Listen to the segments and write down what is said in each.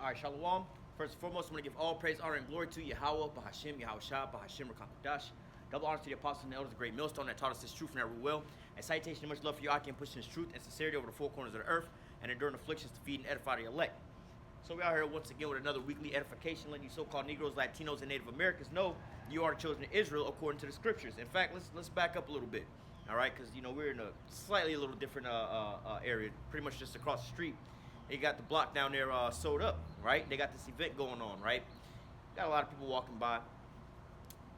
All right, Shalom. First and foremost, I want to give all praise, honor, and glory to Yahweh, Bahashim, Yahushua, Bahashim, Rakakudash. Double honor to the apostles and elders, the great millstone that taught us this truth and our will. And citation and much love for you, I can push this truth and sincerity over the four corners of the earth and enduring afflictions to feed and edify the elect. So we are here once again with another weekly edification, letting you so-called Negroes, Latinos, and Native Americans know you are the children of Israel according to the scriptures. In fact, let's back up a little bit, all right? Because we're in a slightly a little different area, pretty much just across the street. They got the block down there sewed up, right? They got this event going on, right? Got a lot of people walking by.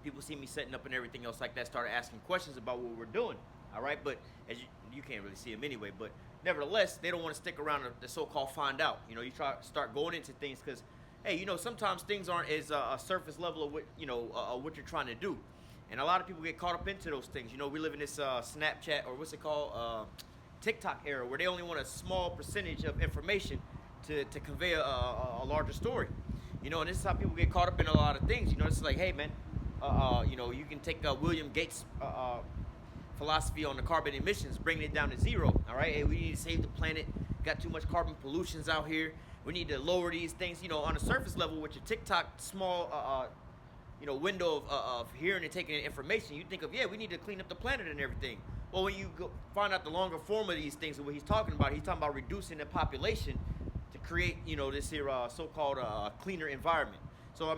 People see me setting up and everything else like that, started asking questions about what we're doing, all right? But as you can't really see them anyway, but nevertheless, they don't want to stick around the so-called find out. You start going into things because, hey, sometimes things aren't as a surface level of what you're trying to do. And a lot of people get caught up into those things. We live in this Snapchat, or what's it called, TikTok era, where they only want a small percentage of information to convey a larger story. And this is how people get caught up in a lot of things. It's like, hey, man, you can take William Gates' philosophy on the carbon emissions, bringing it down to zero. All right, hey, we need to save the planet. Got too much carbon pollutions out here. We need to lower these things. On the surface level, with your TikTok small, window of hearing and taking in information, you think of, yeah, we need to clean up the planet and everything. Well, when you find out the longer form of these things and what he's talking about reducing the population to create, this here so-called cleaner environment. So,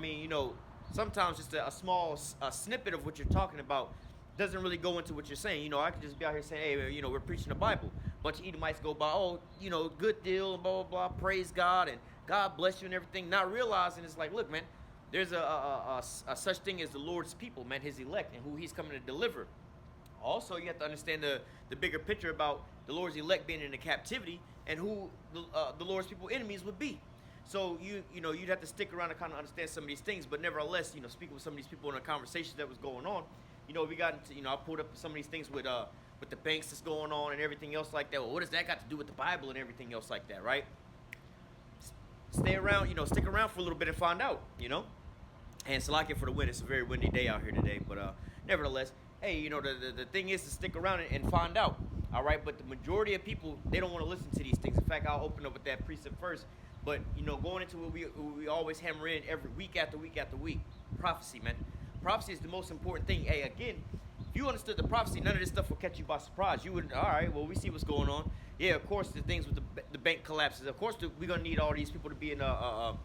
sometimes just a small snippet of what you're talking about doesn't really go into what you're saying. I could just be out here saying, hey, we're preaching the Bible. A bunch of Edomites go by, oh, good deal, and blah, blah, blah, praise God, and God bless you and everything, not realizing it's like, look, man, there's a such thing as the Lord's people, man, his elect, and who he's coming to deliver. Also, you have to understand the bigger picture about the Lord's elect being in the captivity and who the Lord's people enemies would be. So you'd have to stick around to kind of understand some of these things. But nevertheless, speaking with some of these people in a conversation that was going on, we got into, I pulled up some of these things with the banks that's going on and everything else like that. Well, what does that got to do with the Bible and everything else like that, right? Stay around, stick around for a little bit and find out, And Salakia for the win. It's a very windy day out here today, but nevertheless, hey, the thing is to stick around and find out, all right? But the majority of people, they don't want to listen to these things. In fact, I'll open up with that precept first. But, going into what we always hammer in every week after week after week, prophecy, man. Prophecy is the most important thing. Hey, again, if you understood the prophecy, none of this stuff will catch you by surprise. You would, all right, well, we see what's going on. Yeah, of course, the things with the bank collapses. Of course, we're going to need all these people to be in how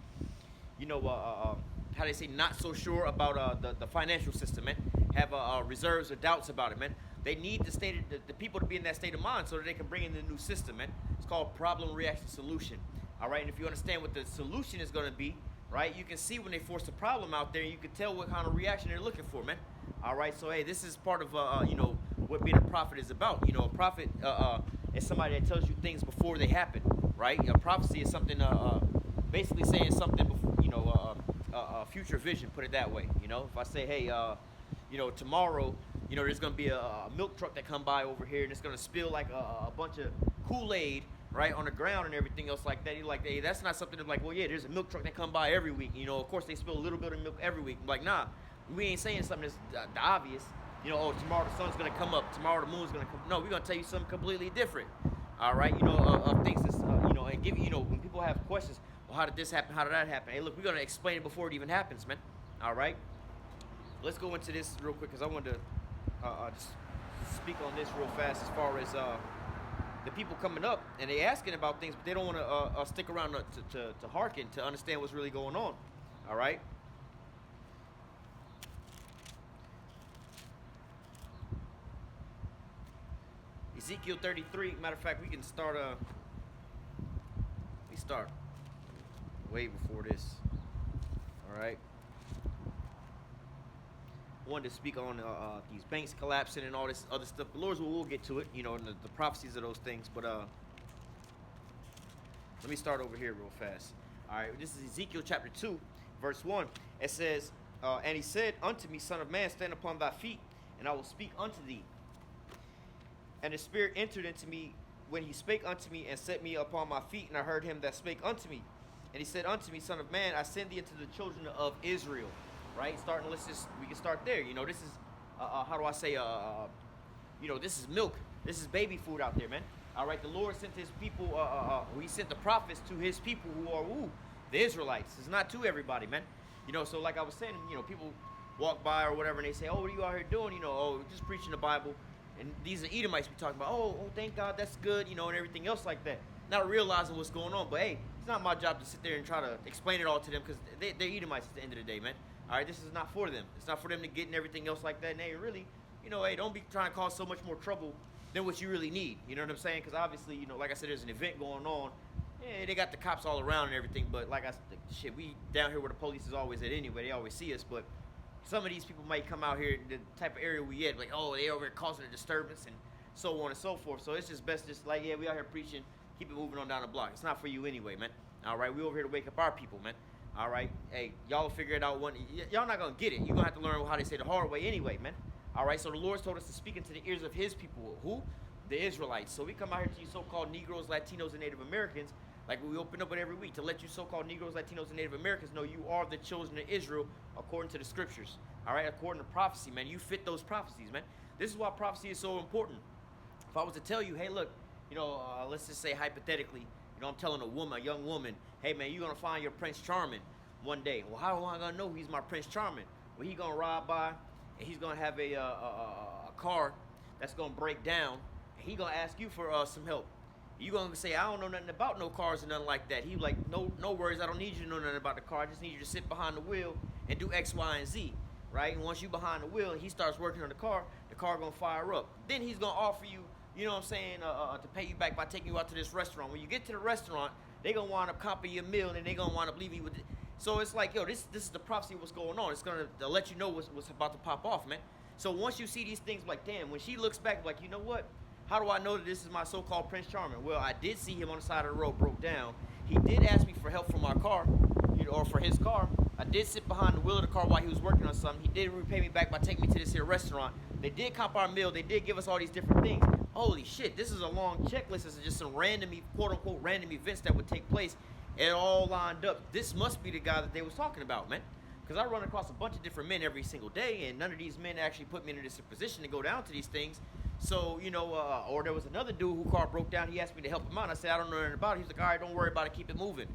they say, not so sure about the financial system, man. Have reserves or doubts about it, man. They need the people to be in that state of mind so that they can bring in the new system, man. It's called problem, reaction, solution. All right, and if you understand what the solution is going to be, right, you can see when they force a problem out there, you can tell what kind of reaction they're looking for, man. All right, so hey, this is part of what being a prophet is about. A prophet is somebody that tells you things before they happen, right? A prophecy is something basically saying something before, future vision, put it that way. If I say, hey, tomorrow, there's going to be a milk truck that come by over here and it's going to spill like a bunch of Kool-Aid, right, on the ground and everything else like that. You're like, hey, that's not something like, well, yeah, there's a milk truck that come by every week. Of course they spill a little bit of milk every week. I'm like, nah, we ain't saying something that's the obvious. Oh, tomorrow the sun's going to come up. Tomorrow the moon's going to come. No, we're going to tell you something completely different. All right, of things that's, and give you, when people have questions, well, how did this happen? How did that happen? Hey, look, we're going to explain it before it even happens, man. All right? Let's go into this real quick because I wanted to just speak on this real fast as far as the people coming up and they asking about things, but they don't want to stick around to hearken to understand what's really going on. All right? Ezekiel 33. Matter of fact, we can start. We start way before this. All right. Wanted to speak on these banks collapsing and all this other stuff. The Lord's will, we'll get to it, and the prophecies of those things. But let me start over here real fast. All right, this is Ezekiel chapter 2, verse 1. It says, and he said unto me, Son of man, stand upon thy feet, and I will speak unto thee. And the Spirit entered into me when he spake unto me, and set me upon my feet, and I heard him that spake unto me. And he said unto me, Son of man, I send thee unto the children of Israel. Right, we can start there. This is, how do I say, this is milk. This is baby food out there, man. All right, the Lord sent his people, he sent the prophets to his people who are the Israelites. It's not to everybody, man. You know, so like I was saying, you know, people walk by or whatever and they say, oh, what are you out here doing? You know, oh, just preaching the Bible. And these are Edomites we talking about. Oh, thank God, that's good, you know, and everything else like that. Not realizing what's going on. But hey, it's not my job to sit there and try to explain it all to them because they're Edomites at the end of the day, man. All right, this is not for them. It's not for them to get and everything else like that. And hey, really, you know, hey, don't be trying to cause so much more trouble than what you really need. You know what I'm saying? Because obviously, you know, like I said, there's an event going on. Yeah, they got the cops all around and everything. But like I said, shit, we down here where the police is always at anyway. They always see us. But some of these people might come out here, the type of area we at, like, oh, they over here causing a disturbance and so on and so forth. So it's just best just like, yeah, we out here preaching, keep it moving on down the block. It's not for you anyway, man. All right, we over here to wake up our people, man. All right, hey, y'all will figure it out one. Y'all not gonna get it. You're gonna have to learn how they say the hard way anyway, man. All right, so the Lord's told us to speak into the ears of His people. Who? The Israelites. So we come out here to you so-called Negroes, Latinos, and Native Americans, like we open up with every week, to let you so-called Negroes, Latinos, and Native Americans know you are the children of Israel according to the scriptures. All right, according to prophecy, man. You fit those prophecies, man. This is why prophecy is so important. If I was to tell you, hey, look, you know, let's just say hypothetically, you know, I'm telling a young woman, hey, man, you're going to find your Prince Charming one day. Well, how am I going to know he's my Prince Charming? Well, he's going to ride by, and he's going to have a car that's going to break down, and he's going to ask you for some help. You're going to say, I don't know nothing about no cars or nothing like that. He's like, no worries, I don't need you to know nothing about the car. I just need you to sit behind the wheel and do X, Y, and Z, right? And once you behind the wheel and he starts working on the car going to fire up. Then he's going to offer you, you know what I'm saying, to pay you back by taking you out to this restaurant. When you get to the restaurant, they're going to wind up copying your meal, and they're going to wind up leaving you with it. So it's like, yo, this is the prophecy of what's going on. It's going to let you know what's about to pop off, man. So once you see these things, like, damn, when she looks back, like, you know what? How do I know that this is my so-called Prince Charming? Well, I did see him on the side of the road, broke down. He did ask me for help for my car, you know, or for his car. I did sit behind the wheel of the car while he was working on something. He did repay me back by taking me to this here restaurant. They did comp our meal. They did give us all these different things. Holy shit, this is a long checklist. This is just some random, quote-unquote, random events that would take place. It all lined up. This must be the guy that they was talking about, man. Because I run across a bunch of different men every single day, and none of these men actually put me in this position to go down to these things. So, you know, or there was another dude whose car broke down. He asked me to help him out. I said, I don't know anything about it. He's like, all right, don't worry about it. Keep it moving.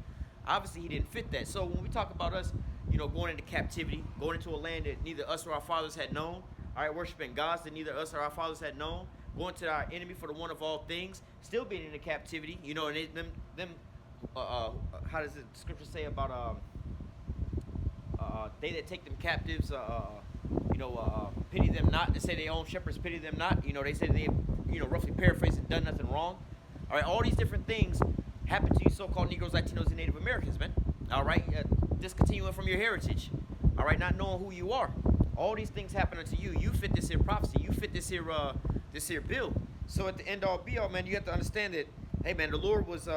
Obviously, he didn't fit that. So when we talk about us, you know, going into captivity, going into a land that neither us or our fathers had known, all right, worshiping gods that neither us or our fathers had known, going to our enemy for the one of all things, still being in the captivity, you know, and how does the scripture say about they that take them captives, pity them not. They say their own shepherds pity them not. You know, they say they, you know, roughly paraphrasing, done nothing wrong. All right, all these different things happen to you so-called Negroes, Latinos, and Native Americans, man. All right, discontinuing from your heritage. All right, not knowing who you are. All these things happen to you. You fit this here prophecy. You fit this here bill. So at the end all be all, man, you have to understand that, hey, man, the Lord was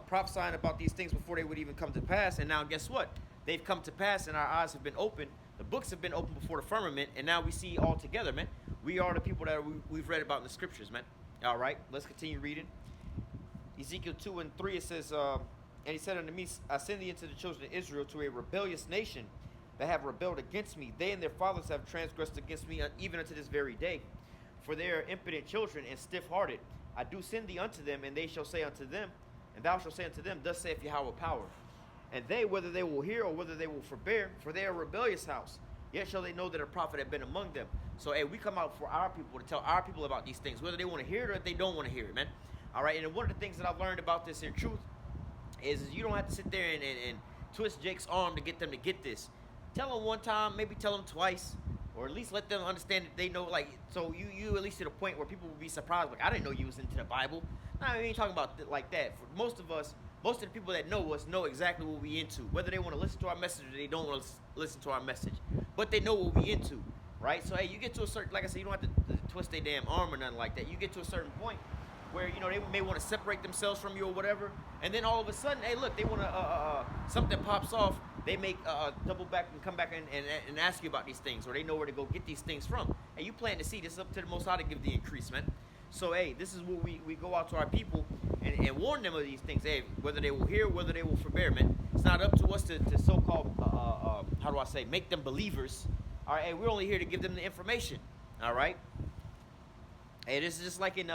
prophesying about these things before they would even come to pass. And now guess what? They've come to pass, and our eyes have been opened. The books have been opened before the firmament, and now we see all together, man. We are the people that we've read about in the scriptures, man. All right, let's continue reading. Ezekiel 2:3, it says, and he said unto me, I send thee into the children of Israel, to a rebellious nation that have rebelled against me. They and their fathers have transgressed against me, even unto this very day. For they are impotent children and stiff-hearted. I do send thee unto them, and they shall say unto them, and thou shalt say unto them, thus saith Yahweh power. And they, whether they will hear or whether they will forbear, for they are a rebellious house, yet shall they know that a prophet have been among them. So, hey, we come out for our people to tell our people about these things, whether they want to hear it or if they don't want to hear it, man. All right, and one of the things that I've learned about this in truth is you don't have to sit there and twist Jake's arm to get them to get this. Tell them one time, maybe tell them twice, or at least let them understand that they know, like, so you at least to the point where people will be surprised, like, I didn't know you was into the Bible. Nah, I ain't talking about like that. For most of us, most of the people that know us know exactly what we into, whether they want to listen to our message or they don't want to listen to our message, but they know what we into, right? So, hey, you get to a certain, like I said, you don't have to twist their damn arm or nothing like that. You get to a certain point where, you know, they may want to separate themselves from you or whatever, and then all of a sudden, hey, look, they want to, something pops off, they make double back and come back and ask you about these things, or they know where to go get these things from. Hey, you plant the seed. It's up to the Most High to give the increase, man. So, hey, this is what we go out to our people and warn them of these things. Hey, whether they will hear, whether they will forbear, man. It's not up to us to so-called, make them believers. All right, hey, we're only here to give them the information. All right? Hey, this is just like in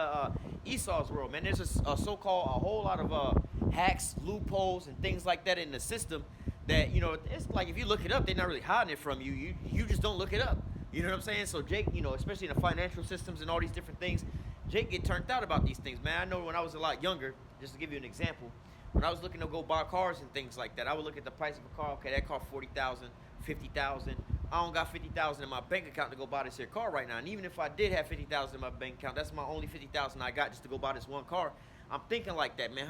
Esau's world, man. There's a so-called a whole lot of hacks, loopholes, and things like that in the system that, you know, it's like if you look it up, they're not really hiding it from you. You just don't look it up. You know what I'm saying? So Jake, you know, especially in the financial systems and all these different things, Jake get turned out about these things, man. I know when I was a lot younger, just to give you an example, when I was looking to go buy cars and things like that, I would look at the price of a car. Okay, that car 40,000, 50,000. I don't got 50,000 in my bank account to go buy this here car right now. And even if I did have 50,000 in my bank account, that's my only 50,000 I got just to go buy this one car. I'm thinking like that, man.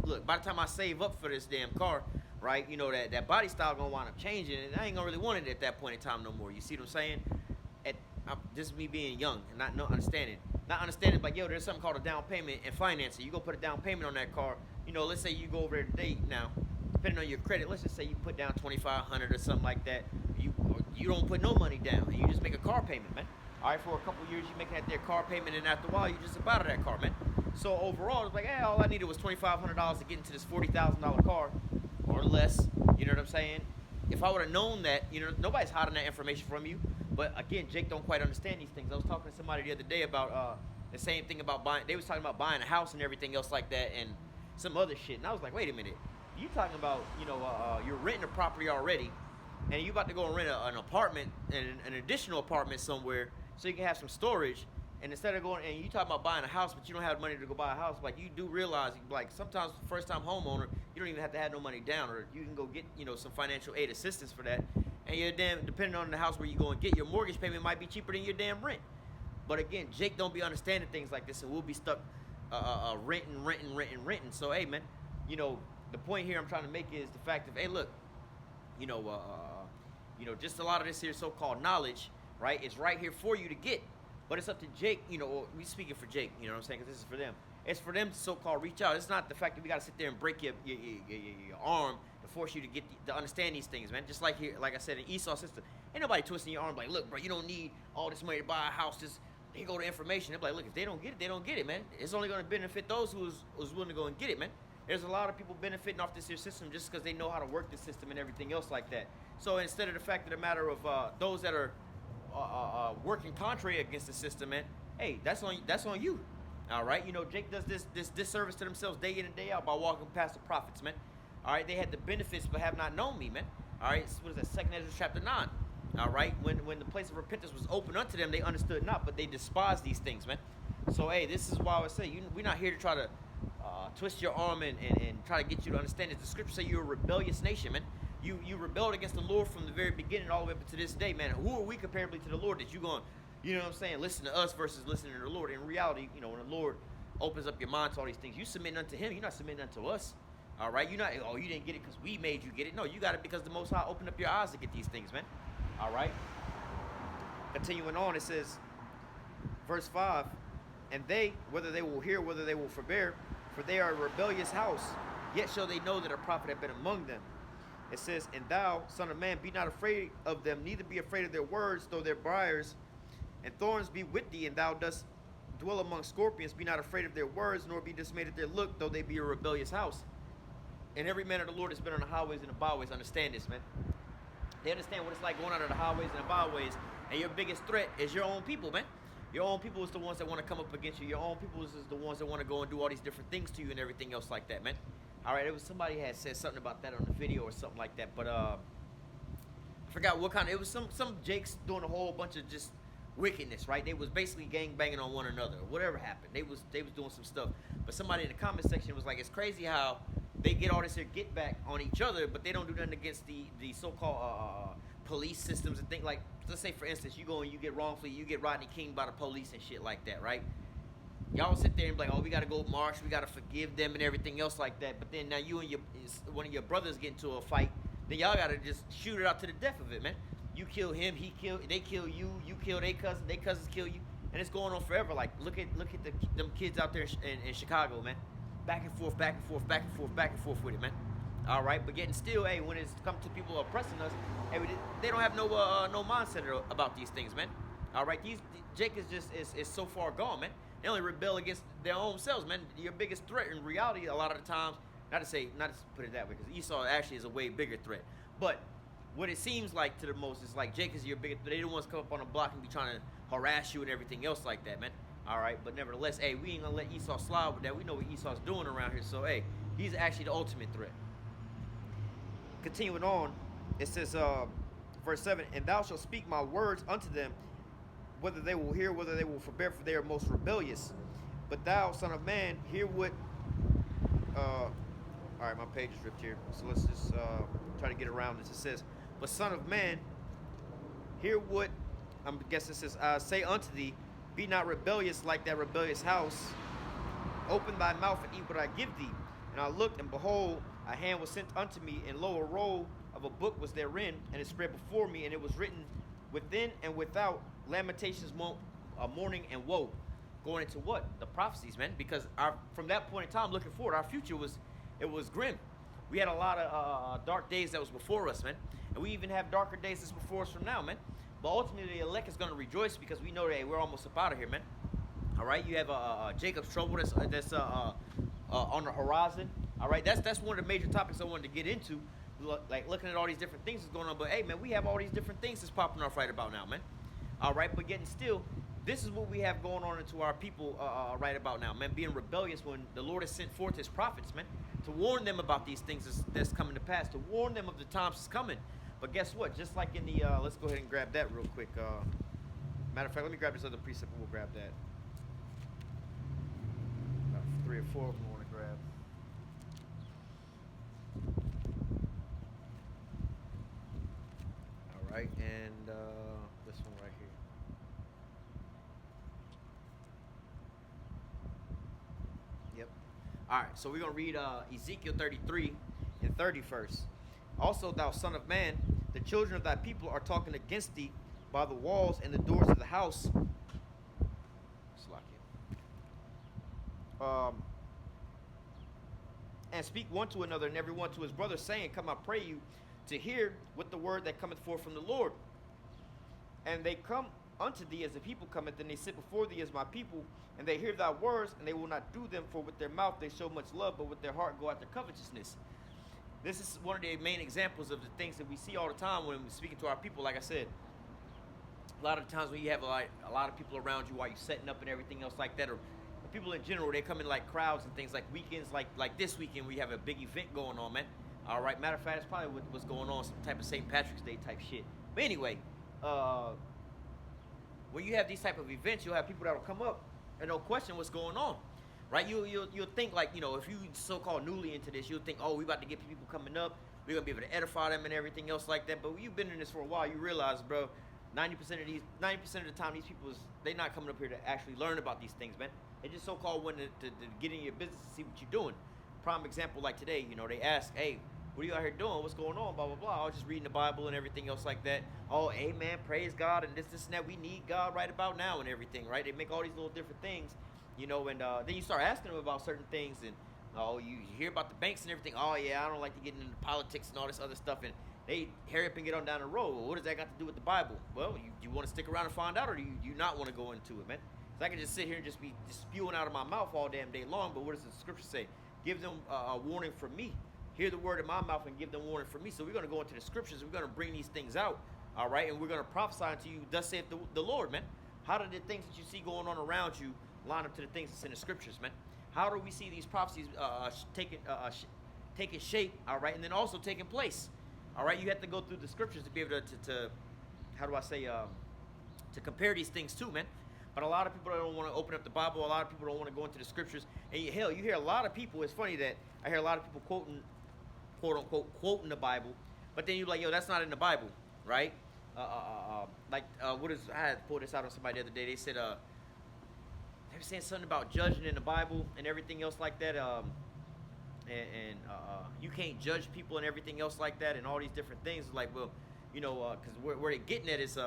Look, by the time I save up for this damn car, right? You know that body style gonna wind up changing, and I ain't gonna really want it at that point in time no more. You see what I'm saying? This is me being young and not understanding, like, yo, there's something called a down payment and financing. You go put a down payment on that car. You know, let's say you go over there today now, depending on your credit. Let's just say you put down 2,500 or something like that. You don't put no money down, and you just make a car payment, man. All right, for a couple years, you making that their car payment, and after a while, you just out of that car, man. So overall, it's like, hey, all I needed was $2,500 to get into this $40,000 car, or less. You know what I'm saying? If I would have known that, you know, nobody's hiding that information from you. But again, Jake don't quite understand these things. I was talking to somebody the other day about the same thing about buying. They was talking about buying a house and everything else like that, and some other shit. And I was like, wait a minute, you talking about, you know, you're renting a property already, and you about to go and rent an apartment and an additional apartment somewhere so you can have some storage. And instead of going and you talking about buying a house, but you don't have money to go buy a house, like, you do realize, like, sometimes first time homeowner, you don't even have to have no money down, or you can go get, you know, some financial aid assistance for that. And your damn, depending on the house where you go and get, your mortgage payment might be cheaper than your damn rent. But again, Jake don't be understanding things like this, and we'll be stuck renting. So hey, man, you know, the point here I'm trying to make is the fact of, hey, look, you know, just a lot of this here so-called knowledge, right? It's right here for you to get. But it's up to Jake, you know, we speaking for Jake, you know what I'm saying, because this is for them. It's for them to so-called reach out. It's not the fact that we got to sit there and break your arm to force you to get to understand these things, man. Just like here, like I said, in Esau's system, ain't nobody twisting your arm like, look, bro, you don't need all this money to buy a house. Just here go the information. They're like, look, if they don't get it, they don't get it, man. It's only going to benefit those who's willing to go and get it, man. There's a lot of people benefiting off this here system just because they know how to work the system and everything else like that. So instead of the fact of the matter of those that are working contrary against the system, man, hey, that's on you. All right, you know, Jake does this disservice to themselves day in and day out by walking past the prophets, man. All right, they had the benefits but have not known me, man. All right, what is that? 2 Ezra chapter 9. All right, when the place of repentance was open unto them, they understood not, but they despised these things, man. So hey, this is why I would say we're not here to try to twist your arm and try to get you to understand it. The scriptures say you're a rebellious nation, man. You rebelled against the Lord from the very beginning all the way up to this day, man. Who are we comparably to the Lord that you going, you know what I'm saying, listen to us versus listening to the Lord? In reality, you know, when the Lord opens up your mind to all these things, you submit unto him. You're not submitting unto us. All right? You're not, oh, you didn't get it because we made you get it. No, you got it because the Most High opened up your eyes to get these things, man. All right? Continuing on, it says, verse 5, and they, whether they will hear, whether they will forbear, for they are a rebellious house, yet shall they know that a prophet hath been among them. It says, and thou, son of man, be not afraid of them, neither be afraid of their words, though their briars and thorns be with thee, and thou dost dwell among scorpions. Be not afraid of their words, nor be dismayed at their look, though they be a rebellious house. And every man of the Lord has been on the highways and the byways. Understand this, man. They understand what it's like going out of the highways and the byways, and your biggest threat is your own people, man. Your own people is the ones that want to come up against you. Your own people is the ones that want to go and do all these different things to you and everything else like that, man. All right, it was somebody had said something about that on the video or something like that, but I forgot what kind of, it was some Jakes doing a whole bunch of just wickedness, right? They was basically gang banging on one another. Whatever happened, they was doing some stuff. But somebody in the comment section was like, it's crazy how they get all this here get back on each other, but they don't do nothing against the so-called police systems and things. Like, let's say for instance, you go and you get Rodney King by the police and shit like that, right? Y'all sit there and be like, oh, we gotta go march, we gotta forgive them and everything else like that. But then now you and one of your brothers get into a fight, then y'all gotta just shoot it out to the death of it, man. You kill him, they kill you, you kill their cousins kill you, and it's going on forever. Like, look at them kids out there in Chicago, man. Back and forth with it, man. All right, but getting still, hey, when it's come to people oppressing us, hey, they don't have no mindset about these things, man. All right, Jake is so far gone, man. They only rebel against their own selves, man. Your biggest threat in reality, a lot of the times, not to put it that way, because Esau actually is a way bigger threat. But what it seems like to the most is like Jake is your biggest threat. They don't want to come up on the block and be trying to harass you and everything else like that, man. All right, but nevertheless, hey, we ain't gonna let Esau slide with that. We know what Esau's doing around here, so hey, he's actually the ultimate threat. continuing on, it says, verse 7, and thou shalt speak my words unto them, whether they will hear, whether they will forbear, for they are most rebellious. But thou, son of man, hear what, all right, my page is ripped here, so let's just try to get around this. It says, but son of man, hear what, I'm guessing it says, say unto thee, be not rebellious like that rebellious house. Open thy mouth and eat what I give thee. And I looked, and behold, a hand was sent unto me, and lo, a roll of a book was therein, and it spread before me, and it was written within and without, lamentations, mourning, and woe. Going into what? The prophecies, man. Because from that point in time, looking forward, our future was grim. We had a lot of dark days that was before us, man. And we even have darker days that's before us from now, man. But ultimately, the elect is going to rejoice because we know that, hey, we're almost up out of here, man. All right, you have Jacob's trouble that's on the horizon. All right, that's one of the major topics I wanted to get into, like looking at all these different things that's going on. But hey, man, we have all these different things that's popping off right about now, man. All right, but getting still, this is what we have going on into our people right about now, man. Being rebellious when the Lord has sent forth His prophets, man, to warn them about these things that's coming to pass, to warn them of the times that's coming. But guess what? Just like in the, let's go ahead and grab that real quick. Matter of fact, let me grab this other precept and we'll grab that. About 3 or 4 of them I want to grab. All right, and this one right here. Yep. All right, so we're going to read Ezekiel 33 and 30 first. Also, thou son of man, the children of thy people are talking against thee by the walls and the doors of the house. And speak one to another, and every one to his brother, saying, come, I pray you, to hear with the word that cometh forth from the Lord. And they come unto thee as the people cometh, and they sit before thee as my people, and they hear thy words, and they will not do them, for with their mouth they show much love, but with their heart go after covetousness. This is one of the main examples of the things that we see all the time when we're speaking to our people. Like I said, a lot of times when you have a lot of people around you while you're setting up and everything else like that, or people in general, they come in like crowds and things, like weekends, like this weekend we have a big event going on, man. All right, matter of fact, it's probably what's going on, some type of St. Patrick's Day type shit. But anyway, when you have these type of events, you'll have people that will come up and they'll question what's going on, right? You'll think like, you know, if you so-called newly into this, you'll think, oh, we about to get people coming up, we're gonna be able to edify them and everything else like that. But when you've been in this for a while, you realize, bro, 90% of the time, these people, they're not coming up here to actually learn about these things, man. They just so-called want to get in your business and see what you're doing. Prime example, like today, you know, they ask, hey, what are you out here doing? What's going on? Blah, blah, blah. I was just reading the Bible and everything else like that. Oh, amen, praise God, and this and that. We need God right about now and everything, right? They make all these little different things, you know, and then you start asking them about certain things, and oh, you hear about the banks and everything. Oh, yeah, I don't like to get into politics and all this other stuff, and they hurry up and get on down the road. Well, what does that got to do with the Bible? Well, you want to stick around and find out, or do you not want to go into it, man? So I can just sit here and just be spewing out of my mouth all damn day long, but what does the scripture say? Give them a warning from me. Hear the word in my mouth and give them warning from me. So we're going to go into the scriptures. We're going to bring these things out, all right? And we're going to prophesy to you, thus saith the Lord, man. How do the things that you see going on around you line up to the things that's in the scriptures, man? How do we see these prophecies taking shape, all right, and then also taking place, all right? You have to go through the scriptures to be able to how do I say, to compare these things too, man. But a lot of people don't want to open up the Bible. A lot of people don't want to go into the scriptures. And you hear a lot of people. It's funny that I hear a lot of people quoting, quote unquote, quoting the Bible. But then you're like, yo, that's not in the Bible, right? What is? I had to pull this out on somebody the other day. They said, they were saying something about judging in the Bible and everything else like that. You can't judge people and everything else like that, and all these different things. It's like, well, you know, because where they're getting at is,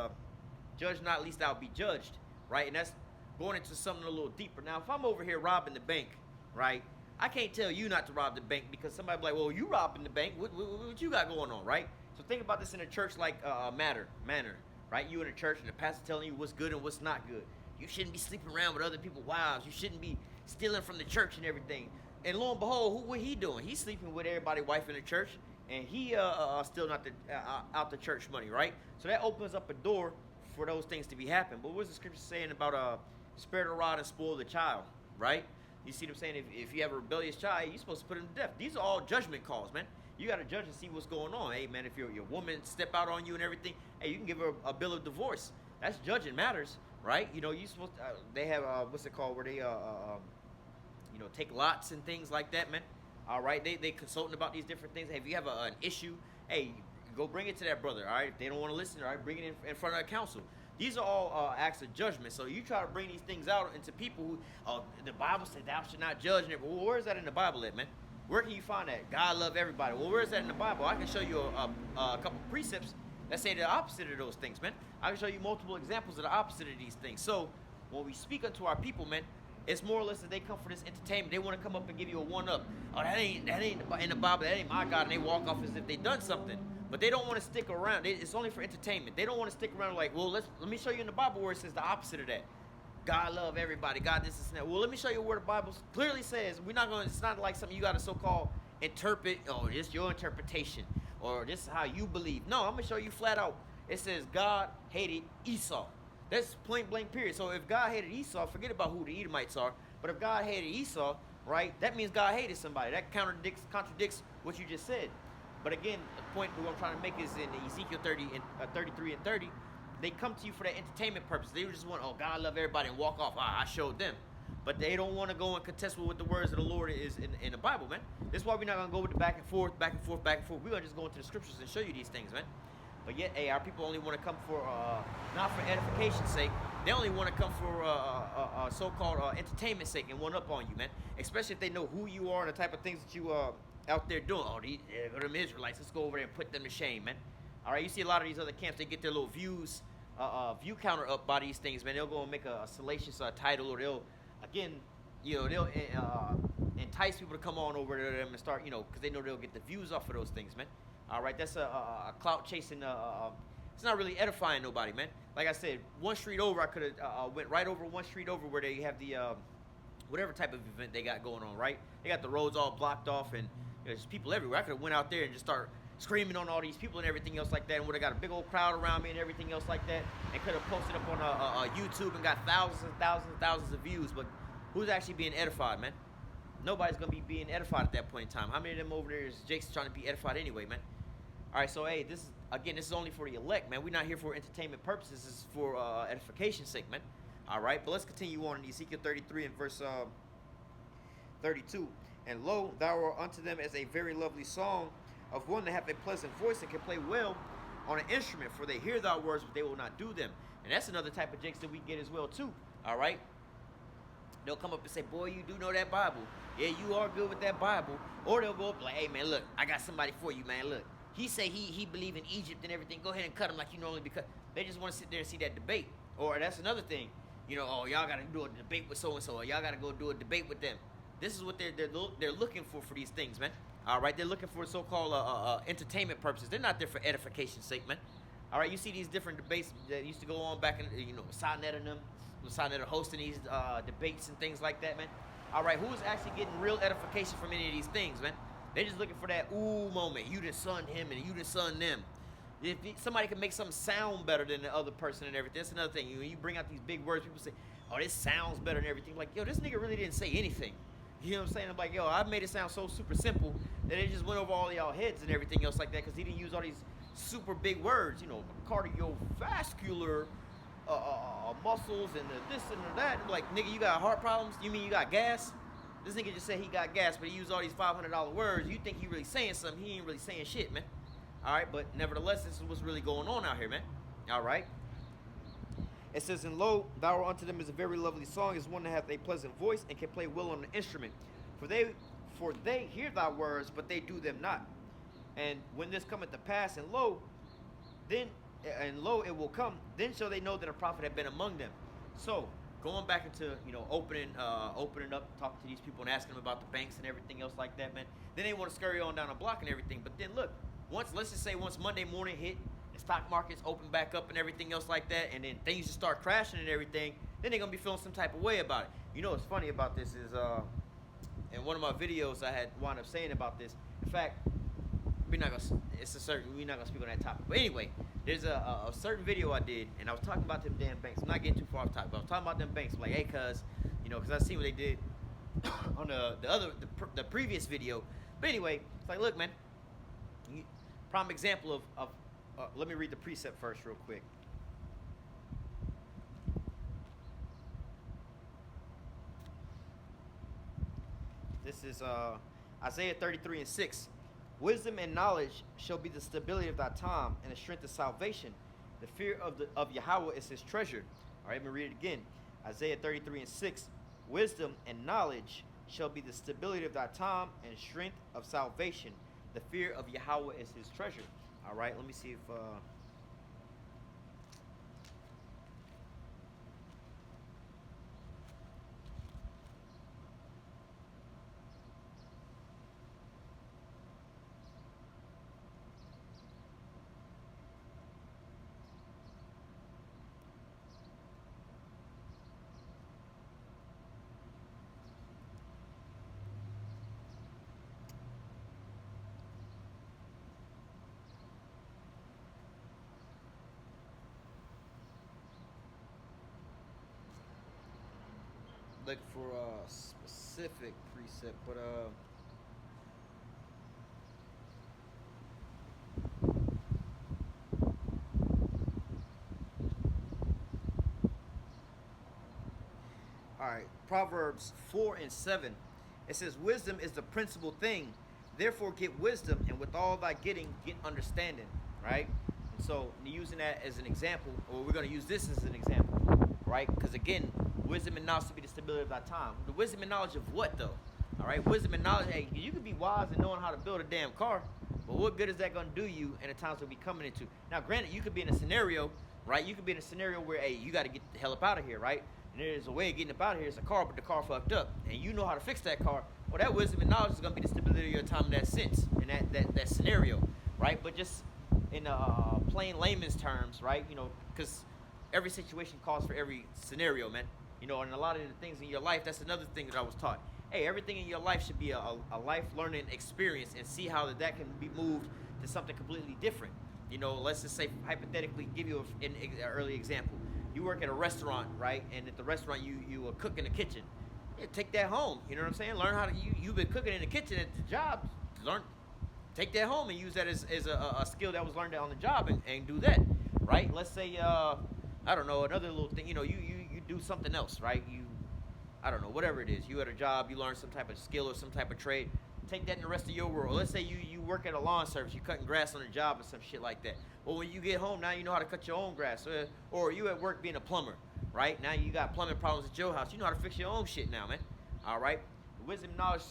judge not, least thou be judged. Right, and that's going into something a little deeper. Now, if I'm over here robbing the bank, right, I can't tell you not to rob the bank because somebody be like, well, you robbing the bank. What you got going on, right? So think about this in a church like manner, right? You in a church and the pastor telling you what's good and what's not good. You shouldn't be sleeping around with other people's wives. You shouldn't be stealing from the church and everything. And lo and behold, what he doing? He's sleeping with everybody's wife in the church, and he still not out the church money, right? So that opens up a door for those things to be happening. But what's the scripture saying about spare the rod and spoil the child, right? You see what I'm saying? If you have a rebellious child, you're supposed to put him to death. These are all judgment calls, man. You got to judge and see what's going on. Hey, man, if your woman step out on you and everything, hey, you can give her a bill of divorce. That's judging matters, right? You know, you supposed to, they have what's it called, where they take lots and things like that, man. All right, they consulting about these different things. Hey, if you have an issue, hey, go bring it to that brother. All right, if they don't want to listen, all right, bring it in front of a council. These are all acts of judgment. So you try to bring these things out into people who, the Bible said thou should not judge. Well, where is that in the Bible at, man? Where can you find that? God love everybody. Well, where is that in the Bible? I can show you a couple precepts that say the opposite of those things, man. I can show you multiple examples of the opposite of these things. So when we speak unto our people, man, it's more or less that they come for this entertainment. They want to come up and give you a one-up. Oh, that ain't in the Bible. That ain't my God. And they walk off as if they done something. But they don't want to stick around. It's only for entertainment. They don't want to stick around like, well, let me show you in the Bible where it says the opposite of that. God love everybody. God this and that. Well, let me show you where the Bible clearly says. It's not like something you got to so-called interpret. Oh, it's your interpretation. Or this is how you believe. No, I'm going to show you flat out. It says God hated Esau. That's point blank period. So if God hated Esau, forget about who the Edomites are. But if God hated Esau, right, that means God hated somebody. That contradicts what you just said. But again, the point that I'm trying to make is in Ezekiel 33 and 30, they come to you for that entertainment purpose. They just want, oh, God love everybody and walk off. I showed them. But they don't want to go and contest with what the words of the Lord is in the Bible, man. That's why we're not going to go with the back and forth. We're going to just go into the scriptures and show you these things, man. But yet, hey, our people only want to come for, not for edification's sake. They only want to come for so-called entertainment sake and one up on you, man. Especially if they know who you are and the type of things that you out there doing. Oh, there go them Israelites. Let's go over there and put them to shame, man. All right, you see a lot of these other camps, they get their little view counter up by these things, man. They'll go and make a salacious title, or they'll entice people to come on over to them and start, because they know they'll get the views off of those things, man. All right, that's a clout chasing. It's not really edifying nobody, man. Like I said, one street over, I could have went right over one street over where they have the whatever type of event they got going on, right? They got the roads all blocked off and there's people everywhere. I could have went out there and just start screaming on all these people and everything else like that, and would have got a big old crowd around me and everything else like that, and could have posted up on YouTube and got thousands and thousands and thousands of views. But who's actually being edified, man? Nobody's gonna be being edified at that point in time. How many of them over there is Jake's trying to be edified anyway, man? All right, so hey, this is only for the elect, man. We're not here for entertainment purposes. This is for edification's sake, man. All right, but let's continue on in Ezekiel 33 and verse 32. And lo, thou art unto them as a very lovely song of one that hath a pleasant voice and can play well on an instrument, for they hear thy words, but they will not do them. And that's another type of jakes that we get as well, too. All right? They'll come up and say, boy, you do know that Bible. Yeah, you are good with that Bible. Or they'll go up like, hey, man, look, I got somebody for you, man. Look, he say he believe in Egypt and everything. Go ahead and cut him like you normally, because they just want to sit there and see that debate. Or that's another thing. Oh, y'all got to do a debate with so-and-so. Or y'all got to go do a debate with them. This is what they're looking for these things, man. All right, they're looking for so-called entertainment purposes. They're not there for edification's sake, man. All right, you see these different debates that used to go on back in, Sonnet and them. Sonnet are hosting these debates and things like that, man. All right, who's actually getting real edification from any of these things, man? They're just looking for that ooh moment. You done sunned him and you done sunned them. If somebody can make something sound better than the other person and everything, that's another thing. You bring out these big words, people say, oh, this sounds better than everything. Like, yo, this nigga really didn't say anything. You know what I'm saying? I'm like, yo, I made it sound so super simple that it just went over all y'all heads and everything else like that, because he didn't use all these super big words, cardiovascular muscles and this and that. I'm like, nigga, you got heart problems? You mean you got gas? This nigga just said he got gas, but he used all these $500 words. You think he really saying something? He ain't really saying shit, man. All right, but nevertheless, this is what's really going on out here, man. All right. It says, and lo, thou art unto them as a very lovely song, as one that hath a pleasant voice and can play well on an instrument. For they hear thy words, but they do them not. And when this cometh to pass, and lo, it will come, then shall they know that a prophet had been among them. So, going back into, opening up, talking to these people and asking them about the banks and everything else like that, man. Then they want to scurry on down the block and everything. But then look, let's just say once Monday morning hit, the stock markets open back up and everything else like that, and then things just start crashing and everything, then they're going to be feeling some type of way about it. What's funny about this is, in one of my videos I had wound up saying about this. In fact, we're not going to speak on that topic. But anyway, there's a certain video I did, and I was talking about them damn banks. I'm not getting too far off topic, but I was talking about them banks. I'm like, hey, cuz, because I seen what they did on the previous video. But anyway, it's like, look, man, Prime example of let me read the precept first real quick. This is Isaiah 33 and 6. Wisdom and knowledge shall be the stability of thy time and the strength of salvation. The fear of Yahweh is his treasure. All right, let me read it again. Isaiah 33 and 6. Wisdom and knowledge shall be the stability of thy time and strength of salvation. The fear of Yahweh is his treasure. All right, let me see if look for a specific precept, but all right, Proverbs 4 and 7. It says, wisdom is the principal thing. Therefore get wisdom, and with all thy getting, get understanding. Right? And so using that as an example, or we're going to use this as an example, right? Because again, wisdom and knowledge to be the stability of thy time. The wisdom and knowledge of what though? All right, wisdom and knowledge. Hey, you can be wise in knowing how to build a damn car, but what good is that going to do you in the times we'll be coming into? Now, granted, you could be in a scenario, right? You could be in a scenario where, hey, you got to get the hell up out of here, right? And there's a way of getting up out of here. It's a car, but the car fucked up, and you know how to fix that car. Well, that wisdom and knowledge is going to be the stability of your time in that sense, in that scenario, right? But just in plain layman's terms, right? You know, because every situation calls for every scenario, man. You know, and a lot of the things in your life, that's another thing that I was taught. Hey, everything in your life should be a life learning experience, and see how that can be moved to something completely different. You know, let's just say, hypothetically, give you an early example. You work at a restaurant, right? And at the restaurant, you cook in the kitchen. Yeah, take that home. You know what I'm saying? Learn how to, you've been cooking in the kitchen at the job. Take that home and use that as a skill that was learned on the job, and do that, right? Let's say, I don't know, another little thing, you know, you do something else, right? I don't know, whatever it is. You at a job, you learn some type of skill or some type of trade. Take that in the rest of your world. Let's say you work at a lawn service, you cutting grass on the job or some shit like that. Well, when you get home, now you know how to cut your own grass. Or you at work being a plumber, right? Now you got plumbing problems at your house. You know how to fix your own shit now, man. All right? Wisdom, knowledge,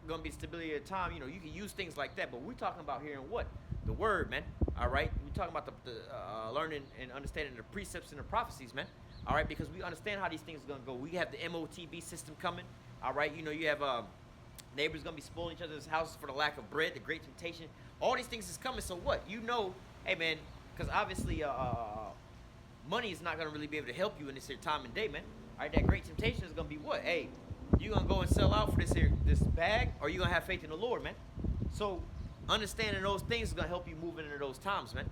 going to be stability of time. You know, you can use things like that. But we're talking about here in what? The word, man. All right? We're talking about the learning and understanding the precepts and the prophecies, man. All right? Because we understand how these things are going to go. We have the MOTB system coming. All right? You know, you have neighbors going to be spoiling each other's houses for the lack of bread, the great temptation. All these things is coming. So what? You know, hey, man, because obviously money is not going to really be able to help you in this here time and day, man. All right? That great temptation is going to be what? Hey, you going to go and sell out for this bag, or you going to have faith in the Lord, man? So understanding those things is going to help you move into those times, man.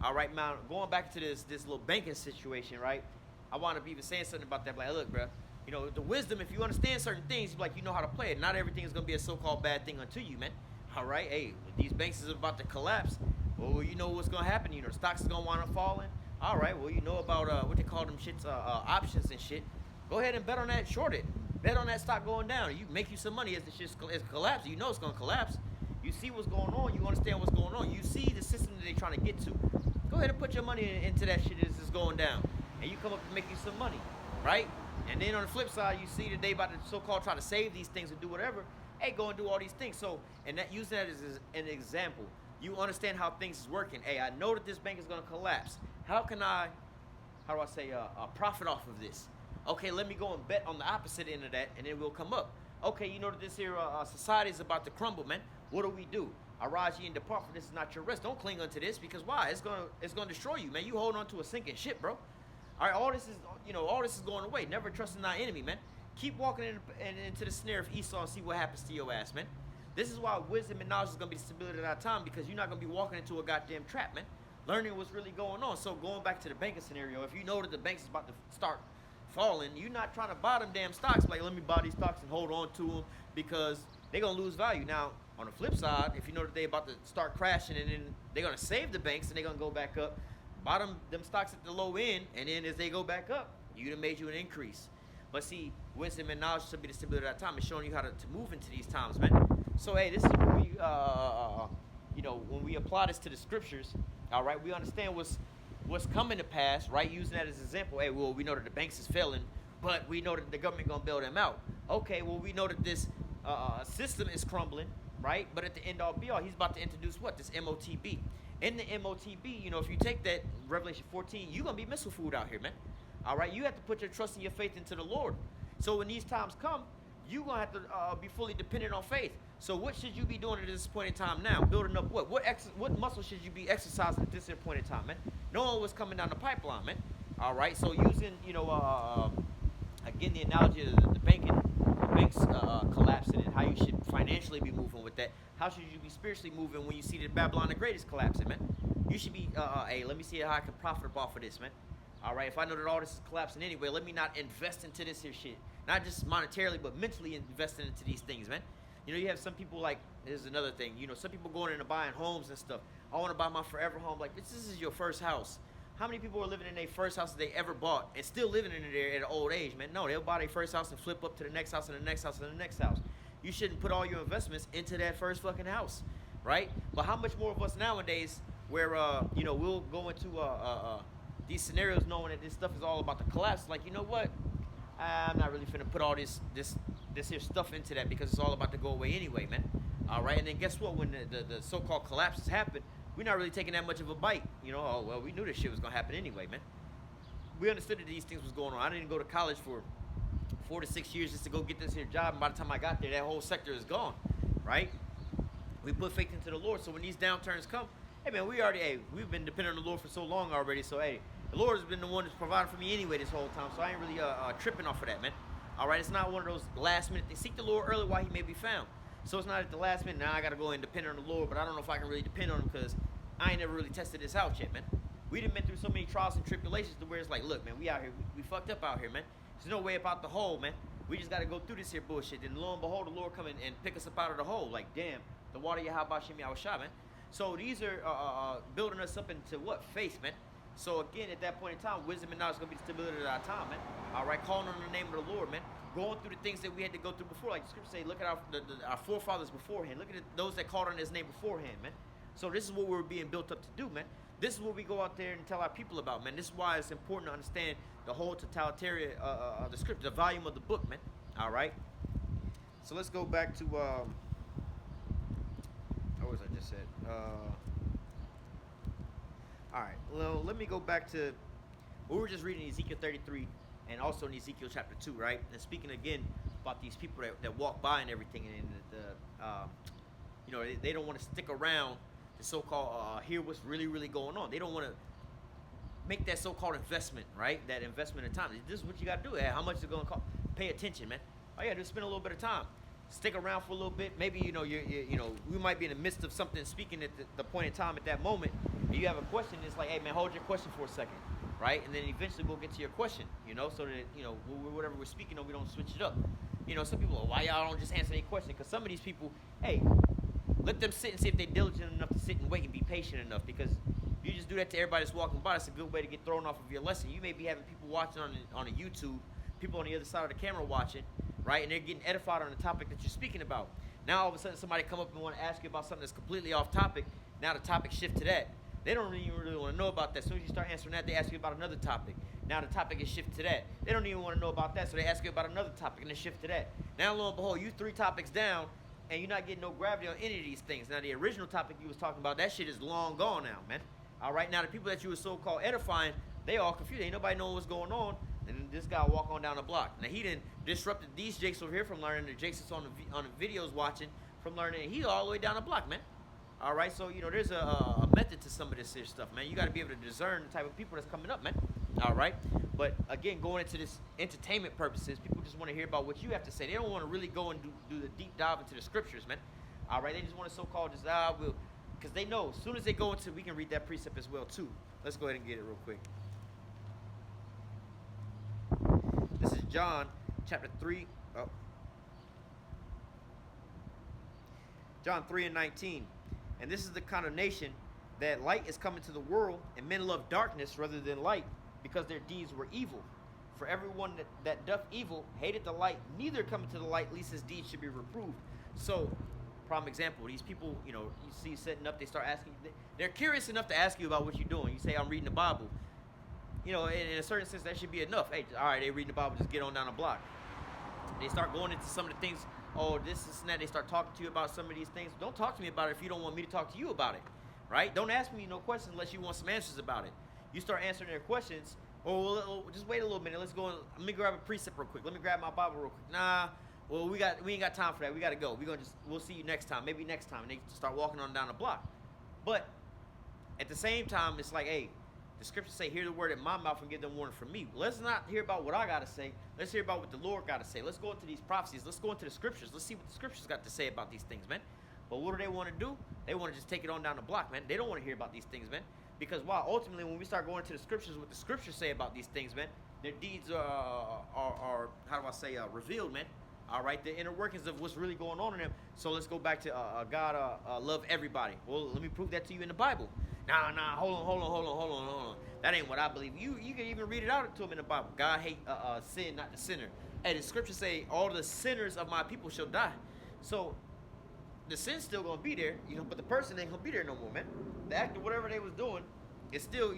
All right, man, going back to this little banking situation, right? I want to be even saying something about that. Like, look, bro, you know, the wisdom, if you understand certain things, like, you know how to play it. Not everything is going to be a so-called bad thing unto you, man. All right? Hey, these banks is about to collapse. Well, you know what's going to happen. You know, the stocks is going to wind up falling. All right, well, you know about what they call them shits, options and shit. Go ahead and bet on that, short it. Bet on that stock going down. You make you some money as the shit is collapsing. You know it's going to collapse. You see what's going on. You understand what's going on. You see the system that they're trying to get to. Go ahead and put your money into that shit as it's going down. And you come up and make you some money, right? And then on the flip side, you see that they about to so-called try to save these things and do whatever. Hey, go and do all these things. So, and that using that as an example, you understand how things is working. Hey, I know that this bank is going to collapse. How do I say, profit off of this? Okay, let me go and bet on the opposite end of that, and it will come up. Okay, you know that this here society is about to crumble, man. What do? Arise ye and depart, for this is not your rest. Don't cling unto this, because why? It's gonna destroy you, man. You hold on to a sinking ship, bro. All right, all this is going away. Never trust in thy enemy, man. Keep walking into the snare of Esau and see what happens to your ass, man. This is why wisdom and knowledge is gonna be the stability of our time, because you're not gonna be walking into a goddamn trap, man. Learning what's really going on. So going back to the banking scenario, if you know that the banks is about to start falling, you're not trying to buy them damn stocks. Like, let me buy these stocks and hold on to them because they're gonna lose value. Now, On the flip side, if you know that they about to start crashing and then they're gonna save the banks and they're gonna go back up, bottom them stocks at the low end, and then as they go back up, you done made you an increase. But see, wisdom and knowledge should be the stability of that time. It's showing you how to move into these times, man. So hey, this is when we, when we apply this to the scriptures, all right, we understand what's coming to pass, right? Using that as an example. Hey, well, we know that the banks is failing, but we know that the government gonna bail them out. Okay, well, we know that this system is crumbling, right? But at the end all be all, he's about to introduce what? This MOTB. In the MOTB, if you take that Revelation 14, you're gonna be missile food out here, man. All right, you have to put your trust and your faith into the Lord. So when these times come, you're going to have to be fully dependent on faith. So what should you be doing at this point in time now? Building up what? What muscle should you be exercising at this point in time, man? Knowing what's coming down the pipeline, man. All right, so using, again, the analogy of the banks collapsing and how you should financially be moving with that. How should you be spiritually moving when you see the Babylon the Great is collapsing, man? You should be, hey, let me see how I can profit off of this, man. All right, if I know that all this is collapsing anyway, let me not invest into this here shit. Not just monetarily, but mentally investing into these things, man. You have some people like, here's another thing, some people going into buying homes and stuff. I want to buy my forever home. Like, this is your first house. How many people are living in their first house that they ever bought and still living in there at an old age, man? No, they'll buy their first house and flip up to the next house and the next house and the next house. You shouldn't put all your investments into that first fucking house, right? But how much more of us nowadays where, we'll go into these scenarios knowing that this stuff is all about to collapse. Like, you know what? I'm not really finna put all this here stuff into that because it's all about to go away anyway, man. All right, and then guess what? When the so-called collapses happen, we're not really taking that much of a bite. Oh, well, we knew this shit was gonna happen anyway, man. We understood that these things was going on. I didn't go to college for 4 to 6 years just to go get this here job, and by the time I got there, that whole sector is gone, right? We put faith into the Lord, so when these downturns come, hey, man, we've been dependent on the Lord for so long already, so hey, the Lord has been the one that's provided for me anyway this whole time, so I ain't really tripping off of that, man. All right, it's not one of those last minute things. Seek the Lord early while he may be found. So it's not at the last minute, now I got to go and depend on the Lord, but I don't know if I can really depend on him because I ain't never really tested this out yet, man. We done been through so many trials and tribulations to where it's like, look, man, we out here, we fucked up out here, man. There's no way about the hole, man. We just got to go through this here bullshit. Then lo and behold, the Lord come in and pick us up out of the hole. Like, damn, the water Yahweh Shem Yahushua, man. So these are building us up into what? Faith, man. So again, at that point in time, wisdom and knowledge is going to be the stability of our time, man. All right, calling on the name of the Lord, man. Going through the things that we had to go through before. Like the scripture say, look at our forefathers beforehand. Look at those that called on his name beforehand, man. So this is what we're being built up to do, man. This is what we go out there and tell our people about, man. This is why it's important to understand the whole totalitarian of the scripture, the volume of the book, man. All right. So let's go back to what was I just said? All right. Well, let me go back to we were just reading Ezekiel 33 and also in Ezekiel chapter 2, right? And speaking again about these people that walk by and everything, and they don't want to stick around to so-called hear what's really, really going on. They don't want to make that so-called investment, right? That investment of time. This is what you got to do. How much is it going to cost? Pay attention, man. All you got to do is spend a little bit of time. Stick around for a little bit. Maybe, we might be in the midst of something, speaking at the point in time at that moment, and you have a question. It's like, hey, man, hold your question for a second, right? And then eventually we'll get to your question, so that, whatever we're speaking on, we don't switch it up. Some people, why y'all don't just answer any question? Because some of these people, hey, let them sit and see if they're diligent enough to sit and wait and be patient enough. Because if you just do that to everybody that's walking by, that's a good way to get thrown off of your lesson. You may be having people watching on a YouTube, people on the other side of the camera watching, right? And they're getting edified on the topic that you're speaking about. Now all of a sudden somebody come up and want to ask you about something that's completely off topic. Now the topic shift to that. They don't even really want to know about that. As soon as you start answering that, they ask you about another topic. Now the topic is shift to that. They don't even want to know about that, so they ask you about another topic and then shift to that. Now lo and behold, you 3 topics down, and you're not getting no gravity on any of these things. Now the original topic you was talking about, that shit is long gone now, man. All right, now the people that you were so-called edifying, they all confused. Ain't nobody knowing what's going on. And this guy walk on down the block. Now he done disrupted these jakes over here from learning. The jakes that's on the videos watching from learning. And he's all the way down the block, man. All right, so there's a method to some of this here stuff, man. You got to be able to discern the type of people that's coming up, man. All right, but again, going into this entertainment purposes, people just want to hear about what you have to say. They don't want to really go and do the deep dive into the scriptures, man. All right, they just want to so-called just because they know as soon as they go into, we can read that precept as well too. Let's go ahead and get it real quick. This is John chapter 3. John 3:19. And this is the condemnation, that light is coming to the world, and men love darkness rather than light, because their deeds were evil. For everyone that doth evil hated the light, neither cometh to the light, lest his deeds should be reproved. So, prime example, these people, you see setting up, they start asking, they're curious enough to ask you about what you're doing. You say, I'm reading the Bible. In a certain sense, that should be enough. Hey, all right, they reading the Bible, just get on down the block. They start going into some of the things, this and that. They start talking to you about some of these things. Don't talk to me about it if you don't want me to talk to you about it, right? Don't ask me no questions unless you want some answers about it. You start answering their questions, just wait a little minute. Let me grab a precept real quick. Let me grab my Bible real quick. Nah, well, we ain't got time for that. We got to go. We'll see you next time. Maybe next time. And they start walking on down the block. But at the same time, it's like, hey, the scriptures say, hear the word in my mouth and give them warning from me. Let's not hear about what I got to say. Let's hear about what the Lord got to say. Let's go into these prophecies. Let's go into the scriptures. Let's see what the scriptures got to say about these things, man. But what do they want to do? They want to just take it on down the block, man. They don't want to hear about these things, man. Because ultimately, when we start going to the scriptures, what the scriptures say about these things, man, their deeds are how do I say, revealed, man. All right, the inner workings of what's really going on in them. So let's go back to God love everybody. Well, let me prove that to you in the Bible. Nah, hold on. That ain't what I believe. You can even read it out to them in the Bible. God hate sin, not the sinner. And the scriptures say, all the sinners of my people shall die. So the sin's still gonna be there, but the person ain't gonna be there no more, man. The act of whatever they was doing is still,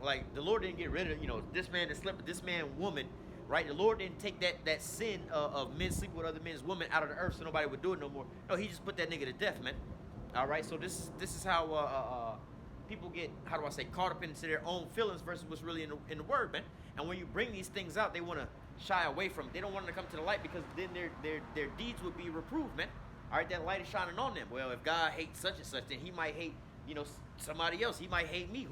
like the Lord didn't get rid of, this man that slept with this man, woman, right? The Lord didn't take that sin of men sleeping with other men's women out of the earth so nobody would do it no more. No, he just put that nigga to death, man. All right, so this is how people get, how do I say, caught up into their own feelings versus what's really in the word, man. And when you bring these things out, they want to shy away from it. They don't want them to come to the light because then their deeds would be reproved, man. All right, that light is shining on them. Well, if God hates such and such, then he might hate, somebody else. He might hate me.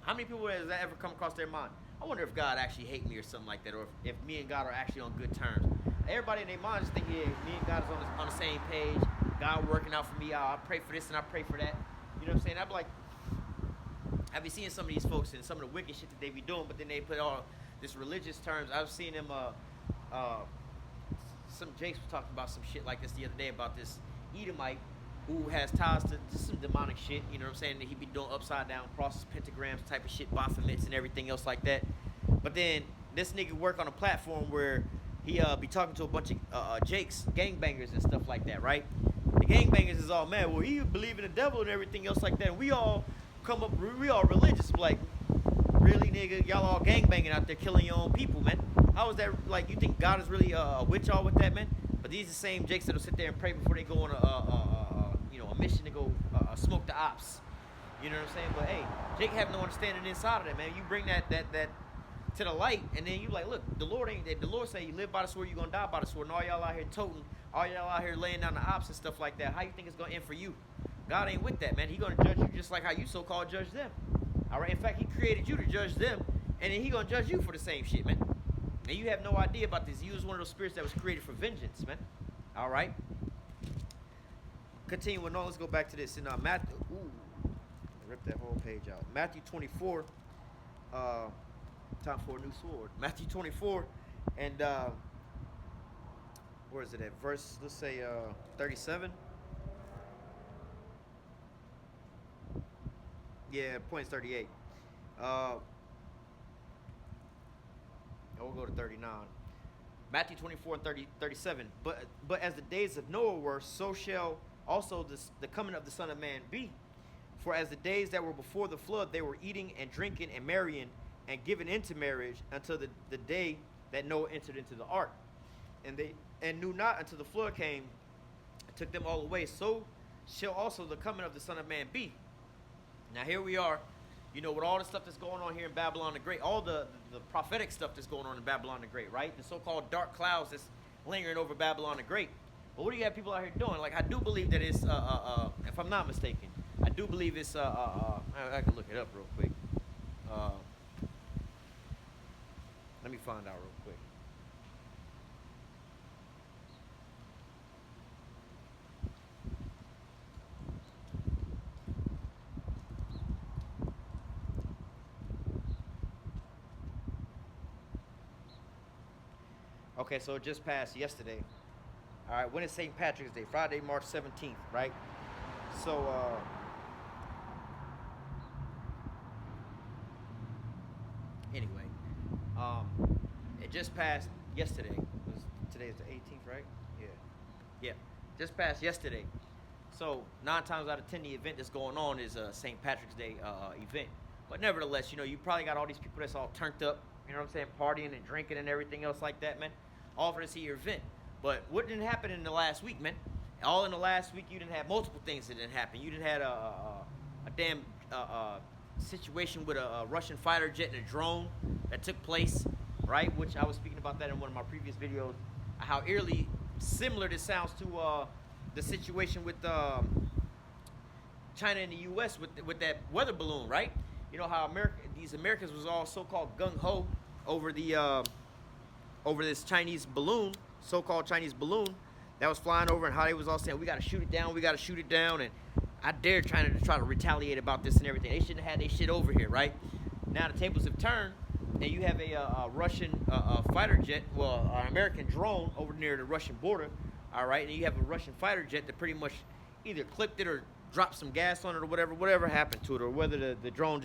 How many people has that ever come across their mind? I wonder if God actually hate me or something like that, or if me and God are actually on good terms. Everybody in their mind just think, yeah, me and God is on the same page. God working out for me. I pray for this and I pray for that. You know what I'm saying? I'm like, I be seeing some of these folks and some of the wicked shit that they be doing, but then they put all this religious terms. I've seen them, some Jakes was talking about some shit like this the other day about this Edomite who has ties to some demonic shit, you know what I'm saying, that he be doing upside down crosses, pentagrams type of shit, Baphomets and everything else like that. But then this nigga work on a platform where he be talking to a bunch of Jakes, gangbangers and stuff like that, right? The gangbangers is all mad, well, he believe in the devil and everything else like that, and we all religious. Like, really, nigga, y'all all gangbanging out there killing your own people, man. How is that, like, you think God is really with y'all with that, man? But these are the same Jakes that'll sit there and pray before they go on a mission to go smoke the ops. You know what I'm saying? But hey, Jake have no understanding inside of that, man. You bring that to the light, and then you like, look, the Lord say you live by the sword, you're gonna die by the sword, and all y'all out here toting, all y'all out here laying down the ops and stuff like that. How you think it's gonna end for you? God ain't with that, man. He gonna judge you just like how you so-called judge them. All right. In fact, he created you to judge them, and then he gonna judge you for the same shit, man. And you have no idea about this. He was one of those spirits that was created for vengeance, man. All right. Continuing on, let's go back to this in Matthew. Ooh, I ripped that whole page out. Matthew 24. Time for a new sword. Matthew 24, and where is it at? Verse, let's say 37. Yeah, point 38. We'll go to 39. Matthew 24 and 37. But as the days of Noah were, so shall also the coming of the Son of Man be. For as the days that were before the flood, they were eating and drinking and marrying and given into marriage until the day that Noah entered into the ark. And knew not until the flood came and took them all away. So shall also the coming of the Son of Man be. Now here we are, with all the stuff that's going on here in Babylon the Great, all the prophetic stuff that's going on in Babylon the Great, right? The so-called dark clouds that's lingering over Babylon the Great. But what do you have people out here doing? Like, I do believe that it's, if I'm not mistaken, I do believe it's, I can look it up real quick. Let me find out real quick. Okay, so it just passed yesterday. All right, when is St. Patrick's Day? Friday, March 17th, right? So, anyway, it just passed yesterday. Today is the 18th, right? Yeah. Yeah, just passed yesterday. So 9 times out of 10, the event that's going on is a St. Patrick's Day event. But nevertheless, you probably got all these people that's all turned up, you know what I'm saying, partying and drinking and everything else like that, man. All for to see your event. But what didn't happen in the last week, man? All in the last week, you didn't have multiple things that didn't happen. You didn't had a damn situation with a Russian fighter jet and a drone that took place, right? Which I was speaking about that in one of my previous videos. How eerily similar this sounds to the situation with China and the U.S. with that weather balloon, right? You know how these Americans was all so-called gung-ho over over this Chinese balloon, so-called Chinese balloon that was flying over, and how they was all saying, we got to shoot it down, we got to shoot it down, and I dare China to try to retaliate about this and everything. They shouldn't have had their shit over here, right? Now the tables have turned, and you have a Russian fighter jet, well, an American drone over near the Russian border, all right, and you have a Russian fighter jet that pretty much either clipped it or dropped some gas on it or whatever happened to it, or whether the drone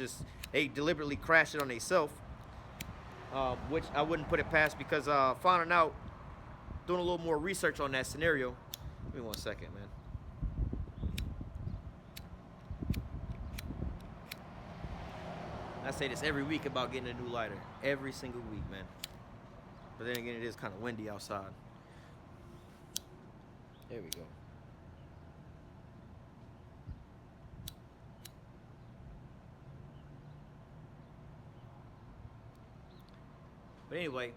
they deliberately crashed it on themselves, which I wouldn't put it past, because finding out, doing a little more research on that scenario. Give me 1 second, man. I say this every week about getting a new lighter. Every single week, man. But then again, it is kind of windy outside. There we go. But anyway,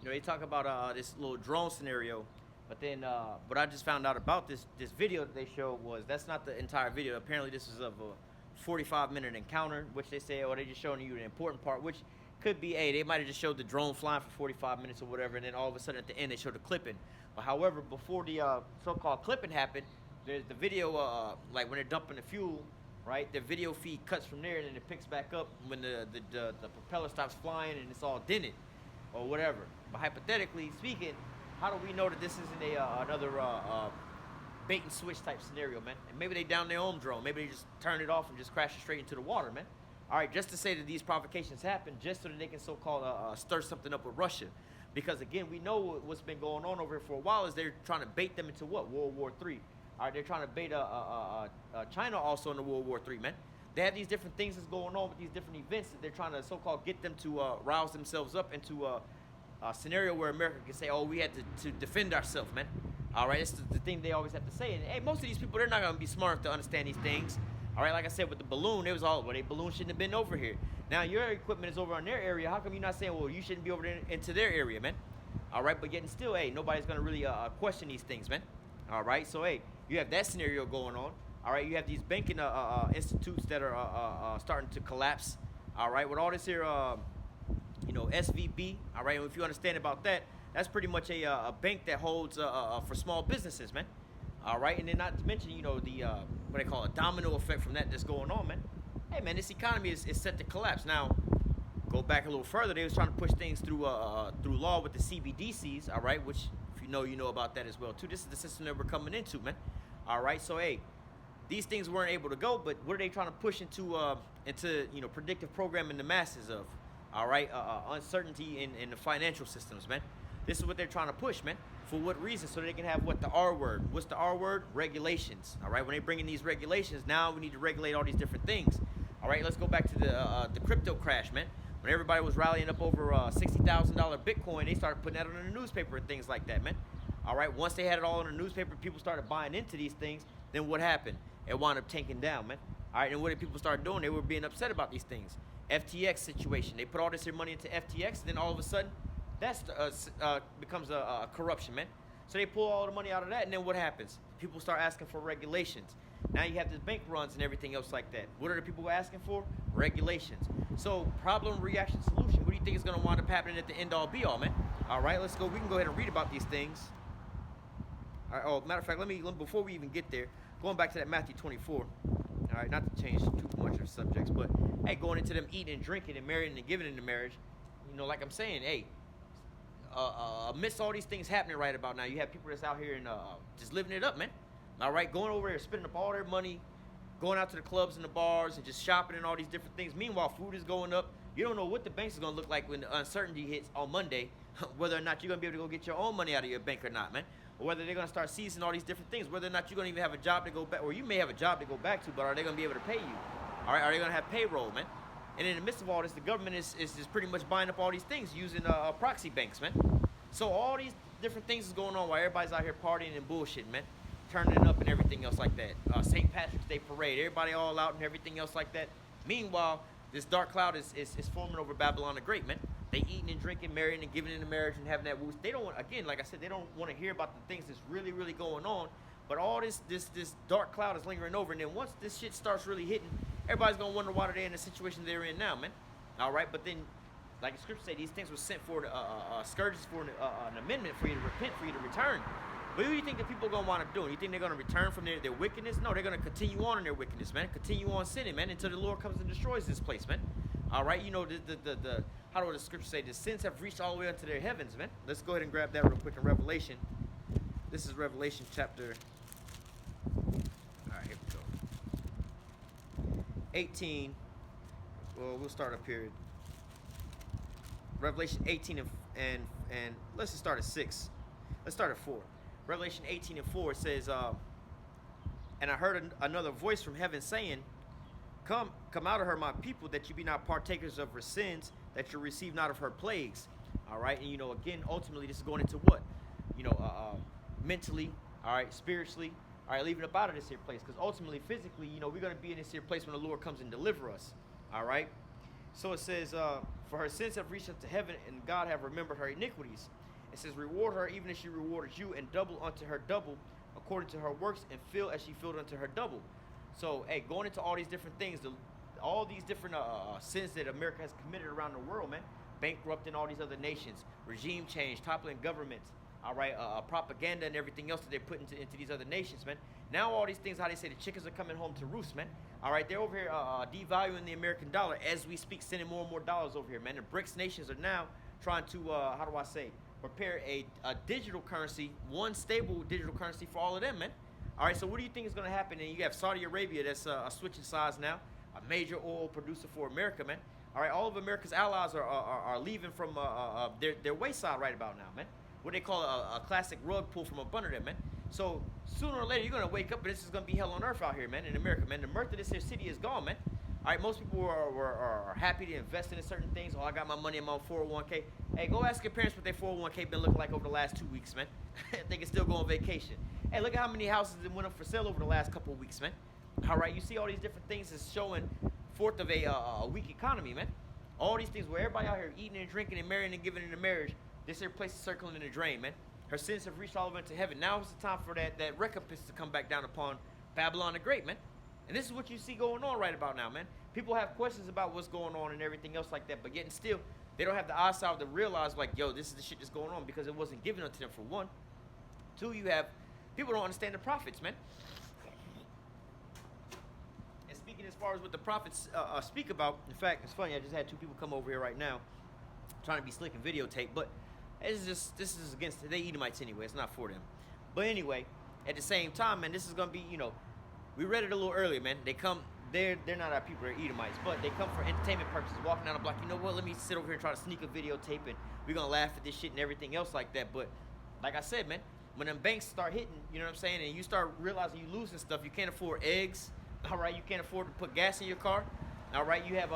they talk about this little drone scenario, but then what I just found out about this video that they showed was that's not the entire video. Apparently, this is of a 45-minute encounter, which they say, oh, they just showing you the important part, which could be, they might have just showed the drone flying for 45 minutes or whatever, and then all of a sudden at the end they showed the clipping. But however, before the so-called clipping happened, there's the video, like when they're dumping the fuel, right? The video feed cuts from there, and then it picks back up when the propeller stops flying and it's all dented or whatever. But hypothetically speaking, how do we know that this isn't another bait and switch type scenario, man? And maybe they down their own drone. Maybe they just turn it off and just crash it straight into the water, man. All right, just to say that these provocations happen, just so that they can so-called stir something up with Russia. Because again, we know what's been going on over here for a while is they're trying to bait them into what? World War III. All right, they're trying to bait China also into World War III, man. They have these different things that's going on with these different events that they're trying to so-called get them to rouse themselves up into a scenario where America can say, oh, we had to defend ourselves, man. All right, it's the thing they always have to say. And hey, most of these people, they're not going to be smart enough to understand these things. All right, like I said, with the balloon, it was all, well, their balloon shouldn't have been over here. Now, your equipment is over on their area. How come you're not saying, well, you shouldn't be over there into their area, man? All right, but yet and still, hey, nobody's going to really question these things, man. All right, so, hey, you have that scenario going on. All right, you have these banking institutes that are starting to collapse. All right, with all this here, SVB. All right, and if you understand about that, that's pretty much a bank that holds for small businesses, man. All right, and then not to mention, the what they call a domino effect from that's going on, man. Hey, man, this economy is set to collapse. Now, go back a little further. They was trying to push things through law with the CBDCs, all right, which if you know about that as well too. This is the system that we're coming into, man. All right, so hey, these things weren't able to go, but what are they trying to push into predictive programming the masses of? All right, uncertainty in the financial systems, man. This is what they're trying to push, man. For what reason? So they can have what? The R word. What's the R word? Regulations. All right, when they bring in these regulations, now we need to regulate all these different things. All right, let's go back to the crypto crash, man. When everybody was rallying up over $60,000 Bitcoin, they started putting that on the newspaper and things like that, man. All right, once they had it all in the newspaper, people started buying into these things. Then what happened? It wound up tanking down, man. All right, and what did people start doing? They were being upset about these things. FTX situation. They put all this money into FTX, and then all of a sudden, that becomes a corruption, man. So they pull all the money out of that, and then what happens? People start asking for regulations. Now you have the bank runs and everything else like that. What are the people asking for? Regulations. So problem, reaction, solution. What do you think is going to wind up happening at the end all be all, man? All right, let's go. We can go ahead and read about these things. All right, matter of fact, let me before we even get there, going back to that Matthew 24. All right, not to change too much of subjects, but hey, going into them eating and drinking and marrying and giving into marriage, like I'm saying, hey, amidst all these things happening right about now, you have people that's out here and just living it up, man. All right, going over there, spending up all their money, going out to the clubs and the bars and just shopping and all these different things. Meanwhile, food is going up. You don't know what the banks is going to look like when the uncertainty hits on Monday, whether or not you're going to be able to go get your own money out of your bank or not, man. Or whether they're going to start seizing all these different things, whether or not you're going to even have a job to go back, or you may have a job to go back to, but are they going to be able to pay you? All right, are they going to have payroll, man? And in the midst of all this, the government is pretty much buying up all these things using proxy banks, man. So all these different things is going on while everybody's out here partying and bullshitting, man. Turning it up and everything else like that. St. Patrick's Day parade, everybody all out and everything else like that. Meanwhile, this dark cloud is forming over Babylon the Great, man. They eating and drinking, marrying and giving into marriage and having that woo. They don't want, again, like I said, they don't want to hear about the things that's really, really going on. But all this dark cloud is lingering over, and then once this shit starts really hitting, everybody's gonna wonder why they're in the situation they're in now, man. All right, but then, like the scripture say, these things were sent for scourges for an amendment for you to repent, for you to return. But what do you think the people are gonna wind up doing? You think they're gonna return from their wickedness? No, they're gonna continue on in their wickedness, man. Continue on sinning, man, until the Lord comes and destroys this place, man. All right, you know the how do the scripture say? The sins have reached all the way unto their heavens, man. Let's go ahead and grab that real quick in Revelation. This is Revelation chapter. All right, here we go. 18. Well, we'll start up here. Revelation 18 and let's just start at 6. Let's start at 4. Revelation 18 and 4 says, and I heard another voice from heaven saying, Come out of her, my people, that you be not partakers of her sins, that you receive not of her plagues. All right, and you know, again, ultimately, this is going into what? You know, mentally, all right, spiritually, all right, leaving up out of this here place, because ultimately, physically, you know, we're going to be in this here place when the Lord comes and deliver us. All right, so it says, for her sins have reached unto heaven, and God have remembered her iniquities. It says, reward her even as she rewarded you, and double unto her double, according to her works, and fill as she filled unto her double. So, hey, going into all these different things, all these different sins that America has committed around the world, man, bankrupting all these other nations, regime change, toppling governments, all right, propaganda and everything else that they're putting into these other nations, man. Now all these things, how they say the chickens are coming home to roost, man. All right, they're over here devaluing the American dollar as we speak, sending more and more dollars over here, man. The BRICS nations are now trying to, how do I say, prepare a digital currency, one stable digital currency for all of them, man. All right, so what do you think is going to happen? And you have Saudi Arabia that's switching sides now, a major oil producer for America, man. All right, all of America's allies are leaving from their wayside right about now, man. What they call a classic rug pull from up under them, man. So sooner or later, you're going to wake up and this is going to be hell on earth out here, man, in America, man. The mirth of this here city is gone, man. All right, most people are happy to invest in certain things. Oh, I got my money in my 401k. Hey, go ask your parents what their 401k been looking like over the last 2 weeks, man. They can still go on vacation. Hey, look at how many houses that went up for sale over the last couple of weeks, man. All right, you see all these different things is showing forth of a weak economy, man. All these things where everybody out here eating and drinking and marrying and giving into marriage, this here place is circling in the drain, man. Her sins have reached all the way into heaven. Now is the time for that recompense to come back down upon Babylon the Great, man. And this is what you see going on right about now, man. People have questions about what's going on and everything else like that, but yet and still, they don't have the eyesight to realize, like, yo, this is the shit that's going on because it wasn't given unto them, for one. Two, you have people don't understand the prophets, man. And speaking as far as what the prophets speak about, in fact, it's funny, I just had 2 people come over here right now trying to be slick and videotape, but this is against, they Edomites anyway, it's not for them. But anyway, at the same time, man, this is going to be, you know, we read it a little earlier, man. They come, they're not our people, they're Edomites, but they come for entertainment purposes, walking down the block, you know what, let me sit over here and try to sneak a videotape, and we're going to laugh at this shit and everything else like that. But like I said, man, when them banks start hitting, you know what I'm saying, and you start realizing you losing stuff, you can't afford eggs, all right, you can't afford to put gas in your car, all right, you have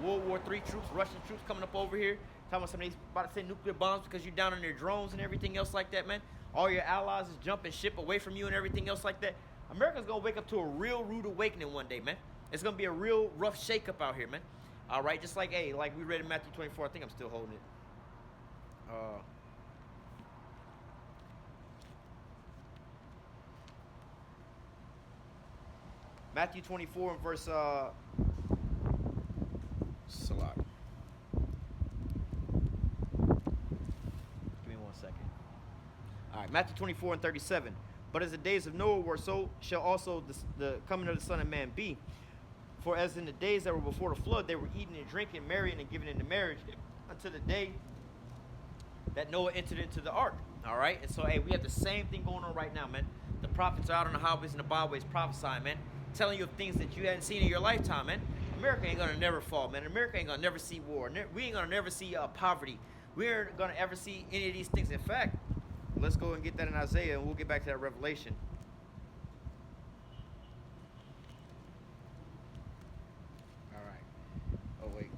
World War III troops, Russian troops coming up over here, talking about somebody's about to send nuclear bombs because you're down on their drones and everything else like that, man. All your allies is jumping ship away from you and everything else like that. America's going to wake up to a real rude awakening one day, man. It's going to be a real rough shakeup out here, man. All right, just like, hey, like we read in Matthew 24, I think I'm still holding it. Matthew 24 and verse, Salah. Give me 1 second. All right, Matthew 24 and 37. But as the days of Noah were, so shall also the coming of the Son of Man be. For as in the days that were before the flood, they were eating and drinking, marrying and giving into marriage, until the day that Noah entered into the ark. All right, and so hey, we have the same thing going on right now, man. The prophets are out on the highways and the byways prophesying, man, telling you of things that you hadn't seen in your lifetime, man. America ain't gonna never fall, man. America ain't gonna never see war. We ain't gonna never see poverty. We aren't gonna ever see any of these things. In fact, let's go and get that in Isaiah, and we'll get back to that Revelation. All right. Oh wait.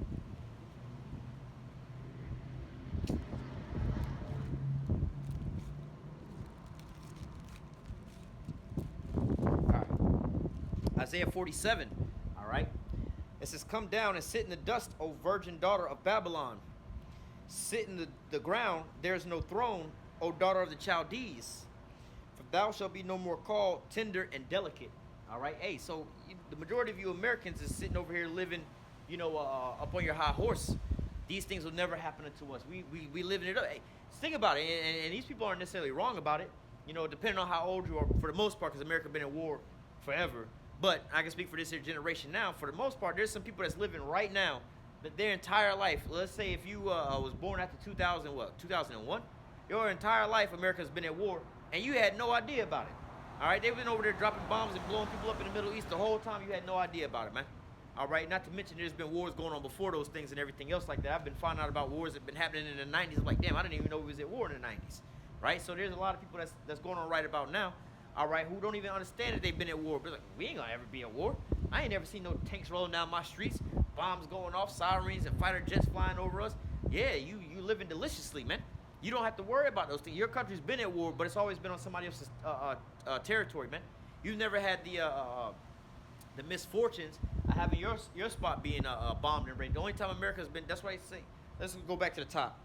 Isaiah 47, all right? It says, come down and sit in the dust, O virgin daughter of Babylon. Sit in the ground, there is no throne, O daughter of the Chaldees. For thou shalt be no more called tender and delicate. All right? Hey, so the majority of you Americans is sitting over here living, up on your high horse. These things will never happen to us. We living it up. Hey, think about it, and these people aren't necessarily wrong about it. Depending on how old you are, for the most part, because America been in war forever. But I can speak for this here generation now. For the most part, there's some people that's living right now that their entire life. Let's say if you was born after 2001, your entire life America's been at war, and you had no idea about it. All right, they've been over there dropping bombs and blowing people up in the Middle East the whole time. You had no idea about it, man. All right, not to mention there's been wars going on before those things and everything else like that. I've been finding out about wars that have been happening in the 90s. I'm like, damn, I didn't even know we was at war in the 90s, right? So there's a lot of people that's going on right about now. All right, who don't even understand that they've been at war. But like, we ain't gonna ever be at war. I ain't never seen no tanks rolling down my streets, bombs going off, sirens and fighter jets flying over us. Yeah, you living deliciously, man. You don't have to worry about those things. Your country's been at war, but it's always been on somebody else's territory, man. You've never had the misfortunes of having your spot being bombed and raided. The only time America's been, that's why I say, let's go back to the top.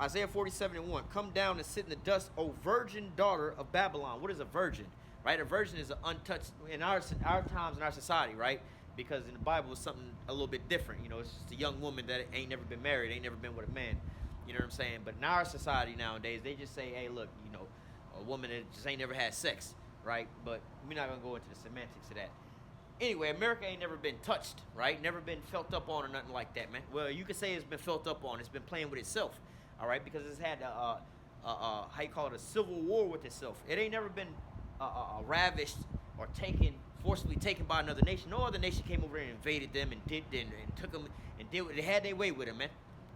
Isaiah 47:1, come down and sit in the dust, O virgin daughter of Babylon. What is a virgin, right? A virgin is an untouched, in our times, in our society, right? Because in the Bible it's something a little bit different. It's just a young woman that ain't never been married, ain't never been with a man. You know what I'm saying? But in our society nowadays, they just say, hey, look, a woman that just ain't never had sex, right? But we're not going to go into the semantics of that. Anyway, America ain't never been touched, right? Never been felt up on or nothing like that, man. Well, you could say it's been felt up on. It's been playing with itself. All right, because it's had how you call it, a civil war with itself. It ain't never been ravished or forcibly taken by another nation. No other nation came over and invaded them and took them and did what they had their way with them, man.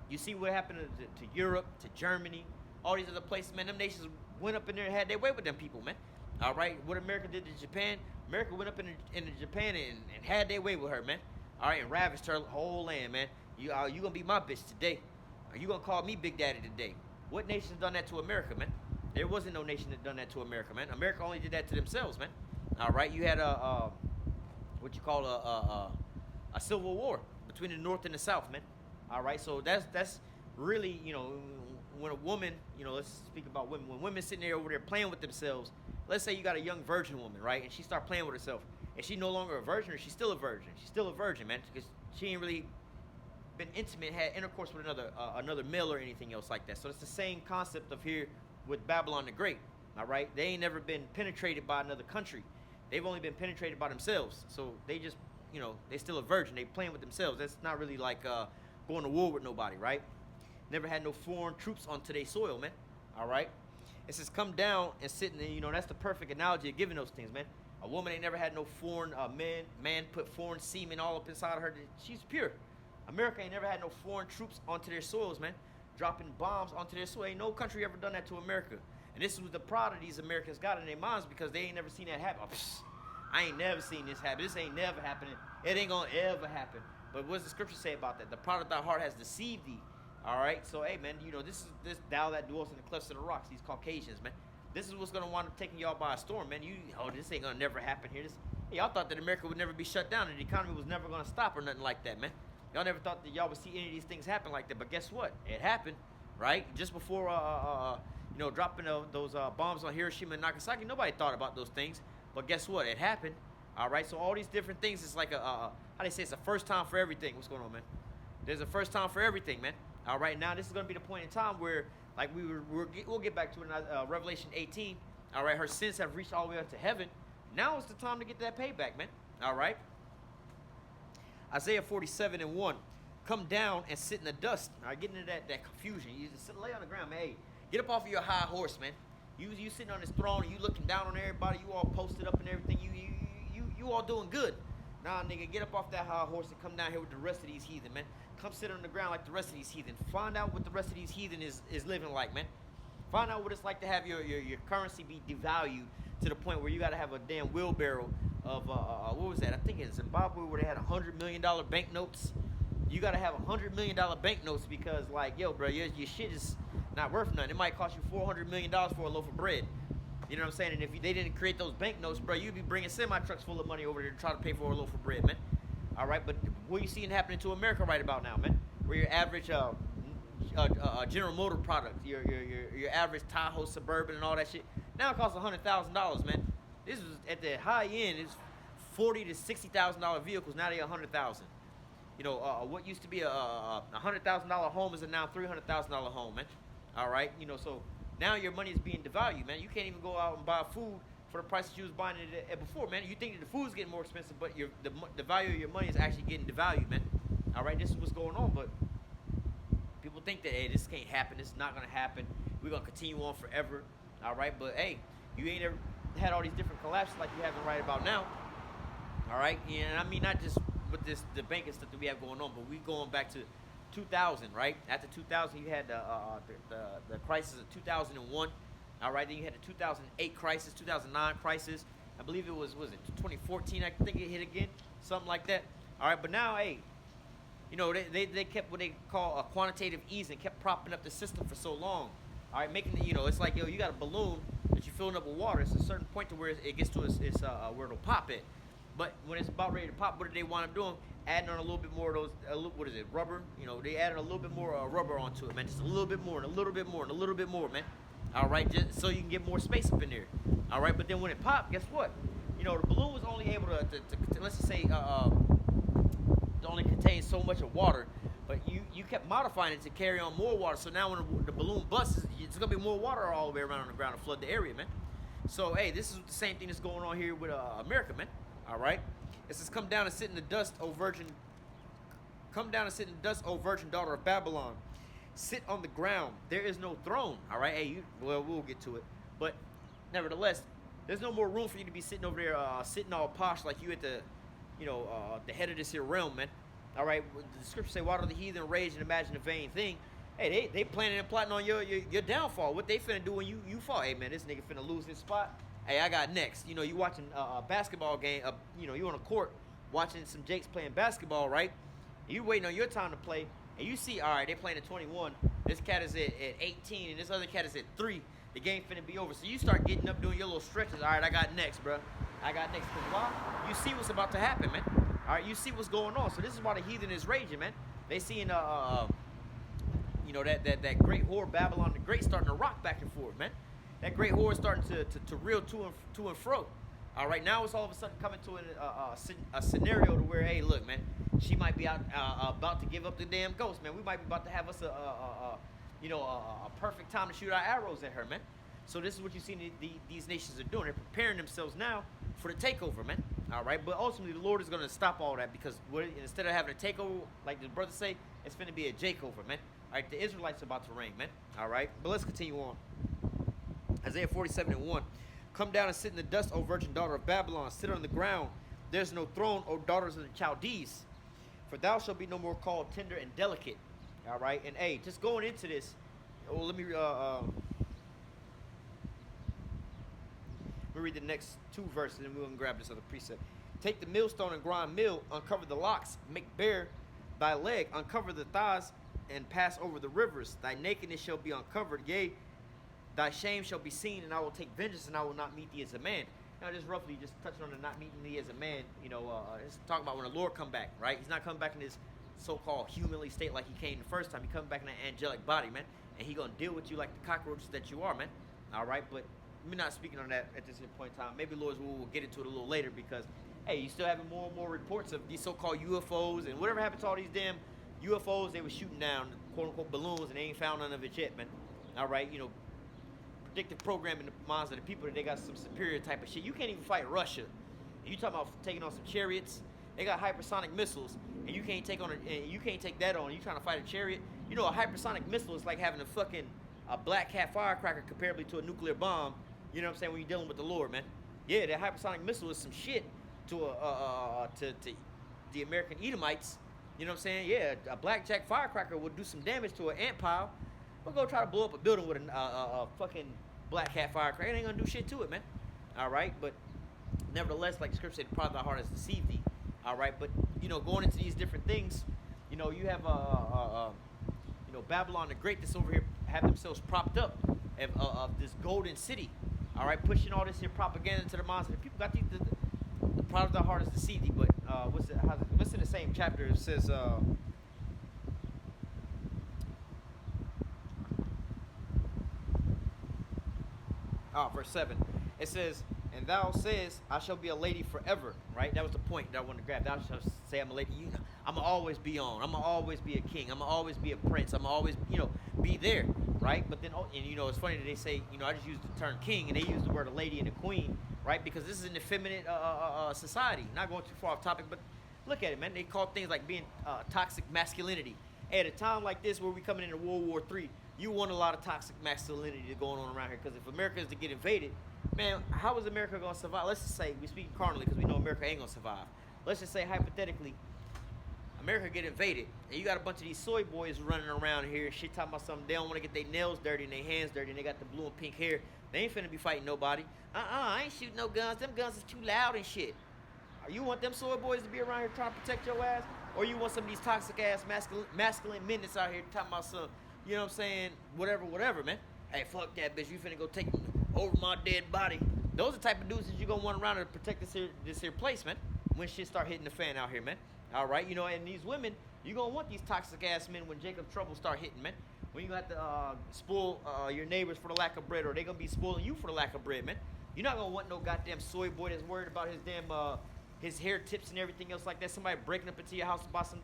You see what happened to Europe, to Germany, all these other places, man. Them nations went up in there and had their way with them people, man. All right, what America did to Japan, America went up into Japan and had their way with her, man. All right, and ravished her whole land, man. You gonna be my bitch today. Are you gonna call me Big Daddy today? What nation's done that to America, man? There wasn't no nation that done that to America, man. America only did that to themselves, man. All right, you had a civil war between the North and the South, man. All right, so that's really, when a woman, let's speak about women. When women sitting there over there playing with themselves, let's say you got a young virgin woman, right, and she start playing with herself, and she's no longer a virgin, or she's still a virgin. She's still a virgin, man, because she ain't really been intimate, had intercourse with another male or anything else like that. So it's the same concept of here with Babylon the Great. All right, they ain't never been penetrated by another country. They've only been penetrated by themselves. So they just, they still a virgin. They playing with themselves. That's not really like going to war with nobody, right? Never had no foreign troops onto their soil, man. All right. It says come down and sit in. That's the perfect analogy of giving those things, man. A woman ain't never had no foreign man put foreign semen all up inside of her. She's pure. America ain't never had no foreign troops onto their soils, man. Dropping bombs onto their soil. Ain't no country ever done that to America. And this is what the pride of these Americans got in their minds because they ain't never seen that happen. I ain't never seen this happen. This ain't never happening. It ain't gonna ever happen. But what does the scripture say about that? The pride of thy heart has deceived thee. All right. So hey, man, this thou that dwells in the clefts of the rocks. These Caucasians, man. This is what's gonna wind up taking y'all by a storm, man. This ain't gonna never happen here. Y'all thought that America would never be shut down and the economy was never gonna stop or nothing like that, man. Y'all never thought that y'all would see any of these things happen like that, but guess what? It happened, right? Just before, dropping those bombs on Hiroshima and Nagasaki, nobody thought about those things, but guess what? It happened, all right? So all these different things, it's like how they say, it's a first time for everything. What's going on, man? There's a first time for everything, man. All right, now this is going to be the point in time where, like we'll get back to it in Revelation 18. All right, her sins have reached all the way up to heaven. Now is the time to get that payback, man. All right. Isaiah 47:1. come down and sit in the dust. All right, get into that confusion. You just sit, lay on the ground, man. Hey, get up off of your high horse, man. You sitting on this throne and you looking down on everybody. You all posted up and everything. You all doing good. Nah, nigga, get up off that high horse and come down here with the rest of these heathen, man. Come sit on the ground like the rest of these heathen. Find out what the rest of these heathen is living like, man. Find out what it's like to have your currency be devalued to the point where you got to have a damn wheelbarrow of, what was that? I think in Zimbabwe where they had $100 million banknotes. You got to have $100 million banknotes because, like, yo, bro, your shit is not worth nothing. It might cost you $400 million for a loaf of bread. You know what I'm saying? And if they didn't create those banknotes, bro, you'd be bringing semi-trucks full of money over there to try to pay for a loaf of bread, man. All right, but what you seeing happening to America right about now, man? Where your average General Motor product, your average Tahoe Suburban and all that shit, now it costs $100,000, man. This is at the high end. It's $40,000 to $60,000 vehicles. Now they're $100,000. You know, what used to be a $100,000 home is a now $300,000 home, man. All right, you know, so now your money is being devalued, man. You can't even go out and buy food for the prices you was buying it at before, man. You think that the food's getting more expensive, but the value of your money is actually getting devalued, man. All right, this is what's going on, but people think that, hey, this can't happen. This is not going to happen. We're going to continue on forever, all right? But, hey, you ain't ever had all these different collapses like you having right about now, all right? And I mean, not just with the banking stuff that we have going on, but we going back to 2000, right? After 2000, you had the crisis of 2001. All right, then you had the 2008 crisis, 2009 crisis. I believe it was it 2014? I think it hit again, something like that. All right, but now, hey, you know, they kept what they call a quantitative easing, kept propping up the system for so long. All right, making the, you know, it's like, yo, you got a balloon that you're filling up with water. It's a certain point to where it gets to where it'll pop it. But when it's about ready to pop, what do they wind up doing? Adding on a little bit more of those, what is it, rubber? You know, they added a little bit more rubber onto it, man. Just a little bit more and a little bit more and a little bit more, man. All right, just so you can get more space up in there. All right, but then when it popped, guess what? You know, the balloon was only able to let's just say, to only contain so much of water, but you kept modifying it to carry on more water. So now when the balloon busts, it's gonna be more water all the way around on the ground to flood the area, man. So hey, this is the same thing that's going on here with America, man. All right, it says, "Come down and sit in the dust, O virgin. Come down and sit in the dust, O virgin daughter of Babylon. Sit on the ground. There is no throne." All right, hey, we'll get to it, but nevertheless, there's no more room for you to be sitting over there, sitting all posh like you at the, you know, the head of this here realm, man. All right, the scriptures say, "Why do the heathen rage and imagine a vain thing?" Hey, they planning and plotting on your downfall. What they finna do when you fall? Hey, man, this nigga finna lose his spot. Hey, I got next. You know, you watching a basketball game. You know, you on a court watching some Jakes playing basketball, right? And you waiting on your time to play, and you see, all right, they playing at 21. This cat is at 18, and this other cat is at 3. The game finna be over. So you start getting up, doing your little stretches. All right, I got next, bro. I got next. Because why? You see what's about to happen, man. All right, you see what's going on. So this is why the heathen is raging, man. They seeing, you know, that great whore Babylon the Great starting to rock back and forth, man. That great whore is starting to reel to and fro. All right, now it's all of a sudden coming to a scenario to where, hey, look, man, she might be out about to give up the damn ghost, man. We might be about to have us a perfect time to shoot our arrows at her, man. So this is what you see these nations are doing. They're preparing themselves now for the takeover, man. All right, but ultimately the Lord is going to stop all that because instead of having a takeover, like the brothers say, it's going to be a Jakeover, man. All right, the Israelites are about to reign, man. All right, but let's continue on. Isaiah 47:1. "Come down and sit in the dust, O virgin daughter of Babylon. Sit on the ground. There's no throne, O daughters of the Chaldees. For thou shalt be no more called tender and delicate." All right, and hey, just going into this, let me read the next 2 verses, and then we'll grab this other precept. "Take the millstone and grind meal, uncover the locks, make bare thy leg, uncover the thighs, and pass over the rivers. Thy nakedness shall be uncovered, yea, thy shame shall be seen, and I will take vengeance, and I will not meet thee as a man." Now, just roughly, just touching on the not meeting thee as a man, you know, it's talking about when the Lord come back, right? He's not coming back in his so-called humanly state like he came the first time. He coming back in an angelic body, man, and he gonna deal with you like the cockroaches that you are, man. All right, but we're not speaking on that at this point in time. Maybe Lord's will, we'll get into it a little later because, hey, you still having more and more reports of these so-called UFOs and whatever happened to all these damn UFOs they were shooting down, quote-unquote balloons, and they ain't found none of it yet, man. All right, you know, predictive programming the minds of the people that they got some superior type of shit. You can't even fight Russia. You talking about taking on some chariots They got hypersonic missiles, and you can't take on you can't take that on. You trying to fight a chariot? You know, a hypersonic missile is like having a black cat firecracker comparably to a nuclear bomb. You know what I'm saying? When you're dealing with the Lord, man. Yeah, that hypersonic missile is some shit to to the American Edomites. You know what I'm saying? Yeah, a blackjack firecracker would do some damage to an ant pile. We'll go try to blow up a building with a fucking black cat firecracker. It ain't gonna do shit to it, man. All right, but nevertheless, like the scripture said, the pride of thy heart has deceived thee. All right, but you know, going into these different things, you know, you have you know, Babylon the Great that's over here have themselves propped up of this golden city. All right, pushing all this here propaganda into their minds. And people got the pride of thy heart has deceived thee. But what's in the same chapter? It says. Verse 7. It says, and thou sayest, I shall be a lady forever. Right? That was the point that I wanted to grab. Thou shalt say, I'm a lady. I'm going to always be on. I'm going to always be a king. I'm going to always be a prince. I'm going to always, you know, be there. Right? But then, and you know, it's funny that they say, you know, I just used the term king, and they use the word a lady and a queen. Right? Because this is an effeminate society. Not going too far off topic, but look at it, man. They call things like being toxic masculinity. At a time like this where we're coming into World War III, you want a lot of toxic masculinity going on around here. Because if America is to get invaded, man, how is America going to survive? Let's just say, we speak carnally because we know America ain't going to survive. Let's just say, hypothetically, America get invaded, and you got a bunch of these soy boys running around here and shit talking about something. They don't want to get their nails dirty and their hands dirty, and they got the blue and pink hair. They ain't finna be fighting nobody. I ain't shooting no guns. Them guns is too loud and shit. You want them soy boys to be around here trying to protect your ass? Or you want some of these toxic ass masculine men that's out here talking about some, you know what I'm saying, whatever, man. Hey, fuck that bitch. You finna go take over my dead body. Those are the type of dudes that you gonna want around to protect this here place, man. When shit start hitting the fan out here, man. All right, you know, and these women, you gonna want these toxic ass men when Jacob trouble start hitting, man. When you got to spoil your neighbors for the lack of bread, or they gonna be spoiling you for the lack of bread, man. You're not gonna want no goddamn soy boy that's worried about his damn his hair tips and everything else like that. Somebody breaking up into your house to buy some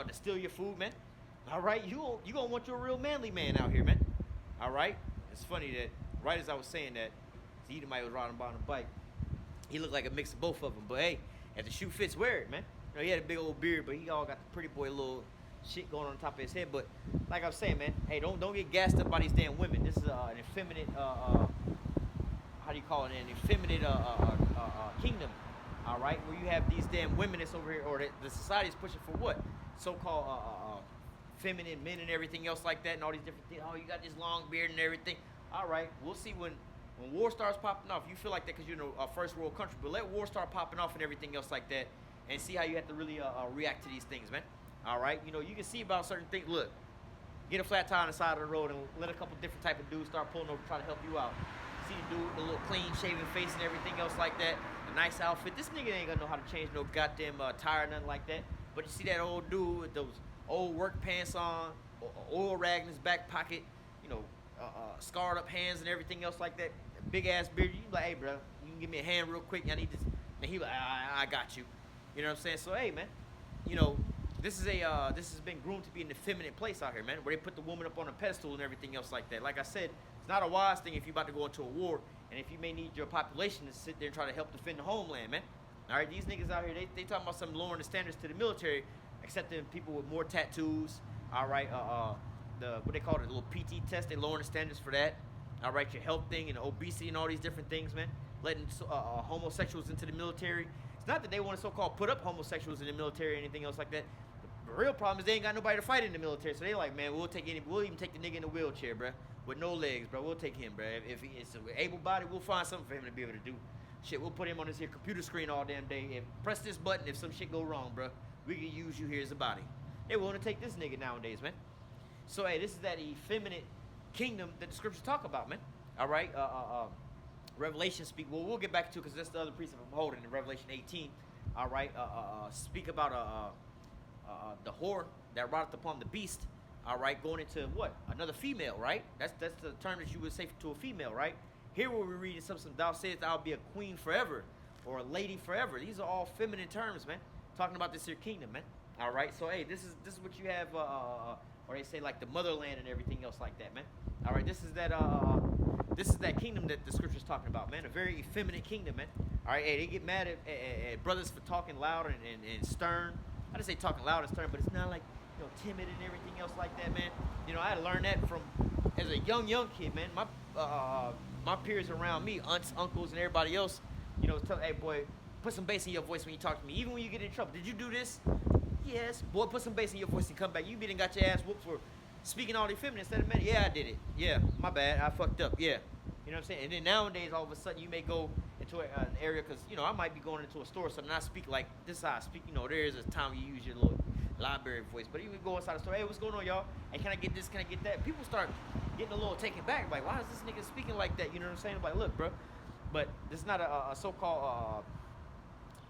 to steal your food, man. All right, you gonna want your real manly man out here, man. All right. It's funny that right as I was saying that, Edomite was riding by on a bike. He looked like a mix of both of them. But hey, if the shoe fits, wear it, man. You know, he had a big old beard, but he all got the pretty boy little shit going on top of his head. But like I was saying, man, hey, don't get gassed up by these damn women. This is an effeminate how do you call it? An effeminate kingdom. All right, where you have these damn women that's over here, or the society is pushing for what? So-called feminine men and everything else like that, and all these different things. Oh, you got this long beard and everything. All right, we'll see when war starts popping off. You feel like that because you're in a first world country, but let war start popping off and everything else like that, and see how you have to really react to these things, man. All right, you know, you can see about certain things. Look, get a flat tire on the side of the road and let a couple different type of dudes start pulling over, trying to help you out. See the dude with the little clean shaven face and everything else like that, a nice outfit. This nigga ain't gonna know how to change no goddamn tire or nothing like that. But you see that old dude with those old work pants on, oil rag in his back pocket, you know, scarred up hands and everything else like that, big ass beard. You like, hey, bro, you can give me a hand real quick. I need this. And he like, I got you. You know what I'm saying? So hey, man, you know, this has been groomed to be an effeminate place out here, man, where they put the woman up on a pedestal and everything else like that. Like I said, it's not a wise thing if you're about to go into a war, and if you may need your population to sit there and try to help defend the homeland, man. All right, these niggas out here, they talking about some lowering the standards to the military, accepting people with more tattoos. All right, what they call it, the little PT test, they lowering the standards for that. All right, your health thing and obesity and all these different things, man. Letting homosexuals into the military. It's not that they want to so-called put up homosexuals in the military or anything else like that. The real problem is they ain't got nobody to fight in the military, so they like, man, we'll even take the nigga in the wheelchair, bro, with no legs, bro. We'll take him, bro. If he is able-bodied, we'll find something for him to be able to do. Shit, we'll put him on this here computer screen all damn day and press this button if some shit go wrong, bro. We can use you here as a body. They want to take this nigga nowadays, man. So, hey, this is that effeminate kingdom that the scriptures talk about, man. All right, Revelation speak. Well, we'll get back to it because that's the other precept I'm holding in Revelation 18. All right, speak about the whore that rideth upon the beast. All right, going into what? Another female, right? That's the term that you would say to a female, right? Here where we're reading something, thou sayest I'll be a queen forever, or a lady forever. These are all feminine terms, man. Talking about this here kingdom, man. All right, so hey, this is what you have, or they say like the motherland and everything else like that, man. All right, this is that kingdom that the scripture's talking about, man. A very effeminate kingdom, man. All right, hey, they get mad at brothers for talking loud and stern. I didn't say talking loud and stern, but it's not like, timid and everything else like that, man. I had to learn that from as a young kid, man. My peers around me, aunts, uncles, and everybody else, tell, hey boy, put some bass in your voice when you talk to me, even when you get in trouble. Did you do this? Yes. Boy, put some bass in your voice and come back. You been and got your ass whooped for speaking all the feminine instead of men. Yeah, I did it. Yeah, my bad. I fucked up. Yeah. You know what I'm saying? And then nowadays, all of a sudden, you may go into an area because, I might be going into a store or something. And I speak like this is how I speak. There is a time you use your little library voice. But you would go inside the store, hey, what's going on, y'all? Hey, can I get this? Can I get that? People start getting a little taken back. Like, why is this nigga speaking like that? You know what I'm saying? Like, look, bro. But this is not a so-called,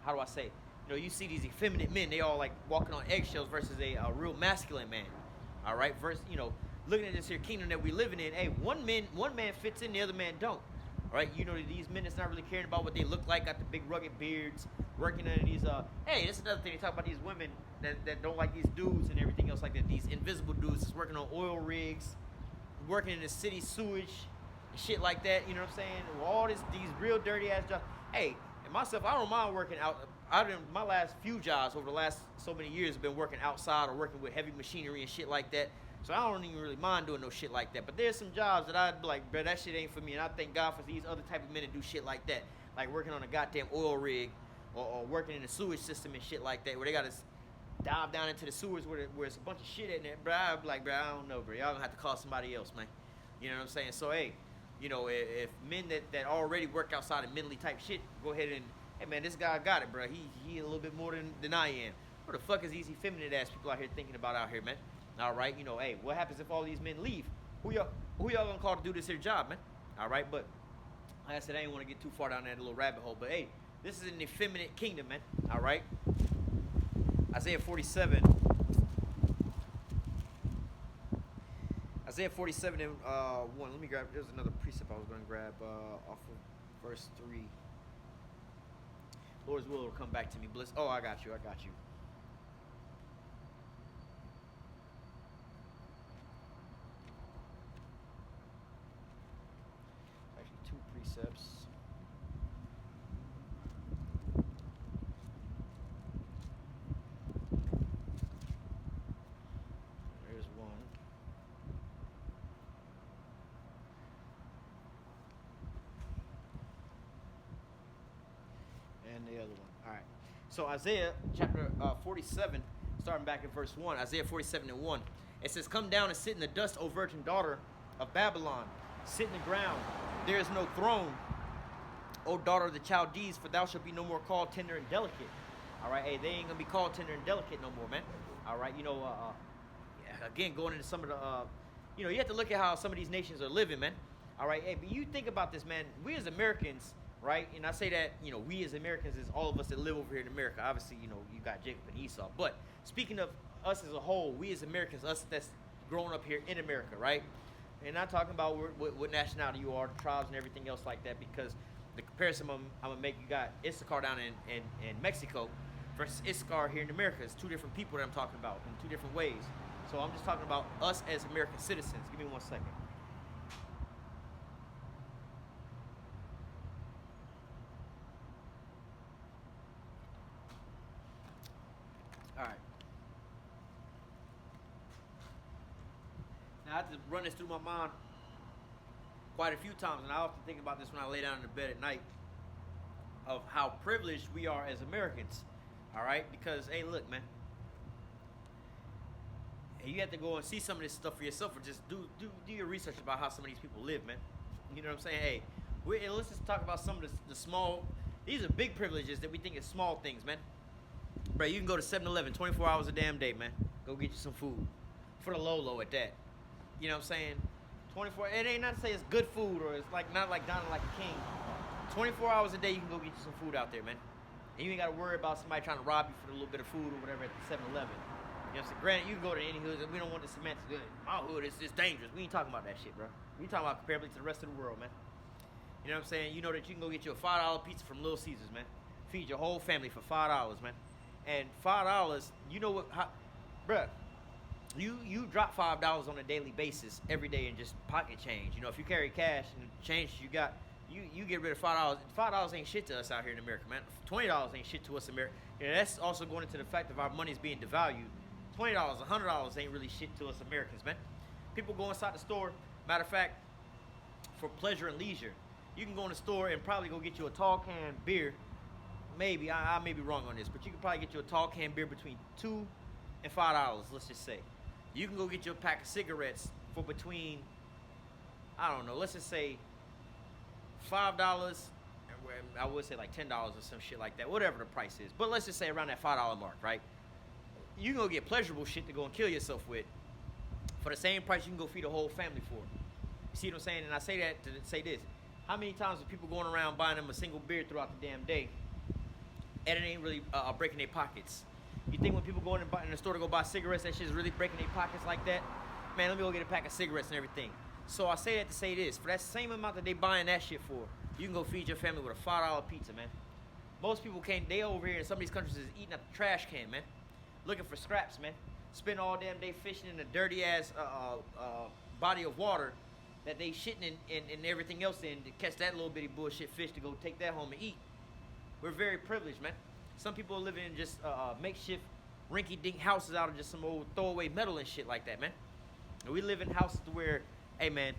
how do I say? You see these effeminate men, they all like walking on eggshells versus a real masculine man. All right? Versus, looking at this here kingdom that we living in, hey, one man fits in, the other man don't. All right? These men that's not really caring about what they look like, got the big rugged beards, working on these, hey, that's another thing. They talk about these women that don't like these dudes and everything else like that. These invisible dudes that's working on oil rigs, working in the city sewage, and shit like that, you know what I'm saying? All these real dirty ass jobs. Hey, and myself, I don't mind working out. My last few jobs over the last so many years have been working outside or working with heavy machinery and shit like that. So I don't even really mind doing no shit like that. But there's some jobs that I'd be like, bro, that shit ain't for me. And I thank God for these other type of men that do shit like that. Like working on a goddamn oil rig or working in a sewage system and shit like that, where they got to dive down into the sewers where it's a bunch of shit in there. Bro, I'd be like, bro, I don't know, bro. Y'all gonna have to call somebody else, man. You know what I'm saying? So, hey, if men that already work outside of mentally type shit, go ahead and, hey, man, this guy got it, bro. He a little bit more than I am. What the fuck is these effeminate ass people out here thinking about out here, man? All right, hey, what happens if all these men leave? Who y'all gonna call to do this here job, man? All right, but like I said, I ain't want to get too far down that little rabbit hole. But hey, this is an effeminate kingdom, man. All right, Isaiah 47. Isaiah 47 and 1. Let me grab. There's another precept I was going to grab off of verse 3. Lord's will come back to me. Bliss. Oh, I got you. Actually, 2 precepts. There's one. And the other one. All right. So Isaiah chapter 47, starting back in verse 1. Isaiah 47 and 1. It says, come down and sit in the dust, O virgin daughter of Babylon. Sit in the ground. There is no throne, O daughter of the Chaldees, for thou shalt be no more called tender and delicate. All right. Hey, they ain't going to be called tender and delicate no more, man. All right. Again, going into some of the, you have to look at how some of these nations are living, man. All right. Hey, but you think about this, man. We as Americans, right? And I say that, we as Americans is all of us that live over here in America. Obviously, you got Jacob and Esau. But speaking of us as a whole, we as Americans, us that's grown up here in America, right? And not talking about what nationality you are, the tribes and everything else like that, because the comparison I'm going to make, you got Issachar down in Mexico versus Issachar here in America. It's two different people that I'm talking about in two different ways. So I'm just talking about us as American citizens. Give me 1 second. All right. Now, I have to run this through my mind quite a few times, and I often think about this when I lay down in the bed at night, of how privileged we are as Americans, all right? Because, hey, look, man, you have to go and see some of this stuff for yourself, or just do your research about how some of these people live, man. You know what I'm saying? Hey, let's just talk about some of the small, these are big privileges that we think is small things, man. Bro, you can go to 7-Eleven 24 hours a damn day, man. Go get you some food. For the low at that. You know what I'm saying? 24, it ain't not to say it's good food or it's not like dining like a king. 24 hours a day, you can go get you some food out there, man. And you ain't got to worry about somebody trying to rob you for a little bit of food or whatever at the 7-Eleven. You know what I'm saying? Granted, you can go to any hood. We don't want the semantics. My hood is dangerous. We ain't talking about that shit, bro. We talking about comparably to the rest of the world, man. You know what I'm saying? You know that you can go get you a $5 pizza from Little Caesars, man. Feed your whole family for $5, man. And $5, you know what, bruh, you drop $5 on a daily basis every day in just pocket change. If you carry cash and the change you got, You get rid of $5. $5 ain't shit to us out here in America, man. $20 ain't shit to us in America. And that's also going into the fact of our money's being devalued. $20, $100 ain't really shit to us Americans, man. People go inside the store. Matter of fact, for pleasure and leisure, you can go in the store and probably go get you a tall can beer. Maybe I may be wrong on this, but you can probably get you a tall can beer between $2 and $5. Let's just say, you can go get you a pack of cigarettes for between, I don't know, let's just say $5. I would say like $10 or some shit like that, whatever the price is. But let's just say around that $5 mark, right? You can go get pleasurable shit to go and kill yourself with for the same price you can go feed a whole family for. You see what I'm saying? And I say that to say this. How many times are people going around buying them a single beer throughout the damn day and it ain't really breaking their pockets? You think when people go in the store to go buy cigarettes, that shit's really breaking their pockets like that? Man, let me go get a pack of cigarettes and everything. So I say that to say this. For that same amount that they buying that shit for, you can go feed your family with a $5 pizza, man. Most people can't, they over here in some of these countries is eating at the trash can, man. Looking for scraps, man. Spend all damn day fishing in a dirty ass body of water that they shitting and everything else in to catch that little bitty bullshit fish to go take that home and eat. We're very privileged, man. Some people are living in just makeshift rinky-dink houses out of just some old throwaway metal and shit like that, man. And we live in houses to where, hey, man,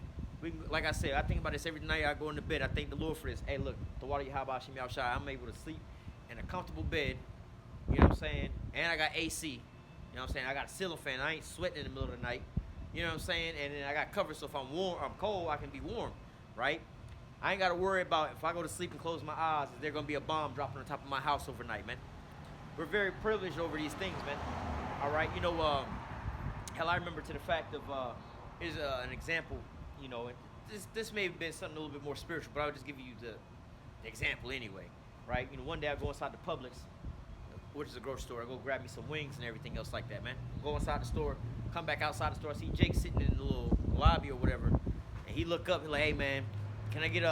like I said, I think about this every night I go into bed. I thank the Lord for this. Hey, look, the water Yahabashim Yahushua, I'm able to sleep in a comfortable bed, you know what I'm saying? And I got AC, you know what I'm saying? I got a ceiling fan. I ain't sweating in the middle of the night, you know what I'm saying? And then I got covers, so if I'm cold, I can be warm, right? I ain't got to worry about if I go to sleep and close my eyes, is there going to be a bomb dropping on top of my house overnight, man? We're very privileged over these things, man. All right, you know, hell, I remember to the fact of, here's an example, you know, and this may have been something a little bit more spiritual, but I'll just give you the example anyway, right? You know, one day I go inside the Publix, which is a grocery store. I go grab me some wings and everything else like that, man. Go inside the store, come back outside the store. I see Jake sitting in the little lobby or whatever, and he look up, he's like, hey, man, can I get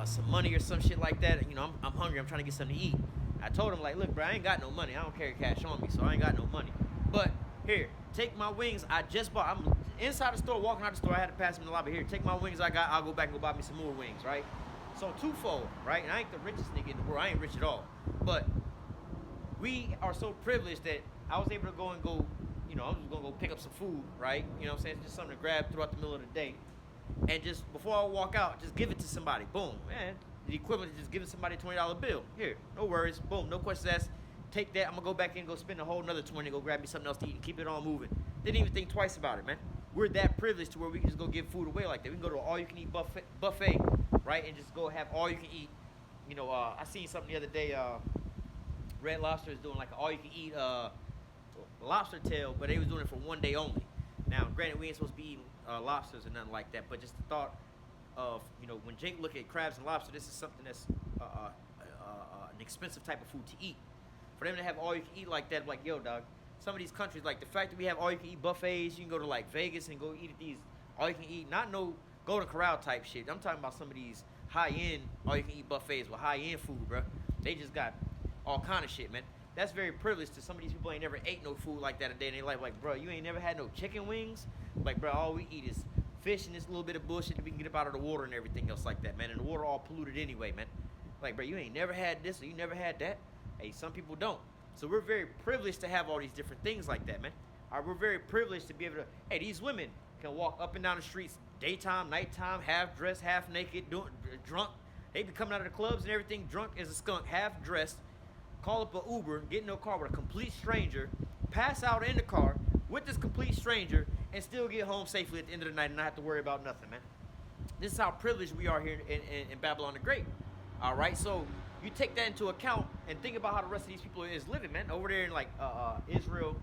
some money or some shit like that? You know, I'm hungry. I'm trying to get something to eat. I told him, like, look, bro, I ain't got no money. I don't carry cash on me, so I ain't got no money. But here, take my wings. I just bought. I'm inside the store, walking out the store. I had to pass him in the lobby. Here, take my wings I got. I'll go back and go buy me some more wings, right? So twofold, right? And I ain't the richest nigga in the world. I ain't rich at all. But we are so privileged that I was able to go, you know, I'm just going to go pick up some food, right? You know what I'm saying? It's just something to grab throughout the middle of the day. And just before I walk out, just give it to somebody. Boom, man. The equivalent of just giving somebody a $20 bill. Here, no worries. Boom, no questions asked. Take that. I'm going to go back in and go spend a whole another 20 and go grab me something else to eat and keep it on moving. Didn't even think twice about it, man. We're that privileged to where we can just go give food away like that. We can go to an all-you-can-eat buffet, right, and just go have all-you-can-eat. You know, I seen something the other day. Red Lobster is doing like an all-you-can-eat lobster tail, but they was doing it for one day only. Now, granted, we ain't supposed to be eating lobsters or nothing like that, but just the thought of, you know, when Jake look at crabs and lobster, this is something that's an expensive type of food to eat. For them to have all you can eat like that, like, yo, dog, some of these countries, like the fact that we have all you can eat buffets, you can go to like Vegas and go eat at these all you can eat, not no Golden Corral type shit. I'm talking about some of these high-end all you can eat buffets with high-end food, bro. They just got all kind of shit, man. That's very privileged to some of these people ain't never ate no food like that a day in their life. Like, bro, you ain't never had no chicken wings? Like, bro, all we eat is fish and this little bit of bullshit that we can get up out of the water and everything else like that, man. And the water all polluted anyway, man. Like, bro, you ain't never had this or you never had that. Hey, some people don't. So we're very privileged to have all these different things like that, man. We're very privileged to be able to, hey, these women can walk up and down the streets daytime, nighttime, half dressed, half naked, drunk. They be coming out of the clubs and everything drunk as a skunk, half dressed, call up an Uber, get in a car with a complete stranger, pass out in the car with this complete stranger, and still get home safely at the end of the night and not have to worry about nothing, man. This is how privileged we are here in Babylon the Great. All right, so you take that into account and think about how the rest of these people is living, man. Over there in like Israel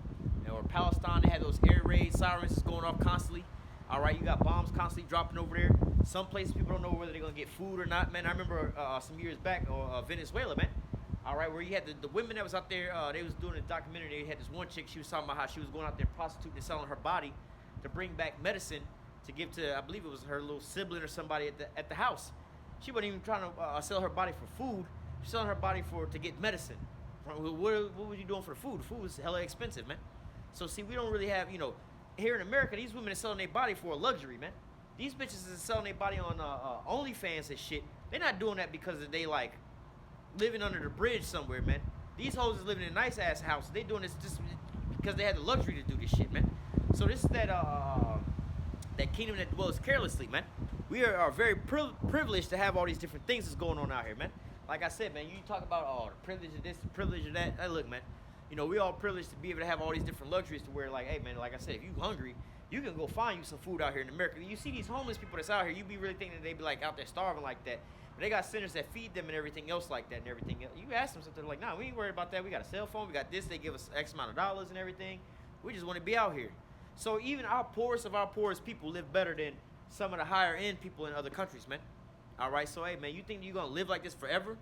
or Palestine, they have those air raid sirens just going off constantly. All right, you got bombs constantly dropping over there. Some places people don't know whether they're gonna get food or not, man. I remember some years back, Venezuela, man. All right, where you had the women that was out there, they was doing a documentary. They had this one chick, she was talking about how she was going out there prostituting and selling her body to bring back medicine to give to, I believe it was her little sibling or somebody at the house. She wasn't even trying to sell her body for food. She was selling her body to get medicine. What was you doing for the food? The food was hella expensive, man. So see, we don't really have, you know, here in America, these women are selling their body for a luxury, man. These bitches is selling their body on OnlyFans and shit. They're not doing that because they like living under the bridge somewhere, man. These hoes is living in nice ass houses. They doing this just because they had the luxury to do this shit, man. So this is that kingdom that dwells carelessly, man. We are very privileged to have all these different things that's going on out here, man. Like I said, man, you talk about the privilege of this, the privilege of that. Hey, look, man, you know, we all privileged to be able to have all these different luxuries to where, like, hey, man, like I said, if you hungry, you can go find you some food out here in America. You see these homeless people that's out here, you be really thinking that they be like out there starving like that. But they got centers that feed them and everything else like that and everything else. You ask them something like, nah, we ain't worried about that. We got a cell phone, we got this, they give us X amount of dollars and everything. We just want to be out here. So even our poorest of our poorest people live better than some of the higher end people in other countries, man. All right, so hey, man, you think you're gonna live like this forever?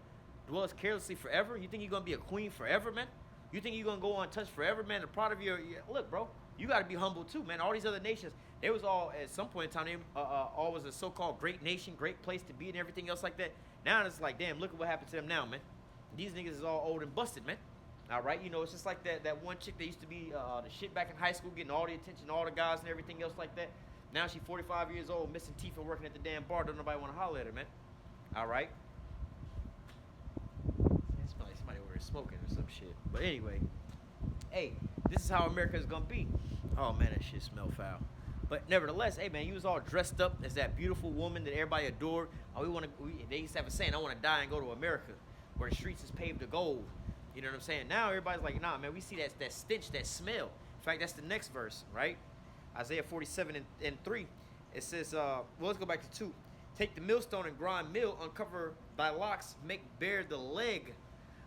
Dwell as carelessly forever? You think you're gonna be a queen forever, man? You think you're gonna go untouched forever, man? The part of your look, bro, you gotta be humble too, man. All these other nations, they was all at some point in time, they all was a so-called great nation, great place to be, and everything else like that. Now it's like, damn, look at what happened to them now, man. These niggas is all old and busted, man. All right, you know, it's just like that one chick that used to be the shit back in high school, getting all the attention, all the guys and everything else like that. Now she's 45 years old, missing teeth and working at the damn bar. Don't nobody want to holler at her, man. All right. It smells like somebody over there smoking or some shit. But anyway, hey, this is how America is gonna be. Oh man, that shit smell foul. But nevertheless, hey man, you was all dressed up as that beautiful woman that everybody adored. Oh, they used to have a saying, I want to die and go to America, where the streets is paved to gold. You know what I'm saying? Now everybody's like, nah, man, we see that stench, that smell. In fact, that's the next verse, right? Isaiah 47 and 3. It says, well, let's go back to 2. Take the millstone and grind meal, uncover thy locks, make bare the leg,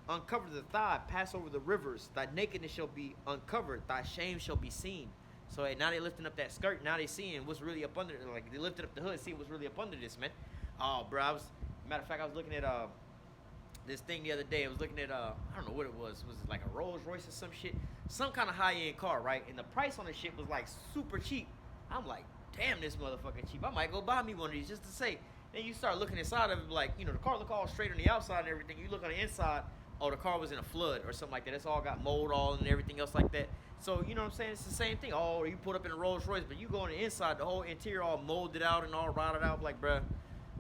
uncover the thigh, pass over the rivers. Thy nakedness shall be uncovered, thy shame shall be seen. So hey, now they lifting up that skirt, now they seeing what's really up under, like they lifted up the hood, seeing what's really up under this, man. Oh, bro, matter of fact, I was looking at this thing the other day. I was looking at I don't know what it was. Was it like a Rolls Royce or some shit? Some kind of high-end car, right? And the price on the shit was like super cheap. I'm like, damn, this motherfucker cheap. I might go buy me one of these just to say. Then you start looking inside of it, like, you know, the car look all straight on the outside and everything. You look on the inside, oh, the car was in a flood or something like that. It's all got mold all and everything else like that. So, you know what I'm saying? It's the same thing. Oh, you put up in a Rolls Royce, but you go on the inside, the whole interior all molded out and all rotted out. Like, bruh,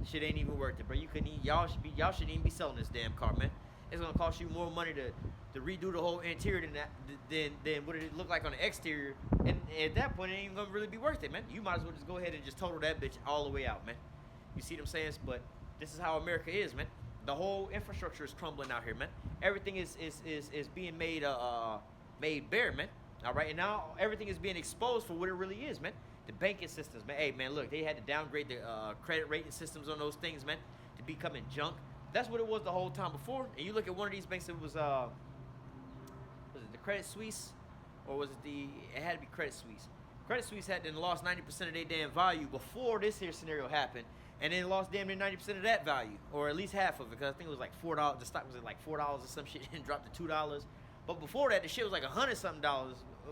shit ain't even worth it, bro. You couldn't y'all shouldn't even be selling this damn car, man. It's gonna cost you more money to redo the whole interior than what it looked like on the exterior. And at that point, it ain't even gonna really be worth it, man. You might as well just go ahead and just total that bitch all the way out, man. You see what I'm saying? But this is how America is, man. The whole infrastructure is crumbling out here, man. Everything is being made bare, man. All right, and now everything is being exposed for what it really is, man. The banking systems, man. Hey, man, look, they had to downgrade the credit rating systems on those things, man, to becoming junk. That's what it was the whole time before. And you look at one of these banks, it was it the Credit Suisse, or was it it had to be Credit Suisse. Credit Suisse had then lost 90% of their damn value before this here scenario happened, and then lost damn near 90% of that value, or at least half of it, because I think it was like $4. The stock was at like $4 or some shit, and dropped to $2. But before that, the shit was like $100-something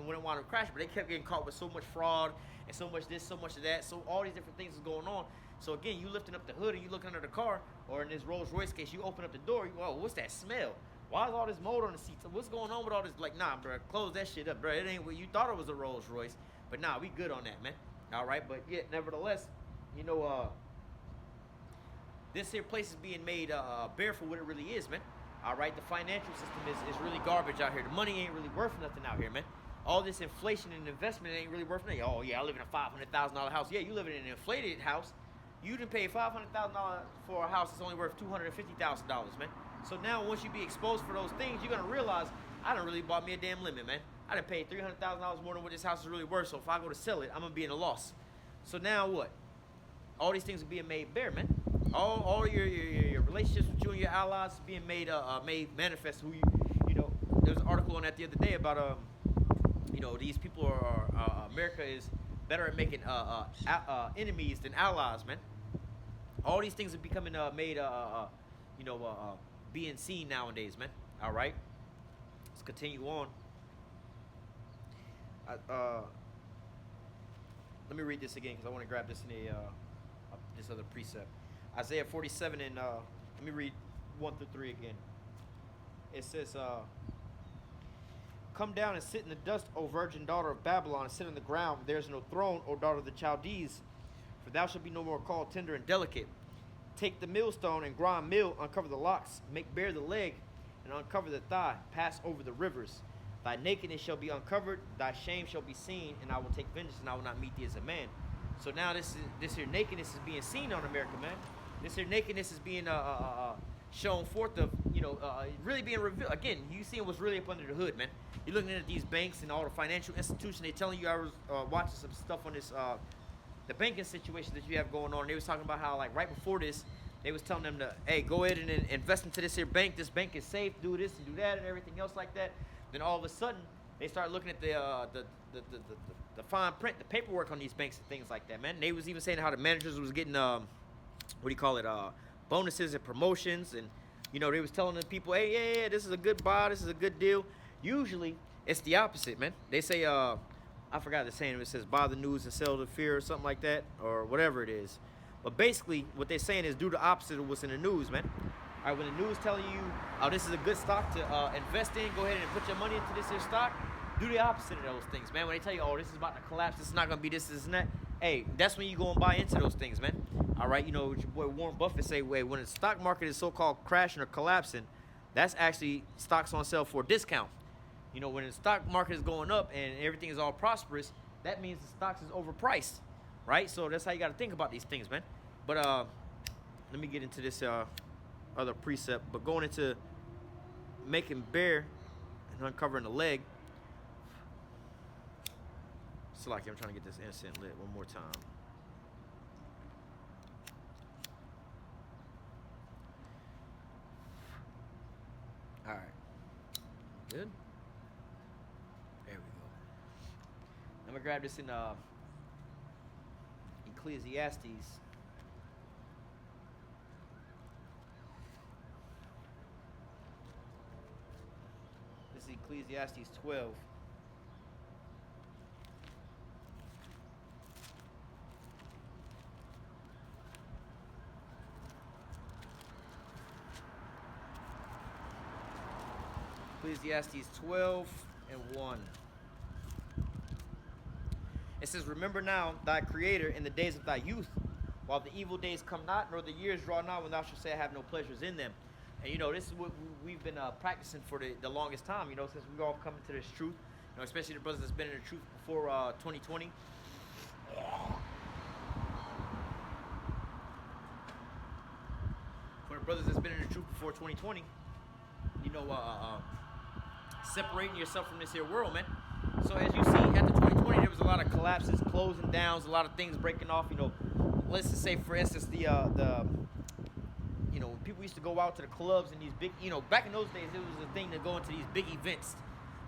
when it wound up crashing. But they kept getting caught with so much fraud and so much this, so much of that. So all these different things is going on. So again, you lifting up the hood and you looking under the car, or in this Rolls Royce case, you open up the door. You go, oh, what's that smell? Why is all this mold on the seats? What's going on with all this? Like, nah, bro, close that shit up, bro. It ain't what you thought it was a Rolls Royce. But nah, we good on that, man. All right, but yeah, nevertheless, you know, this here place is being made bare for what it really is, man. All right, the financial system is really garbage out here. The money ain't really worth nothing out here, man. All this inflation and investment ain't really worth nothing. Oh, yeah, I live in a $500,000 house. Yeah, you live in an inflated house. You didn't pay $500,000 for a house that's only worth $250,000, man. So now once you be exposed for those things, you're going to realize, I done really bought me a damn limit, man. I done paid $300,000 more than what this house is really worth, so if I go to sell it, I'm going to be in a loss. So now what? All these things are being made bare, man. All your relationships with you and your allies is being made manifest. Who you know, there was an article on that the other day about you know, these people are America is better at making enemies than allies, man. All these things are becoming made you know, being seen nowadays, man. All right, let's continue on. Let me read this again because I want to grab this in this other precept. Isaiah 47 and let me read 1 through 3 again. It says, come down and sit in the dust, O virgin daughter of Babylon, and sit on the ground. There is no throne, O daughter of the Chaldees. For thou shalt be no more called tender and delicate. Take the millstone and grind meal, uncover the locks, make bare the leg, and uncover the thigh, pass over the rivers. Thy nakedness shall be uncovered, thy shame shall be seen, and I will take vengeance, and I will not meet thee as a man. So now this here nakedness is being seen on America, man. This here nakedness is being shown forth of, really being revealed. Again, you seeing what's really up under the hood, man. You're looking at these banks and all the financial institutions. They telling you, I was watching some stuff on this, the banking situation that you have going on. They was talking about how, like, right before this, they was telling them to, hey, go ahead and invest into this here bank. This bank is safe. Do this and do that and everything else like that. Then all of a sudden, they start looking at the fine print, the paperwork on these banks and things like that, man. And they was even saying how the managers was getting bonuses and promotions, and they was telling the people, hey, yeah, this is a good buy, this is a good deal. Usually, it's the opposite, man. They say, I forgot the saying. It says buy the news and sell the fear, or something like that, or whatever it is. But basically, what they're saying is do the opposite of what's in the news, man. All right, when the news telling you, oh, this is a good stock to invest in, go ahead and put your money into this here stock. Do the opposite of those things, man. When they tell you, oh, this is about to collapse, this is not going to be this and that, hey, that's when you go and buy into those things, man. All right, what your boy Warren Buffett say, when the stock market is so-called crashing or collapsing, that's actually stocks on sale for a discount. When the stock market is going up and everything is all prosperous, that means the stocks is overpriced, right? So that's how you got to think about these things, man. But let me get into this other precept. But going into making bare and uncovering the leg. So like I'm trying to get this incense lit one more time. All right. Good. There we go. I'm gonna grab this in Ecclesiastes. This is Ecclesiastes 12. Ecclesiastes 12 and 1. It says, remember now thy Creator in the days of thy youth, while the evil days come not, nor the years draw not, when thou shalt say, I have no pleasures in them. And this is what we've been practicing for the longest time, since we've all come into this truth, especially the brothers that's been in the truth before 2020. For the brothers that's been in the truth before 2020, separating yourself from this here world, man. So as you see, after 2020, there was a lot of collapses, closing downs, a lot of things breaking off. Let's just say, for instance, when people used to go out to the clubs and these big, back in those days, it was a thing to go into these big events.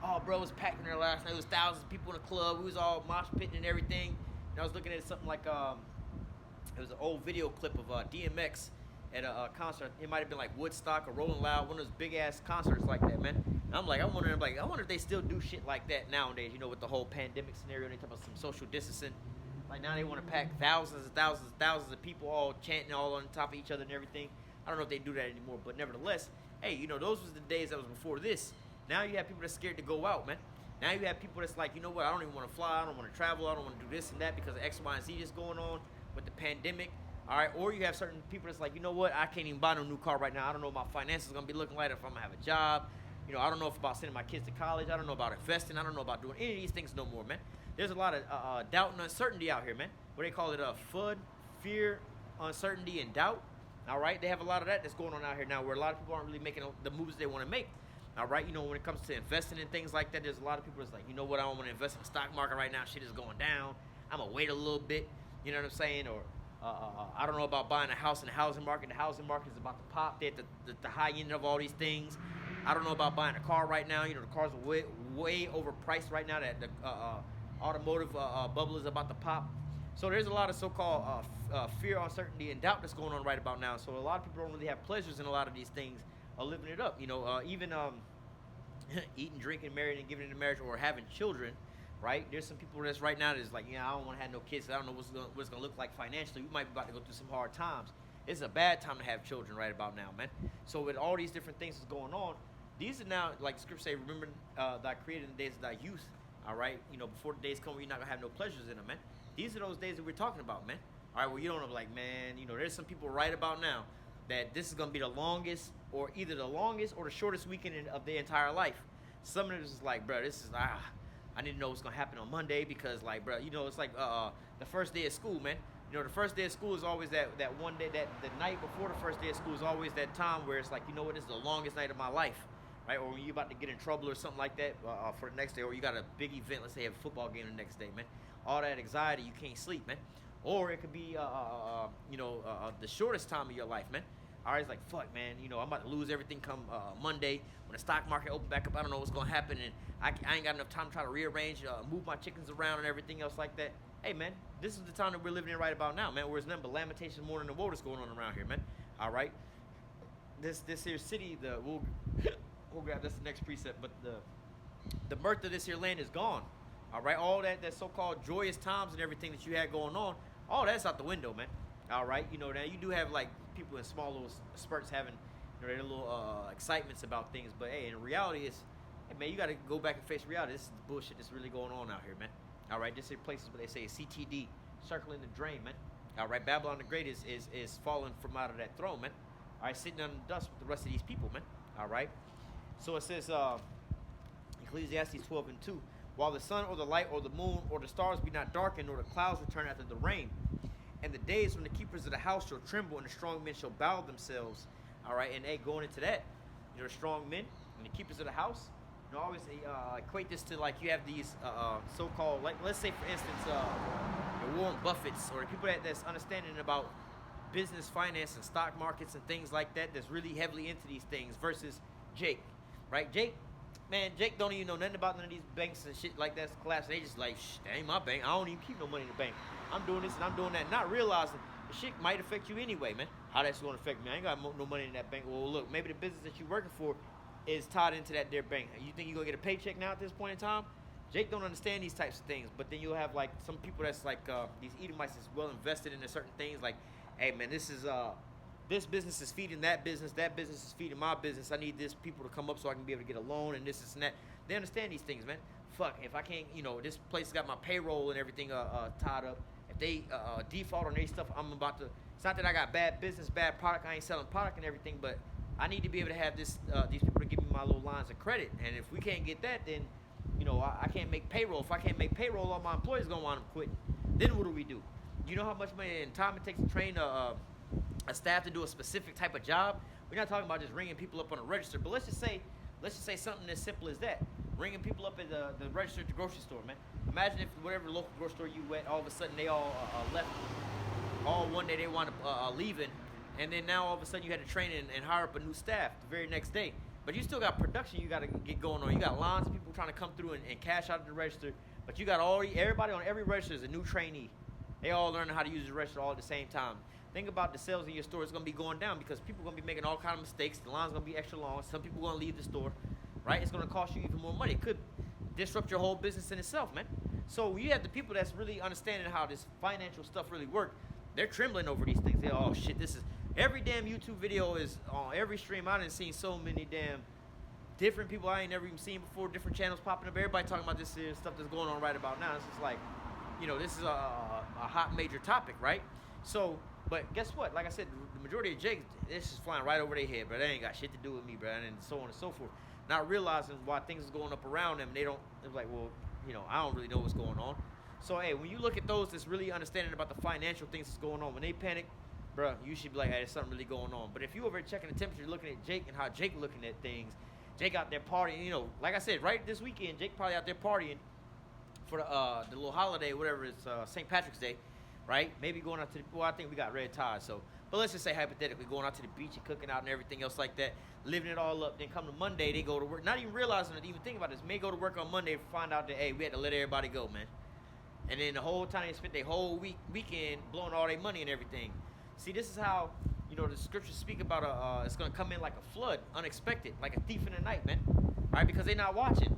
Oh, bro, it was packed in there last night. There was thousands of people in the club. We was all mosh pitting and everything. And I was looking at something like, it was an old video clip of DMX at a concert. It might have been like Woodstock or Rolling Loud, one of those big ass concerts like that, man. And I wonder if they still do shit like that nowadays, with the whole pandemic scenario. They talk about some social distancing. Like now they want to pack thousands and thousands and thousands of people all chanting all on top of each other and everything. I don't know if they do that anymore, but nevertheless, hey, those was the days that was before this. Now you have people that's scared to go out, man. Now you have people that's like, I don't even want to fly, I don't want to travel, I don't want to do this and that because of X, Y, and Z that's going on with the pandemic. All right, or you have certain people that's like, I can't even buy no new car right now. I don't know what my finances are going to be looking like, if I'm going to have a job. I don't know about sending my kids to college. I don't know about investing. I don't know about doing any of these things no more, man. There's a lot of doubt and uncertainty out here, man. What they call it, FUD, fear, uncertainty, and doubt. All right, they have a lot of that's going on out here now, where a lot of people aren't really making the moves they want to make. All right, when it comes to investing and things like that, there's a lot of people that's like, I don't want to invest in the stock market right now. Shit is going down. I'm going to wait a little bit. You know what I'm saying? Or I don't know about buying a house in the housing market. The housing market is about to pop. They're at the high end of all these things. I don't know about buying a car right now. The cars are way overpriced right now. That the automotive bubble is about to pop. So there's a lot of so-called fear, uncertainty, and doubt that's going on right about now. So a lot of people don't really have pleasures in a lot of these things, living it up. Even eating, drinking, marrying, and giving into marriage, or having children. Right? There's some people that's right now that's like, I don't want to have no kids. I don't know what it's going to look like financially. We might be about to go through some hard times. It's a bad time to have children right about now, man. So with all these different things that's going on, these are now, like the scripture say, remember thy Creator in the days of thy youth. All right? Before the days come where you're not going to have no pleasures in them, man. These are those days that we're talking about, man. All right, well, you don't know, like, man, there's some people right about now that this is going to be the longest, or either the longest or the shortest weekend of their entire life. Some of them is like, bro, this is, I need to know what's going to happen on Monday because, like, bro, it's like the first day of school, man. The first day of school is always that one day, that the night before the first day of school is always that time where it's like, you know what, this is the longest night of my life, right? Or when you're about to get in trouble or something like that for the next day, or you got a big event, let's say you have a football game the next day, man. All that anxiety, you can't sleep, man. Or it could be, the shortest time of your life, man. All right, it's like, fuck, man, I'm about to lose everything come Monday. When the stock market open back up, I don't know what's going to happen, and I ain't got enough time to try to rearrange, move my chickens around and everything else like that. Hey, man, this is the time that we're living in right about now, man, where it's nothing but lamentation more than the woe that's going on around here, man. All right? This here city, we'll grab, that's the next precept, but the mirth of this here land is gone. All right? All that so-called joyous times and everything that you had going on, all that's out the window, man. All right? Now you do have, like, people in small little spurts having their little excitements about things, but, hey, in reality, hey, man, you got to go back and face reality. This is the bullshit that's really going on out here, man. All right, this is places where they say CTD, circling the drain, man. All right, Babylon the Great is falling from out of that throne, man. All right, sitting on the dust with the rest of these people, man. All right. So it says, Ecclesiastes 12:2, while the sun or the light or the moon or the stars be not darkened, nor the clouds return after the rain, and the days when the keepers of the house shall tremble, and the strong men shall bow themselves. All right, and going into that, the strong men and the keepers of the house. I always equate this to, like, you have these so-called, like, let's say, for instance, the Warren Buffetts, or the people that's understanding about business, finance, and stock markets and things like that, that's really heavily into these things, versus Jake, right? Jake don't even know nothing about none of these banks and shit like that's collapsing. They just like, that ain't my bank. I don't even keep no money in the bank. I'm doing this and I'm doing that, not realizing the shit might affect you anyway, man. How that's going to affect me? I ain't got no money in that bank. Well, look, maybe the business that you're working for is tied into that their bank. You think you're going to get a paycheck now at this point in time? Jake don't understand these types of things, but then you'll have, like, some people that's like these Edomites that's well invested into certain things, like, hey, man, this business is feeding that business is feeding my business. I need this people to come up so I can be able to get a loan and this and that. They understand these things, man. Fuck, if I can't, this place got my payroll and everything tied up. If they default on their stuff, it's not that I got bad business, bad product, I ain't selling product and everything, but I need to be able to have these people to give me my little lines of credit. And if we can't get that, then, I can't make payroll. If I can't make payroll, all my employees are going to wind up quitting. Then what do we do? You know how much money and time it takes to train a staff to do a specific type of job? We're not talking about just ringing people up on a register, but let's just say something as simple as that. Ringing people up at the register at the grocery store, man. Imagine if whatever local grocery store you went, all of a sudden they all left. All one day they wound up leaving. And then now all of a sudden you had to train and hire up a new staff the very next day. But you still got production you got to get going on. You got lines of people trying to come through and cash out of the register. But you got everybody on every register is a new trainee. They all learning how to use the register all at the same time. Think about the sales in your store is going to be going down because people are going to be making all kinds of mistakes. The line's going to be extra long. Some people are going to leave the store, right? It's going to cost you even more money. It could disrupt your whole business in itself, man. So you have the people that's really understanding how this financial stuff really works. They're trembling over these things. They're, oh, shit, every damn YouTube video is on every stream. I done seen so many damn different people I ain't never even seen before, different channels popping up. Everybody talking about this stuff that's going on right about now. It's just like, this is a hot major topic, right? So, but guess what? Like I said, the majority of Jakes, this is flying right over their head, but they ain't got shit to do with me, bro, and so on and so forth. Not realizing why things is going up around them. They're like, well, I don't really know what's going on. So, hey, when you look at those that's really understanding about the financial things that's going on, when they panic, bro, you should be like, hey, there's something really going on. But if you over checking the temperature, looking at Jake and how Jake looking at things, Jake out there partying, like I said, right this weekend, Jake probably out there partying for the little holiday, whatever it's St. Patrick's Day, right? Maybe going out to I think we got red ties, so. But let's just say hypothetically going out to the beach and cooking out and everything else like that, living it all up. Then come to Monday, they go to work, not even realizing it, even thinking about this. May go to work on Monday and find out that, hey, we had to let everybody go, man. And then the whole time they spent their whole weekend blowing all their money and everything. See, this is how, the scriptures speak about it's going to come in like a flood, unexpected, like a thief in the night, man. Right? Because they're not watching.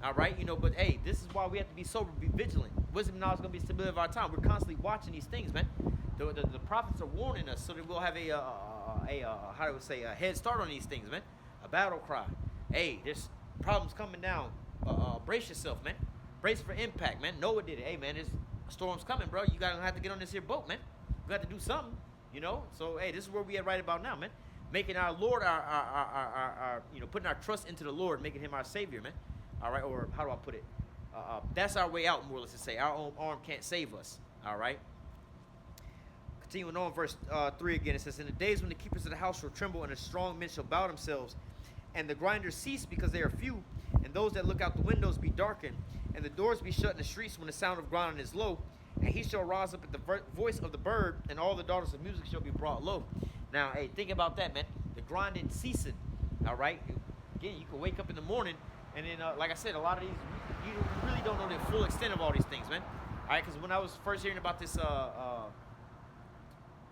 All right? But, hey, this is why we have to be sober, be vigilant. Wisdom and knowledge is going to be the stability of our time. We're constantly watching these things, man. The prophets are warning us so that we'll have a head start on these things, man. A battle cry. Hey, there's problems coming down. Brace yourself, man. Brace for impact, man. Noah did it. Hey, man, there's storms coming, bro. You gotta have to get on this here boat, man. We got to do something, you know. So hey, this is where we at right about now, man. Making our Lord our putting our trust into the Lord, making Him our Savior, man. All right, or how do I put it? That's our way out, more or less to say. Our own arm can't save us. All right. Continuing on, verse 3 again, it says, "In the days when the keepers of the house shall tremble, and the strong men shall bow themselves, and the grinders cease because they are few, and those that look out the windows be darkened, and the doors be shut in the streets when the sound of grinding is low, and he shall rise up at the voice of the bird, and all the daughters of music shall be brought low." Now, hey, think about that, man. The grinding ceasing, all right? Again, you can wake up in the morning, and then, like I said, a lot of these, you really don't know the full extent of all these things, man. All right, because when I was first hearing about this,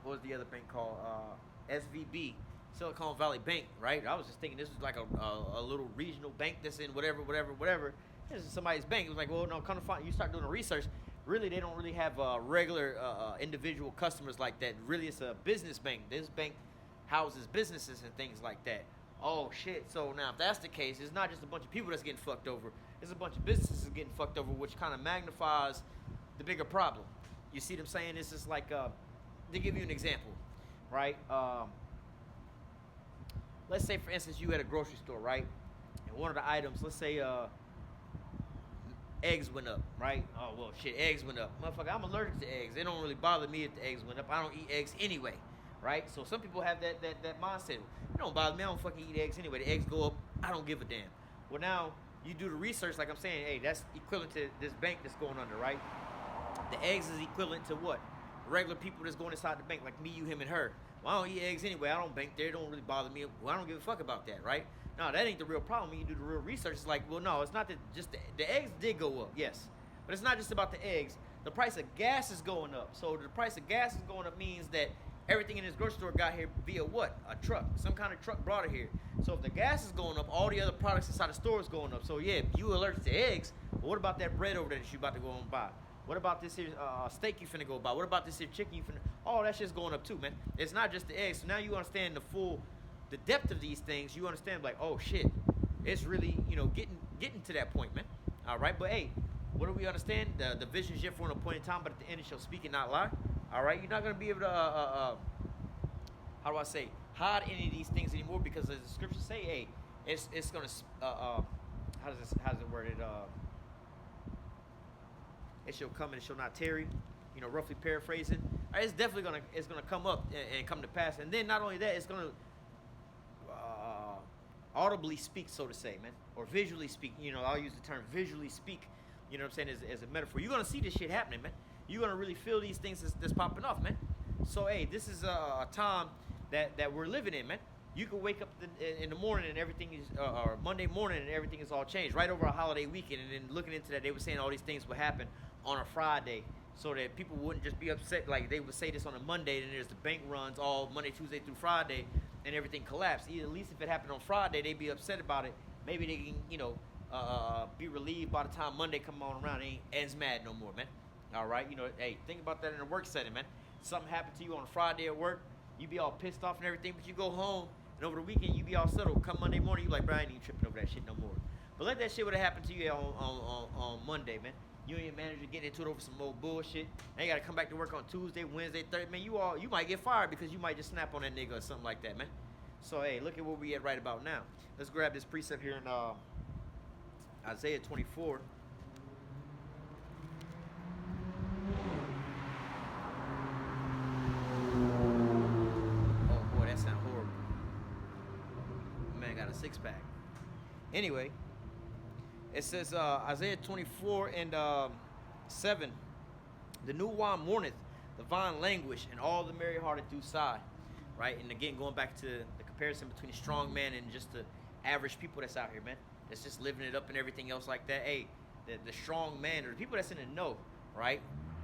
what was the other bank called? SVB, Silicon Valley Bank, right? I was just thinking this was like a little regional bank that's in whatever. This is somebody's bank. It was like, well, no, come to find, you start doing the research. Really, they don't really have regular individual customers like that. Really, it's a business bank. This bank houses businesses and things like that. Oh, shit. So now if that's the case, it's not just a bunch of people that's getting fucked over. It's a bunch of businesses getting fucked over, which kind of magnifies the bigger problem. You see what I'm saying? This is like... to give you an example, right? Let's say, for instance, you at a grocery store, right? And one of the items, let's say eggs went up, right? Oh, well, shit, eggs went up. Motherfucker, I'm allergic to eggs. It don't really bother me if the eggs went up. I don't eat eggs anyway, right? So some people have that mindset. It don't bother me. I don't fucking eat eggs anyway. The eggs go up. I don't give a damn. Well, now you do the research, like I'm saying, hey, that's equivalent to this bank that's going under, right? The eggs is equivalent to what? Regular people that's going inside the bank, like me, you, him, and her. Well, I don't eat eggs anyway. I don't bank there. It don't really bother me. Well, I don't give a fuck about that, right? No, that ain't the real problem. When you do the real research, it's like, well, no, it's not that just the eggs did go up, yes. But it's not just about the eggs. The price of gas is going up. So the price of gas is going up means that everything in this grocery store got here via what? A truck. Some kind of truck brought it here. So if the gas is going up, all the other products inside the store is going up. So yeah, if you allergic to eggs, but what about that bread over there that you about to go and buy? What about this here steak you finna go buy? What about this here chicken you finna... All that shit's going up too, man. It's not just the eggs. So now you understand the depth of these things. You understand, like, oh shit, it's really, getting to that point, man. All right, but hey, what do we understand? The vision's yet for an appointed time, but at the end it shall speak and not lie. All right, you're not gonna be able to how do I say, hide any of these things anymore, because as the scriptures say, hey, it's gonna how's it worded? It shall come and it shall not tarry, roughly paraphrasing. Right, it's definitely gonna come up and come to pass. And then not only that, it's gonna audibly speak, so to say, man, or visually speak. I'll use the term visually speak. You know what I'm saying, as a metaphor. You're gonna see this shit happening, man. You're gonna really feel these things that's popping off, man. So hey, this is a time that we're living in, man. You can wake up in the morning and everything is, or Monday morning and everything is all changed right over a holiday weekend. And then looking into that, they were saying all these things would happen on a Friday, so that people wouldn't just be upset. Like they would say this on a Monday, and there's the bank runs all Monday, Tuesday through Friday, and everything collapsed. At least if it happened on Friday, they'd be upset about it. Maybe they can, be relieved by the time Monday come on around. They ain't as mad no more, man. All right, hey, think about that in a work setting, man. Something happened to you on a Friday at work, you be all pissed off and everything, but you go home, and over the weekend you be all settled. Come Monday morning, you like, bro, I ain't even tripping over that shit no more. But let that shit would have happened to you on Monday, man. You and your manager getting into it over some old bullshit. Now you gotta come back to work on Tuesday, Wednesday, Thursday. Man, you might get fired because you might just snap on that nigga or something like that, man. So hey, look at where we at right about now. Let's grab this precept here in Isaiah 24. Oh boy, that sounds horrible. Man got a 6-pack. Anyway, it says Isaiah 24 and 7. The new wine mourneth, the vine languish, and all the merry-hearted do sigh. Right? And again, going back to the comparison between a strong man and just the average people that's out here, man. That's just living it up and everything else like that. Hey, the strong man, or the people that's in the know, right?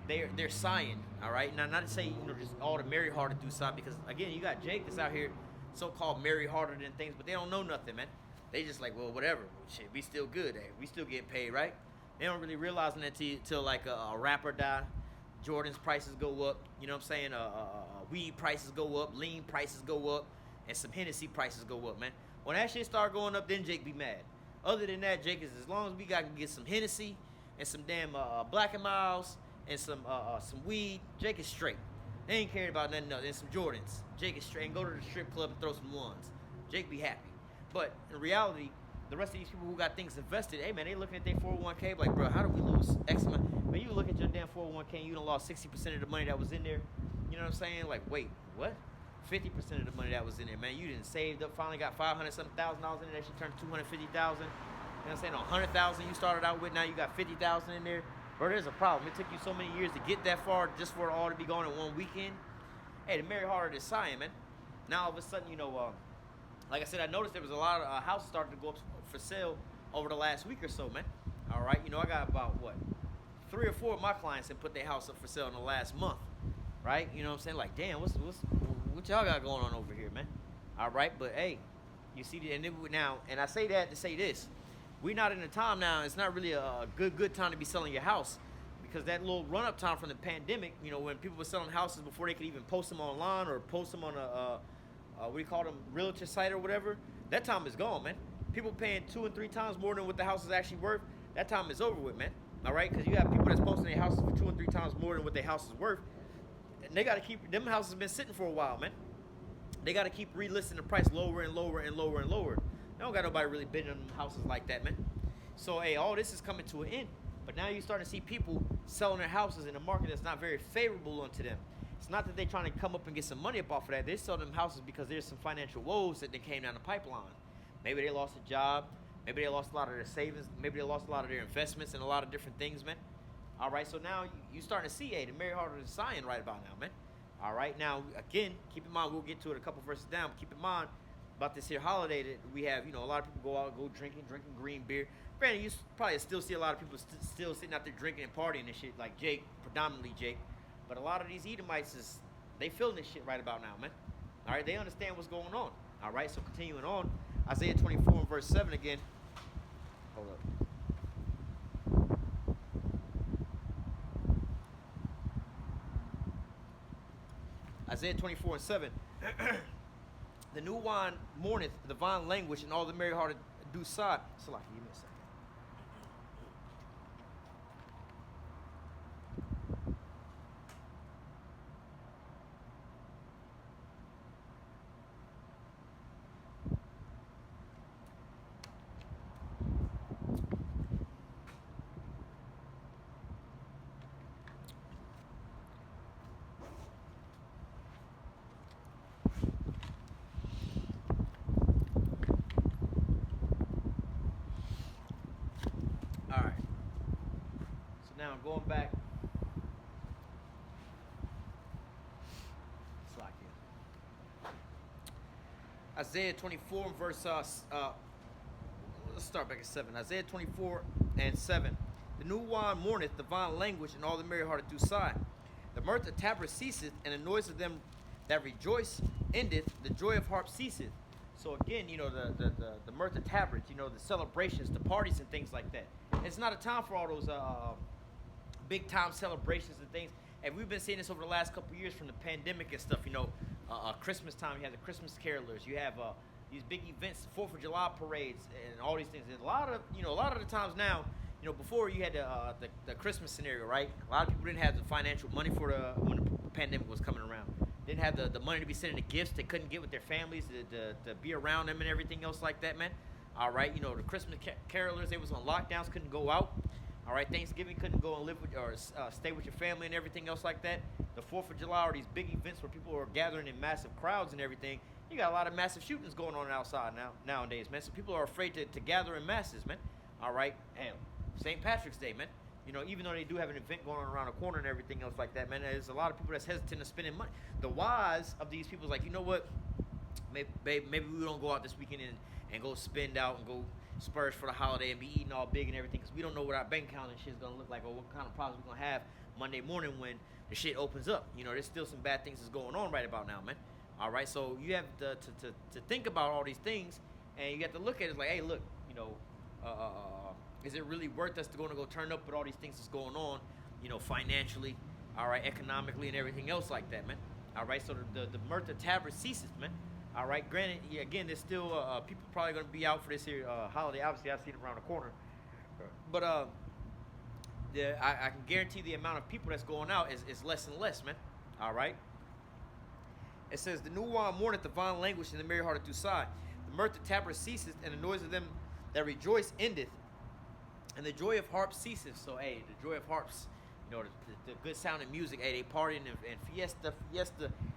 They're sighing, all right? Now, not to say, just all the merry-hearted do sigh, because, again, you got Jake that's out here so-called merry-hearted and things, but they don't know nothing, man. They just like, well, whatever. Shit, we still good, eh? We still get paid, right? They don't really realize that till like a rapper die, Jordan's prices go up, you know what I'm saying? Weed prices go up, lean prices go up, and some Hennessy prices go up, man. When that shit start going up, then Jake be mad. Other than that, Jake is, as long as we got to get some Hennessy and some damn Black and Miles and some weed, Jake is straight. They ain't cared about nothing else. And some Jordans. Jake is straight and go to the strip club and throw some ones. Jake be happy. But in reality, the rest of these people who got things invested, hey man, they looking at their 401k like, bro, how do we lose X amount? Man, you look at your damn 401k and you done lost 60% of the money that was in there. You know what I'm saying? Like, wait, what? 50% of the money that was in there, man. You didn't saved up, finally got $500-something thousand in there. She turned $250,000. You know what I'm saying? $100,000 you started out with, now you got $50,000 in there. Bro, there's a problem. It took you so many years to get that far just for it all to be gone in one weekend. Hey, the Mary Harder is sighing, man. Now all of a sudden, like I said, I noticed there was a lot of houses starting to go up for sale over the last week or so, man. All right, I got about, 3 or 4 of my clients that put their house up for sale in the last month, right? You know what I'm saying? Like, damn, what y'all got going on over here, man? All right, but hey, you see, and I say that to say this. We're not in a time now, it's not really a good time to be selling your house, because that little run-up time from the pandemic, when people were selling houses before they could even post them online or post them on realtor site or whatever, that time is gone, man. People paying 2 and 3 times more than what the house is actually worth, that time is over with, man. All right, because you have people that's posting their houses for 2 and 3 times more than what their house is worth, and they got to keep, them houses been sitting for a while, man. They got to keep relisting the price lower and lower and lower and lower. They don't got nobody really bidding on houses like that, man. So, hey, all this is coming to an end. But now you're starting to see people selling their houses in a market that's not very favorable unto them. It's not that they're trying to come up and get some money up off of that. They're selling them houses because there's some financial woes that they came down the pipeline. Maybe they lost a job. Maybe they lost a lot of their savings. Maybe they lost a lot of their investments and a lot of different things, man. All right, so now you're starting to see, hey, the Mary Harder is sighing right about now, man. All right, now, again, keep in mind, we'll get to it a couple verses down, but keep in mind about this here holiday that we have, a lot of people go out, go drinking green beer. Granted, you probably still see a lot of people still sitting out there drinking and partying and shit, like Jake, predominantly Jake. But a lot of these Edomites, they feeling this shit right about now, man. All right, they understand what's going on. All right, so continuing on, Isaiah 24 and verse 7 again. Hold up. Isaiah 24 and 7. The new wine mourneth, the vine language, and all the merry-hearted do sigh. Salaki, give me a second. Now going back, Isaiah 24 and verse, let's start back at 7. Isaiah 24 and 7. The new wine mourneth, the vine language, and all the merry-hearted do sigh. The mirth of tabrets ceaseth, and the noise of them that rejoice endeth. The joy of harp ceaseth. So again, the mirth of tabrets, the celebrations, the parties and things like that. It's not a time for all those big time celebrations and things. And we've been seeing this over the last couple of years from the pandemic and stuff. Christmas time, you have the Christmas carolers, you have these big events, 4th of July parades, and all these things. And a lot of the times now, before you had the Christmas scenario, right? A lot of people didn't have the financial money for when the pandemic was coming around. Didn't have the money to be sending the gifts they couldn't get with their families to be around them and everything else like that, man. All right, the Christmas carolers, they was on lockdowns, couldn't go out. All right, Thanksgiving couldn't go and live with or stay with your family and everything else like that. The 4th of July are these big events where people are gathering in massive crowds and everything. You got a lot of massive shootings going on outside nowadays, man. So people are afraid to gather in masses, man. All right, and St. Patrick's Day, man. Even though they do have an event going on around the corner and everything else like that, man, there's a lot of people that's hesitant to spending money. The wise of these people is like, you know what? Maybe we don't go out this weekend and go spend out and go splurge for the holiday and be eating all big and everything, because we don't know what our bank account and shit is going to look like or what kind of problems we're going to have Monday morning when the shit opens up. There's still some bad things that's going on right about now, man. All right, so you have to think about all these things, and you have to look at it like, hey, look, is it really worth us to go turn up with all these things that's going on, financially, all right, economically and everything else like that, man. All right, so the mirth of tabrets ceases, man. All right, granted, again, there's still people probably going to be out for this here holiday. Obviously, I see it around the corner. But I can guarantee the amount of people that's going out is less and less, man. All right? It says, the new wine mourneth the vine languish, and the merry hearted do sigh. The mirth of tabrets ceaseth, and the noise of them that rejoice endeth, and the joy of harps ceases. So, hey, the joy of harps, the good sounding music, hey, they partying and fiesta.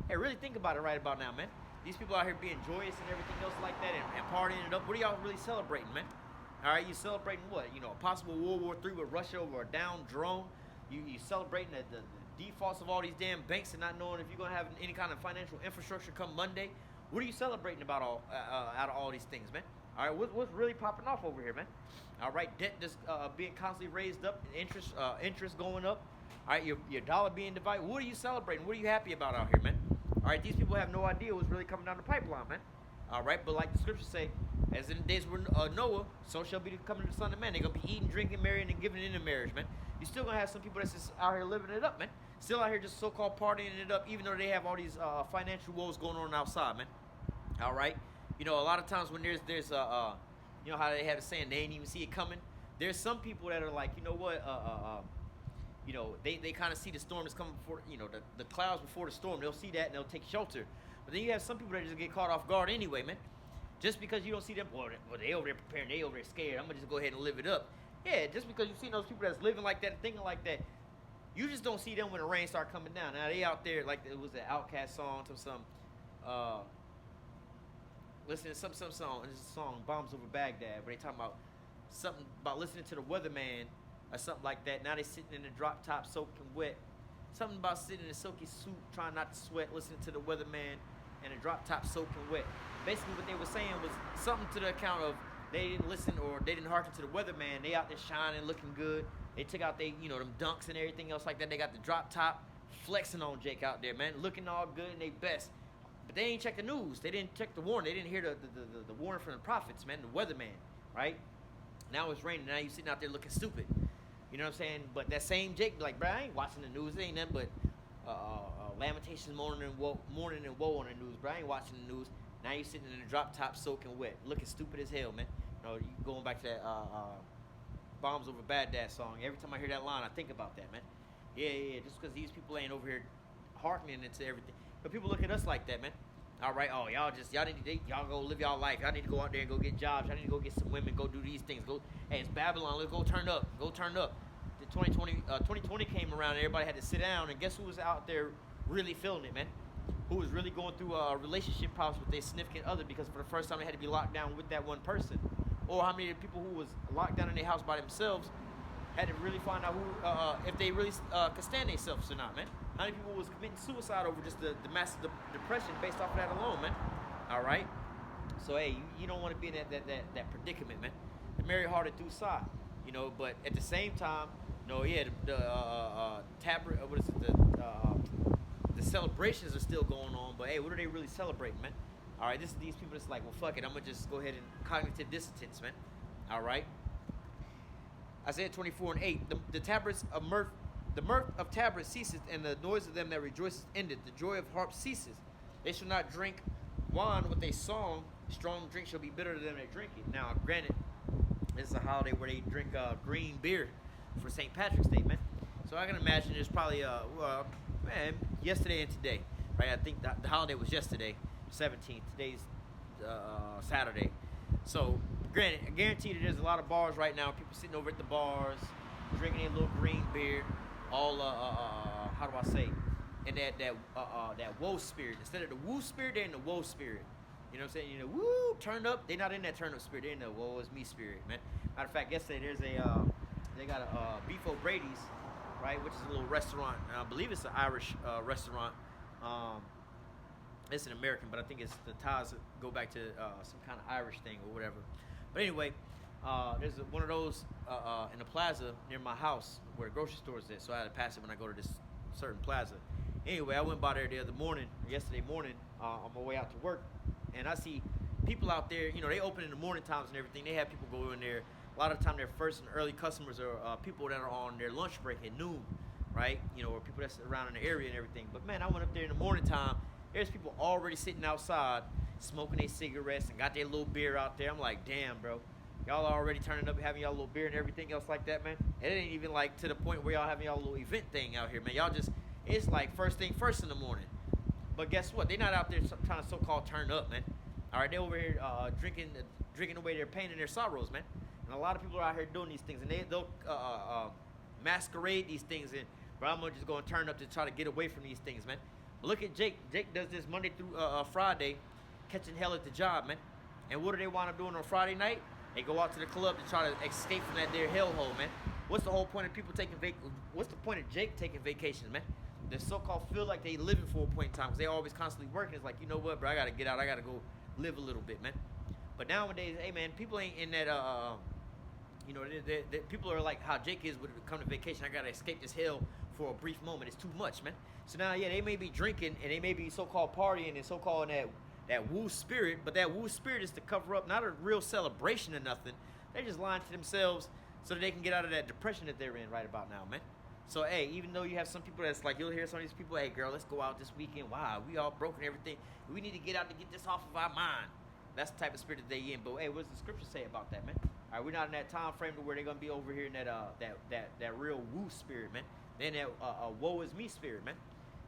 Hey, really think about it right about now, man. These people out here being joyous and everything else like that, and partying it up. What are y'all really celebrating, man? All right, you celebrating what? A possible World War III with Russia over a down drone. You celebrating the defaults of all these damn banks and not knowing if you're gonna have any kind of financial infrastructure come Monday. What are you celebrating about out of all these things, man? All right, what's really popping off over here, man? All right, debt just being constantly raised up, interest going up. All right, your dollar being divided. What are you celebrating? What are you happy about out here, man? All right, these people have no idea what's really coming down the pipeline, man. All right, but like the scriptures say, as in the days of Noah, so shall be the coming of the Son of Man. They're gonna be eating, drinking, marrying, and giving into marriage, man. You're still gonna have some people that's just out here living it up, man. Still out here just so-called partying it up, even though they have all these financial woes going on outside, man. All right, a lot of times when there's how they have the saying, they ain't even see it coming. There's some people that are like, you know what, they kind of see the storm is coming before, the clouds before the storm. They'll see that and they'll take shelter. But then you have some people that just get caught off guard anyway, man. Just because you don't see them, well, they over there preparing, they over there scared, I'm going to just go ahead and live it up. Yeah, just because you see those people that's living like that, thinking like that, you just don't see them when the rain start coming down. Now, they out there, like it was an Outkast song, listening to some song, and it's a song, Bombs Over Baghdad, where they talking about something about listening to the weatherman or something like that. Now they sitting in the drop top soaking wet. Something about sitting in a silky suit, trying not to sweat, listening to the weatherman and the drop top soaking wet. Basically what they were saying was something to the account of they didn't listen or they didn't hearken to the weatherman. They out there shining, looking good. They took out them dunks and everything else like that. They got the drop top, flexing on Jake out there, man, looking all good and they best. But they ain't check the news. They didn't check the warning. They didn't hear the warning from the prophets, man, the weatherman, right? Now it's raining. Now you sitting out there looking stupid. You know what I'm saying? But that same Jake be like, bro, I ain't watching the news. It ain't nothing but lamentations, mourning and woe on the news, bro. I ain't watching the news. Now you sitting in the drop top soaking wet, looking stupid as hell, man. You going back to that Bombs Over Baghdad song. Every time I hear that line, I think about that, man. Yeah. Just because these people ain't over here hearkening into everything. But people look at us like that, man. All right, y'all need to date, y'all go live y'all life. Y'all need to go out there and go get jobs. Y'all need to go get some women, go do these things. Hey, it's Babylon. Let's go turn up. The 2020 came around and everybody had to sit down. And guess who was out there really feeling it, man? Who was really going through relationship problems with their significant other because for the first time they had to be locked down with that one person. Or how many of the people who was locked down in their house by themselves had to really find out who, if they really could stand themselves or not, man. How many people was committing suicide over just the massive depression based off of that alone, man? All right. So hey, you don't want to be in that predicament, man. The merry-hearted do sigh, But at the same time, the celebrations are still going on. But hey, what are they really celebrating, man? All right, this is these people that's like, well, fuck it, I'm gonna just go ahead and cognitive dissonance, man. All right. Isaiah 24:8. The tabrets of mirth. The mirth of tabrets ceaseth, and the noise of them that rejoiceth ended. The joy of harps ceases. They shall not drink wine with a song. Strong drink shall be bitter to them that drink it. Now, granted, this is a holiday where they drink green beer for St. Patrick's Day, man. So I can imagine there's probably, yesterday and today, right? I think the holiday was yesterday, 17th. Today's Saturday. So, granted, I guarantee that there's a lot of bars right now. People sitting over at the bars, drinking a little green beer. All how do I say? And that woe spirit. Instead of the woo spirit, they're in the woe spirit. You know what I'm saying? Woo, turn up. They're not in that turn up spirit. They're in the woe is me spirit, man. Matter of fact, yesterday they got a Beef O'Brady's, right, which is a little restaurant. I believe it's an Irish restaurant. It's an American, but I think it's the ties go back to some kind of Irish thing or whatever. But anyway. There's one of those in the plaza near my house where the grocery store is at, so I had to pass it when I go to this certain plaza. Anyway, I went by there yesterday morning, on my way out to work, and I see people out there, they open in the morning times and everything. They have people go in there. A lot of the time, their first and early customers are people that are on their lunch break at noon, right? Or people that's around in the area and everything. But man, I went up there in the morning time. There's people already sitting outside, smoking their cigarettes and got their little beer out there. I'm like, damn, bro. Y'all are already turning up, having y'all little beer and everything else like that, man. It ain't even to the point where y'all having y'all little event thing out here, man. Y'all just, it's like first thing first in the morning. But guess what? They're not out there trying to so-called turn up, man. All right, they're over here drinking away their pain and their sorrows, man. And a lot of people are out here doing these things, and they'll masquerade these things in. But I'm just gonna turn up to try to get away from these things, man. But look at Jake. Jake does this Monday through Friday, catching hell at the job, man. And what do they wind up doing on Friday night? They go out to the club to try to escape from that there hellhole, man. What's the whole point of people taking What's the point of Jake taking vacations, man? They so-called feel like they living for a point in time because they always constantly working. It's like, you know what, bro? I gotta get out. I gotta go live a little bit, man. But nowadays, hey, man, people ain't in that. You know, people are like how Jake is when it comes to vacation. I gotta escape this hell for a brief moment. It's too much, man. So now, yeah, they may be drinking and they may be so-called partying and so-called that woo spirit, but that woo spirit is to cover up not a real celebration or nothing. They're just lying to themselves so that they can get out of that depression that they're in right about now, man. So, hey, even though you have some people that's like, you'll hear some of these people, hey, girl, let's go out this weekend. Wow, we all broken everything. We need to get out to get this off of our mind. That's the type of spirit that they in. But, hey, what does the scripture say about that, man? All right, we're not in that time frame to where they're going to be over here in that real woo spirit, man. They're in that woe is me spirit, man.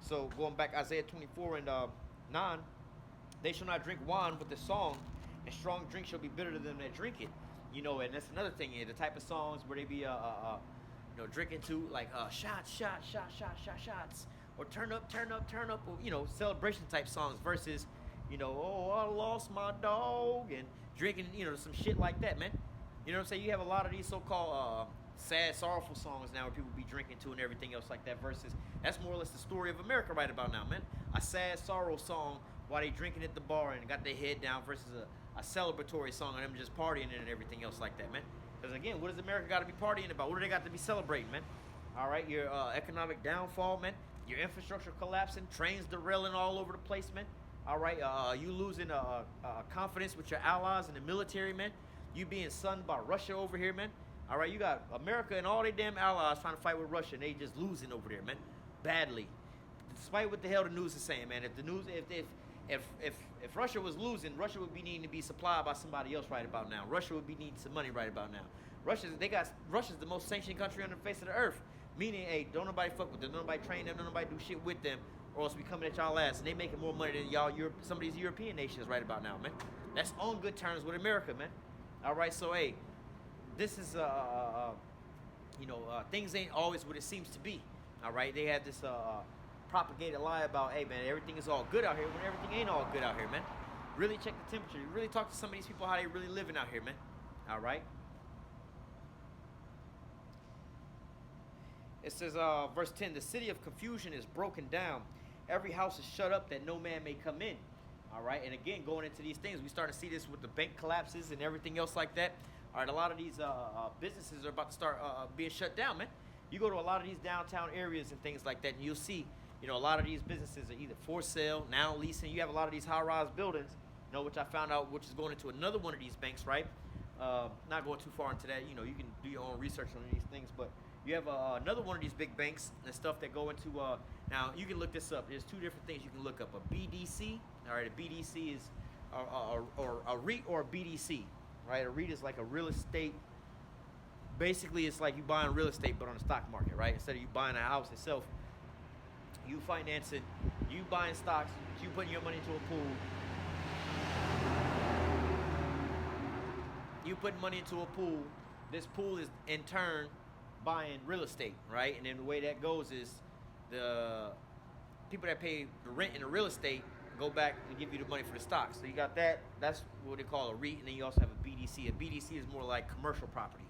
So, going back, Isaiah 24 and 9, they shall not drink wine with the song, and strong drink shall be bitter to them that drink it. You know, and that's another thing, the type of songs where they be, drinking to, like, shots, or turn up, or, celebration type songs versus, oh, I lost my dog, and drinking, some shit like that, man. You know what I'm saying? You have a lot of these so-called sad, sorrowful songs now where people be drinking to and everything else like that versus, that's more or less the story of America right about now, man. A sad sorrow song while they drinking at the bar and got their head down versus a celebratory song and them just partying and everything else like that, man. Because again, what does America got to be partying about? What do they got to be celebrating, man? All right, your economic downfall, man. Your infrastructure collapsing, trains derailing all over the place, man. All right, you losing confidence with your allies in the military, man. You being sunned by Russia over here, man. All right, you got America and all their damn allies trying to fight with Russia, and they just losing over there, man, badly. Despite what the hell the news is saying, man. If the news, if Russia was losing, Russia would be needing to be supplied by somebody else right about now. Russia would be needing some money right about now. Russia's the most sanctioned country on the face of the earth. Meaning, hey, don't nobody fuck with them, don't nobody train them, don't nobody do shit with them, or else we coming at y'all ass. And they making more money than y'all, some of these European nations right about now, man. That's on good terms with America, man. All right, so hey, this is things ain't always what it seems to be. All right, they had this propagated lie about, hey man, everything is all good out here when everything ain't all good out here, man. Really check the temperature. Really talk to some of these people how they really living out here, man. All right. It says, verse 10, the city of confusion is broken down. Every house is shut up that no man may come in. All right. And again, going into these things, we start to see this with the bank collapses and everything else like that. All right. A lot of these businesses are about to start being shut down, man. You go to a lot of these downtown areas and things like that, and you'll see, a lot of these businesses are either for sale, now leasing. You have a lot of these high-rise buildings, which I found out, which is going into another one of these banks, right? Not going too far into that. You can do your own research on these things, but you have another one of these big banks and stuff that go into, now you can look this up. There's two different things you can look up. A BDC, all right, a BDC is a REIT or a BDC, right? A REIT is like a real estate. Basically, it's like you buying real estate, but on the stock market, right? Instead of you buying a house itself, you financing, you buying stocks, you putting your money into a pool. You putting money into a pool. This pool is, in turn, buying real estate, right? And then the way that goes is the people that pay the rent in the real estate go back and give you the money for the stocks. So you got that. That's what they call a REIT. And then you also have a BDC. A BDC is more like commercial property,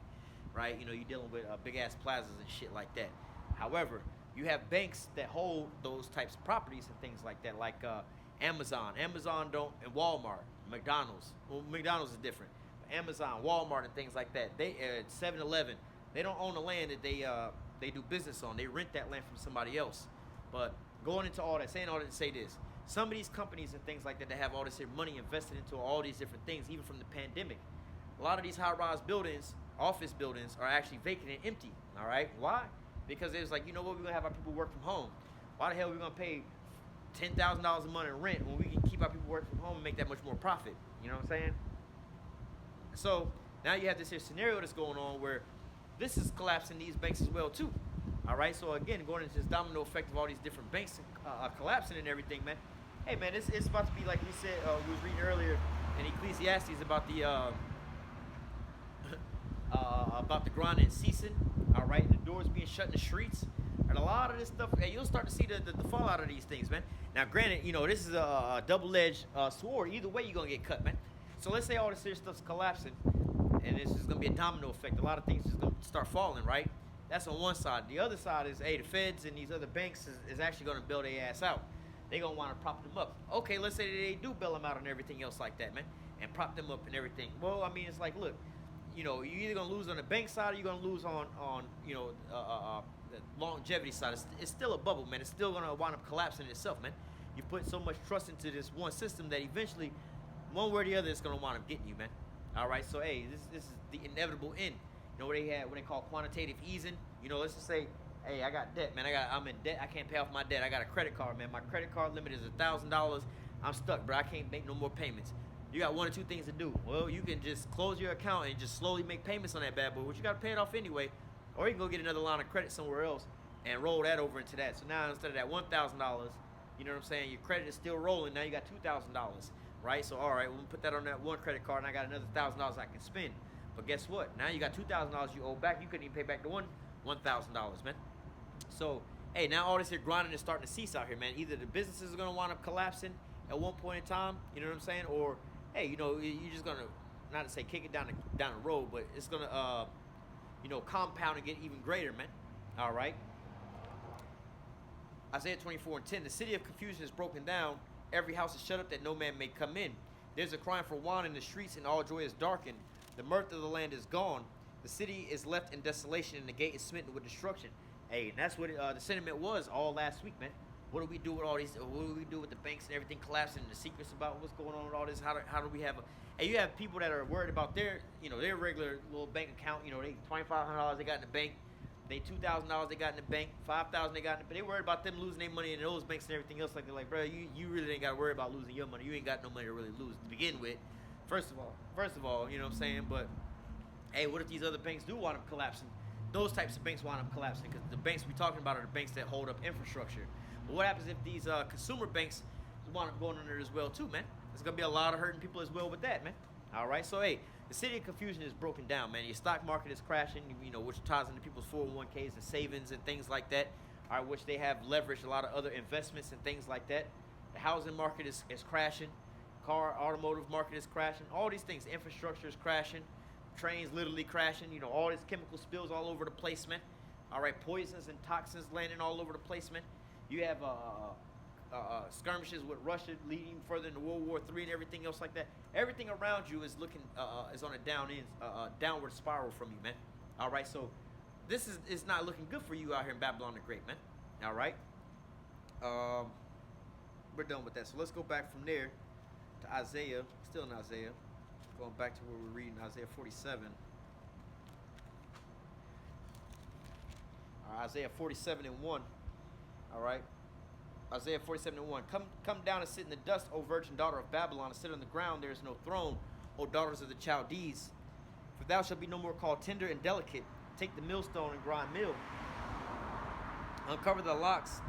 right? You're dealing with big-ass plazas and shit like that. However, you have banks that hold those types of properties and things like that, like Amazon. Amazon don't, and Walmart, McDonald's. Well, McDonald's is different. But Amazon, Walmart, and things like that. They 7-Eleven. They don't own the land that they do business on. They rent that land from somebody else. But going into all that, saying all that to say this, some of these companies and things like that, they have all this money invested into all these different things, even from the pandemic. A lot of these high-rise buildings, office buildings, are actually vacant and empty. All right, why? Because it was like, we're going to have our people work from home. Why the hell are we going to pay $10,000 a month in rent when we can keep our people working from home and make that much more profit? You know what I'm saying? So now you have this here scenario that's going on where this is collapsing these banks as well too. All right, so again, going into this domino effect of all these different banks collapsing and everything, man, Hey man, it's about to be like we said. We was reading earlier in Ecclesiastes about the grinding ceasing. All right, the doors being shut in the streets, and a lot of this stuff. Hey, you'll start to see the fallout of these things, man. Now, granted, this is a double-edged sword. Either way, you're gonna get cut, man. So let's say all this serious stuff's collapsing, and it's just gonna be a domino effect. A lot of things just gonna start falling, right? That's on one side. The other side is, hey, the feds and these other banks is actually gonna bail their ass out. They gonna want to prop them up. Okay, let's say they do bail them out and everything else like that, man, and prop them up and everything. Well, I mean, it's like, look, you're either gonna lose on the bank side or you're gonna lose on the longevity side. It's still a bubble, man. It's still gonna wind up collapsing itself, man. You put so much trust into this one system that eventually, one way or the other, it's gonna wind up getting you, man. All right, so hey, this is the inevitable end. You know what they call quantitative easing. Let's just say, hey, I got debt, man. I'm in debt. I can't pay off my debt. I got a credit card, man. My credit card limit is $1,000. I'm stuck, bro. I can't make no more payments. You got one or two things to do. Well, you can just close your account and just slowly make payments on that bad boy, which you got to pay it off anyway. Or you can go get another line of credit somewhere else and roll that over into that. So now instead of that $1,000, you know what I'm saying, your credit is still rolling. Now you got $2,000, right? So, all right, we'll put that on that one credit card, and I got another $1,000 I can spend. But guess what? Now you got $2,000 you owe back. You couldn't even pay back the $1,000, man. So, hey, now all this here grinding is starting to cease out here, man. Either the businesses are going to wind up collapsing at one point in time, you know what I'm saying? Or, hey, you're just going to, not to say kick it down the road, but it's going to, compound and get even greater, man. All right? Isaiah 24:10, the city of confusion is broken down. Every house is shut up that no man may come in. There's a crying for wine in the streets, and all joy is darkened. The mirth of the land is gone. The city is left in desolation, and the gate is smitten with destruction. Hey, and that's what the sentiment was all last week, man. What do we do with all these? What do we do with the banks and everything collapsing? And the secrets about what's going on with all this? How do we have Hey, you have people that are worried about their regular little bank account. They $2,500 they got in the bank. They $2,000 they got in the bank. $5,000 they got in the bank. They worried about them losing their money in those banks and everything else. Like they're like, bro, you really ain't got to worry about losing your money. You ain't got no money to really lose to begin with. First of all, you know what I'm saying? But hey, what if these other banks do wind up collapsing? Those types of banks wind up collapsing because the banks we're talking about are the banks that hold up infrastructure. But what happens if these consumer banks wind up going under as well too, man? There's gonna be a lot of hurting people as well with that, man. All right, so hey, the city of confusion is broken down, man. Your stock market is crashing, which ties into people's 401ks and savings and things like that. All right, which they have leveraged a lot of other investments and things like that. The housing market is crashing. Automotive market is crashing. All these things, infrastructure is crashing. Trains literally crashing. All these chemical spills all over the place, man. All right, poisons and toxins landing all over the place, man. You have skirmishes with Russia leading further into World War III and everything else like that. Everything around you is looking is on a downward spiral from you, man. All right, so this is not looking good for you out here in Babylon the Great, man. All right, we're done with that. So let's go back from there to Isaiah. Still in Isaiah. Going back to where we're reading Isaiah 47. Isaiah 47:1. All right. Isaiah 47:1. Come down and sit in the dust, O virgin daughter of Babylon, and sit on the ground. There is no throne, O daughters of the Chaldees. For thou shalt be no more called tender and delicate. Take the millstone and grind meal. Uncover thy locks.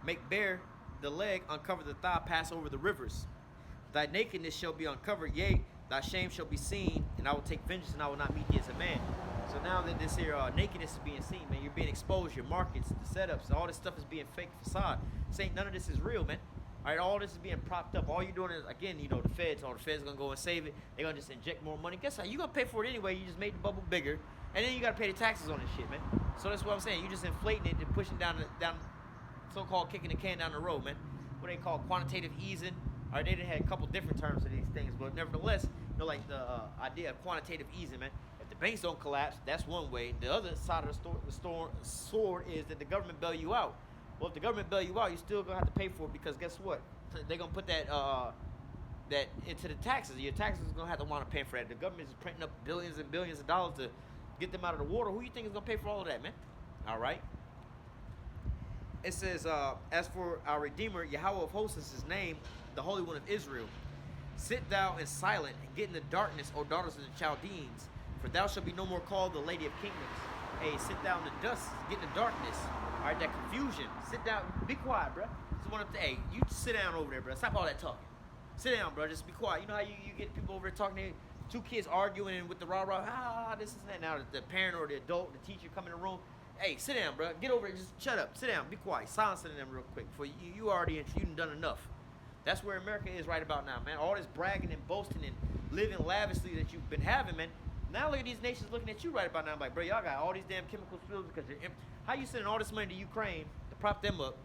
Make bare the leg, uncover the thigh, pass over the rivers. Thy nakedness shall be uncovered, yea, thy shame shall be seen, and I will take vengeance, and I will not meet thee as a man. So now that this here nakedness is being seen, man, you're being exposed, your markets, the setups, all this stuff is being fake facade. Saying none of this is real, man. All right, all this is being propped up. All you're doing is, again, the feds are going to go and save it. They're going to just inject more money. Guess how? You're going to pay for it anyway. You just made the bubble bigger, and then you got to pay the taxes on this shit, man. So that's what I'm saying. You're just inflating it and pushing down so-called kicking the can down the road, man. What they call quantitative easing. All right, they had a couple different terms for these things, but nevertheless, like the idea of quantitative easing, man. If the banks don't collapse, that's one way. The other side of the sword is that the government bail you out. Well, if the government bail you out, you're still gonna have to pay for it because guess what? They're gonna put that into the taxes. Your taxes is gonna have to want to pay for that. The government is printing up billions and billions of dollars to get them out of the water. Who you think is gonna pay for all of that, man? All right. It says, as for our Redeemer, Yahweh of hosts is his name, the Holy One of Israel. Sit thou in silent and get in the darkness, O daughters of the Chaldeans, for thou shalt be no more called the Lady of Kingdoms. Hey, sit thou in the dust, get in the darkness. All right, that confusion. Sit down. Be quiet, bro. Just want to, hey, you sit down over there, bro. Stop all that talking. Sit down, bro. Just be quiet. You know how you get people over there talking, two kids arguing with the rah-rah, this is that. Now the parent or the adult, the teacher come in the room. Hey, sit down, bro. Get over there. Just shut up. Sit down. Be quiet. Silence them real quick. For you already done enough. That's where America is right about now, man. All this bragging and boasting and living lavishly that you've been having, man. Now look at these nations looking at you right about now. I'm like, bro, y'all got all these damn chemical spills because you're how you sending all this money to Ukraine to prop them up?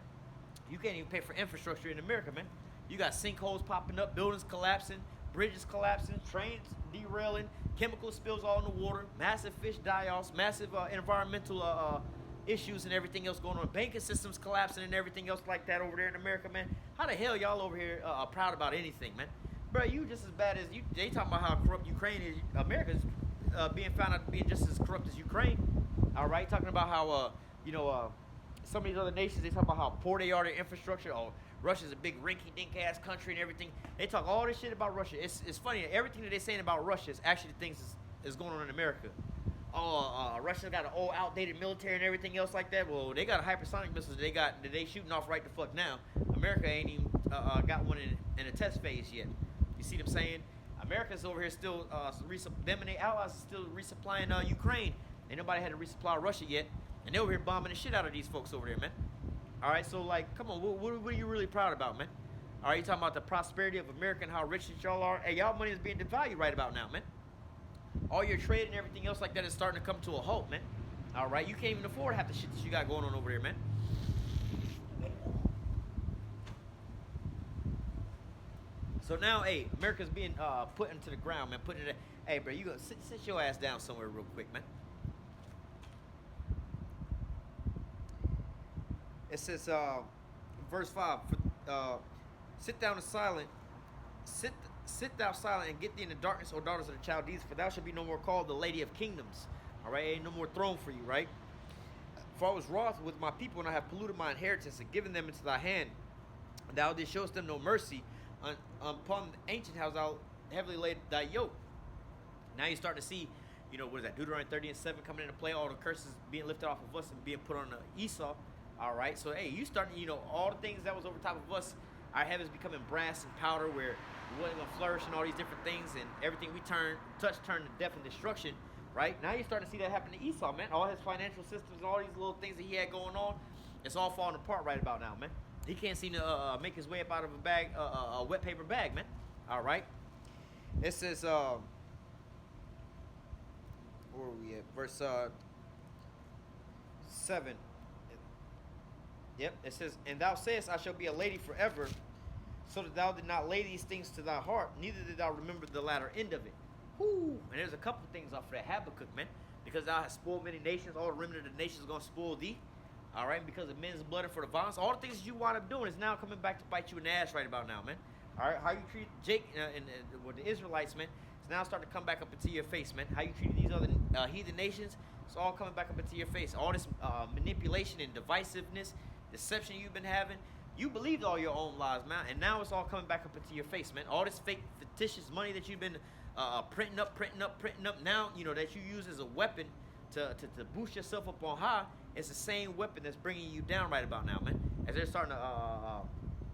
You can't even pay for infrastructure in America, man. You got sinkholes popping up, buildings collapsing, bridges collapsing, trains derailing, chemical spills all in the water, massive fish die-offs, massive environmental issues and everything else going on. Banking systems collapsing and everything else like that over there in America, man. How the hell y'all over here are proud about anything, man? Bro, you just as bad as you. They talking about how corrupt Ukraine is. America's being found out to be just as corrupt as Ukraine. All right, talking about how some of these other nations, they talk about how poor they are, their infrastructure. Oh, Russia's a big rinky-dink ass country and everything. They talk all this shit about Russia. It's funny. Everything that they're saying about Russia is actually things is going on in America. Oh, Russia got an old outdated military and everything else like that. Well, they got hypersonic missiles that they shooting off right the fuck now. America ain't even got one in a test phase yet. You see what I'm saying? America's over here still, them and their allies are still resupplying Ukraine. Ain't nobody had to resupply Russia yet. And they're over here bombing the shit out of these folks over there, man. All right, so, like, come on, what are you really proud about, man? All right, you talking about the prosperity of America and how rich that y'all are? Hey, y'all money is being devalued right about now, man. All your trade and everything else like that is starting to come to a halt, man. All right, you can't even afford half the shit that you got going on over there, man. So now, hey, America's being put into the ground, man. Hey, bro, you go sit your ass down somewhere real quick, man. It says, verse 5, sit down and silent, sit thou silent and get thee in the darkness, O daughters of the Chaldees, for thou shalt be no more called the lady of kingdoms. All right, ain't no more throne for you, right? For I was wroth with my people, and I have polluted my inheritance and given them into thy hand. Thou didst show them no mercy. Upon the ancient house thou heavily laid thy yoke. Now you're starting to see, what is that, Deuteronomy 30 and 7 coming into play, all the curses being lifted off of us and being put on Esau. All right, so hey, you starting, all the things that was over top of us, our heavens becoming brass and powder where we wasn't gonna flourish and all these different things, and everything we touch turned to death and destruction, right? Now you're starting to see that happen to Esau, man. All his financial systems and all these little things that he had going on, it's all falling apart right about now, man. He can't seem to make his way up out of a wet paper bag, man. All right. It says, where are we at? Verse 7. Yep, it says, and thou sayest, I shall be a lady forever, so that thou did not lay these things to thy heart, neither did thou remember the latter end of it. Whoo! And there's a couple things off of that Habakkuk, man. Because thou hast spoiled many nations, all the remnant of the nations is going to spoil thee. All right, because of men's blood and for the violence, all the things that you wind up doing is now coming back to bite you in the ass right about now, man. All right, how you treat Jake and the Israelites, man, it's now starting to come back up into your face, man. How you treat these other heathen nations, it's all coming back up into your face. All this manipulation and divisiveness, deception you've been having, you believed all your own lies, man, and now it's all coming back up into your face, man. All this fake, fictitious money that you've been printing up, now, that you use as a weapon to boost yourself up on high, it's the same weapon that's bringing you down right about now, man. As they're starting to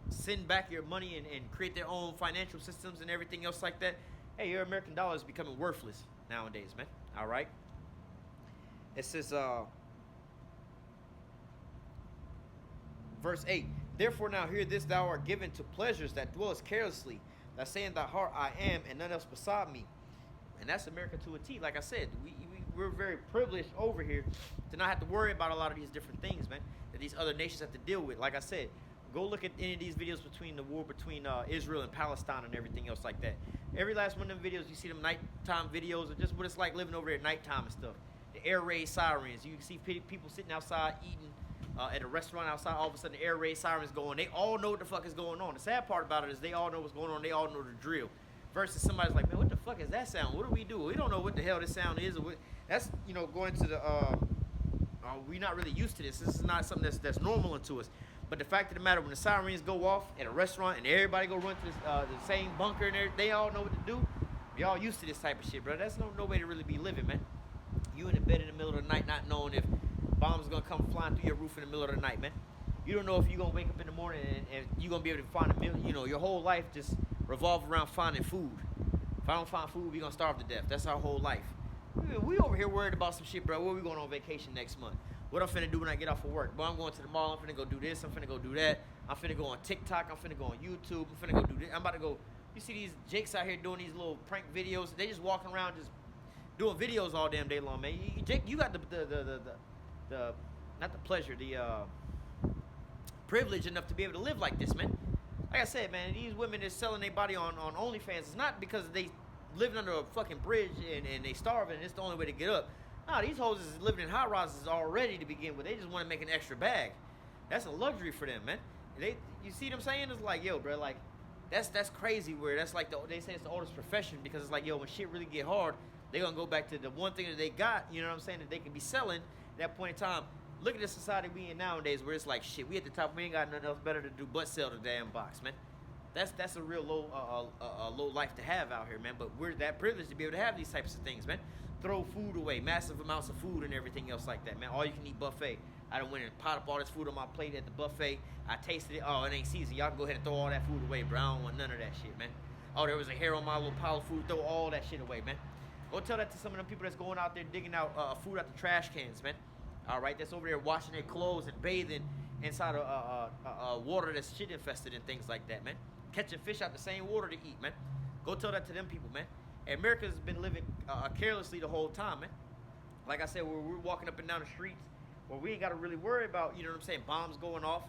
send back your money and create their own financial systems and everything else like that, hey, your American dollar is becoming worthless nowadays, man. All right? It says, verse 8, therefore now hear this, thou art given to pleasures that dwellest carelessly, that say in thy heart, I am, and none else beside me. And that's America to a T. Like I said, we're very privileged over here to not have to worry about a lot of these different things, man, that these other nations have to deal with. Like I said, go look at any of these videos between the war between Israel and Palestine and everything else like that. Every last one of them videos, you see them nighttime videos of just what it's like living over there at nighttime and stuff. The air raid sirens. You can see people sitting outside eating at a restaurant outside. All of a sudden, the air raid sirens going. They all know what the fuck is going on. The sad part about it is they all know what's going on. They all know the drill. Versus somebody's like, man, what the fuck is that sound? What do we do? We don't know what the hell this sound is. Or what. That's, going to the, we're not really used to this. This is not something that's normal to us. But the fact of the matter, when the sirens go off at a restaurant and everybody go run to the same bunker and they all know what to do, we all used to this type of shit, bro. That's no way to really be living, man. You in the bed in the middle of the night not knowing if bombs are gonna come flying through your roof in the middle of the night, man. You don't know if you're gonna wake up in the morning and you're gonna be able to find a meal. You know, your whole life just revolves around finding food. If I don't find food, we're gonna starve to death. That's our whole life. We over here worried about some shit, bro. Where we going on vacation next month? What I'm finna do when I get off of work? Boy, I'm going to the mall. I'm finna go do this. I'm finna go do that. I'm finna go on TikTok. I'm finna go on YouTube. I'm finna go do this. I'm about to go. You see these jakes out here doing these little prank videos. They just walking around just doing videos all damn day long, man. Jake, you got the not the pleasure, the privilege enough to be able to live like this, man. Like I said, man, these women is selling their body on OnlyFans. It's not because they living under a fucking bridge and they starving and it's the only way to get up. Nah, these hoes is living in high rises already to begin with. They just want to make an extra bag. That's a luxury for them, man. You see what I'm saying? It's like, yo, bro, like, that's crazy where that's like, they say it's the oldest profession because it's like, yo, when shit really get hard, they gonna go back to the one thing that they got, you know what I'm saying, that they can be selling at that point in time. Look at the society we in nowadays where it's like, shit, we at the top, we ain't got nothing else better to do but sell the damn box, man. That's a real low life to have out here, man. But we're that privileged to be able to have these types of things, man. Throw food away, massive amounts of food and everything else like that, man. All you can eat buffet. I done went and pot up all this food on my plate at the buffet. I tasted it. Oh, it ain't seasoned. Y'all can go ahead and throw all that food away, bro. I don't want none of that shit, man. Oh, there was a hair on my little pile of food. Throw all that shit away, man. Go tell that to some of them people that's going out there digging out food out the trash cans, man. All right, that's over there washing their clothes and bathing inside of water that's shit infested and things like that, man. Catching fish out the same water to eat, man. Go tell that to them people, man. And America's been living carelessly the whole time, man. Like I said, we're walking up and down the streets where we ain't got to really worry about, you know what I'm saying, bombs going off,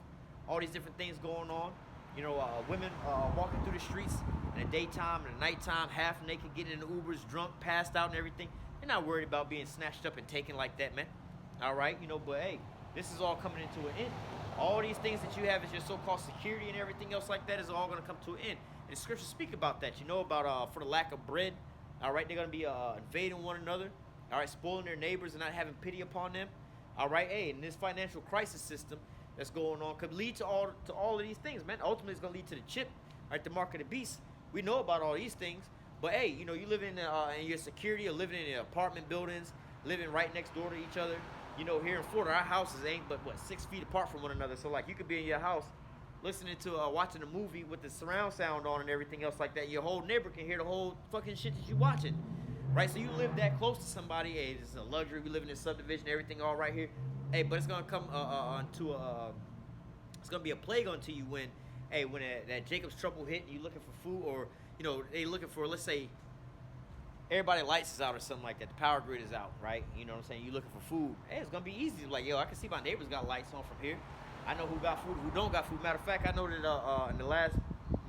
all these different things going on. You know, women walking through the streets in the daytime and the nighttime, half naked, getting in the Ubers, drunk, passed out and everything. They're not worried about being snatched up and taken like that, man. All right, you know, but hey, this is all coming into an end. All these things that you have as your so-called security and everything else like that is all going to come to an end. And the scriptures speak about that. You know about for the lack of bread, all right, they're going to be invading one another, all right, spoiling their neighbors and not having pity upon them. All right, hey, and this financial crisis system that's going on could lead to all of these things, man. Ultimately, it's going to lead to the chip, right, the mark of the beast. We know about all these things, but hey, you know, you live in your security, or living in apartment buildings, living right next door to each other. You know, here in Florida, our houses ain't but, 6 feet apart from one another. So, like, you could be in your house listening to, watching a movie with the surround sound on and everything else like that. Your whole neighbor can hear the whole fucking shit that you watching, right? So you live that close to somebody. Hey, this is a luxury. We live in a subdivision, everything all right here. Hey, but it's going to come it's going to be a plague onto you when that Jacob's trouble hit and you looking for food, or, you know, they looking for, let's say, everybody lights is out or something like that. The power grid is out, right? You know what I'm saying? You looking for food. Hey, it's going to be easy. Like, yo, I can see my neighbors got lights on from here. I know who got food, who don't got food. Matter of fact, I know that in the last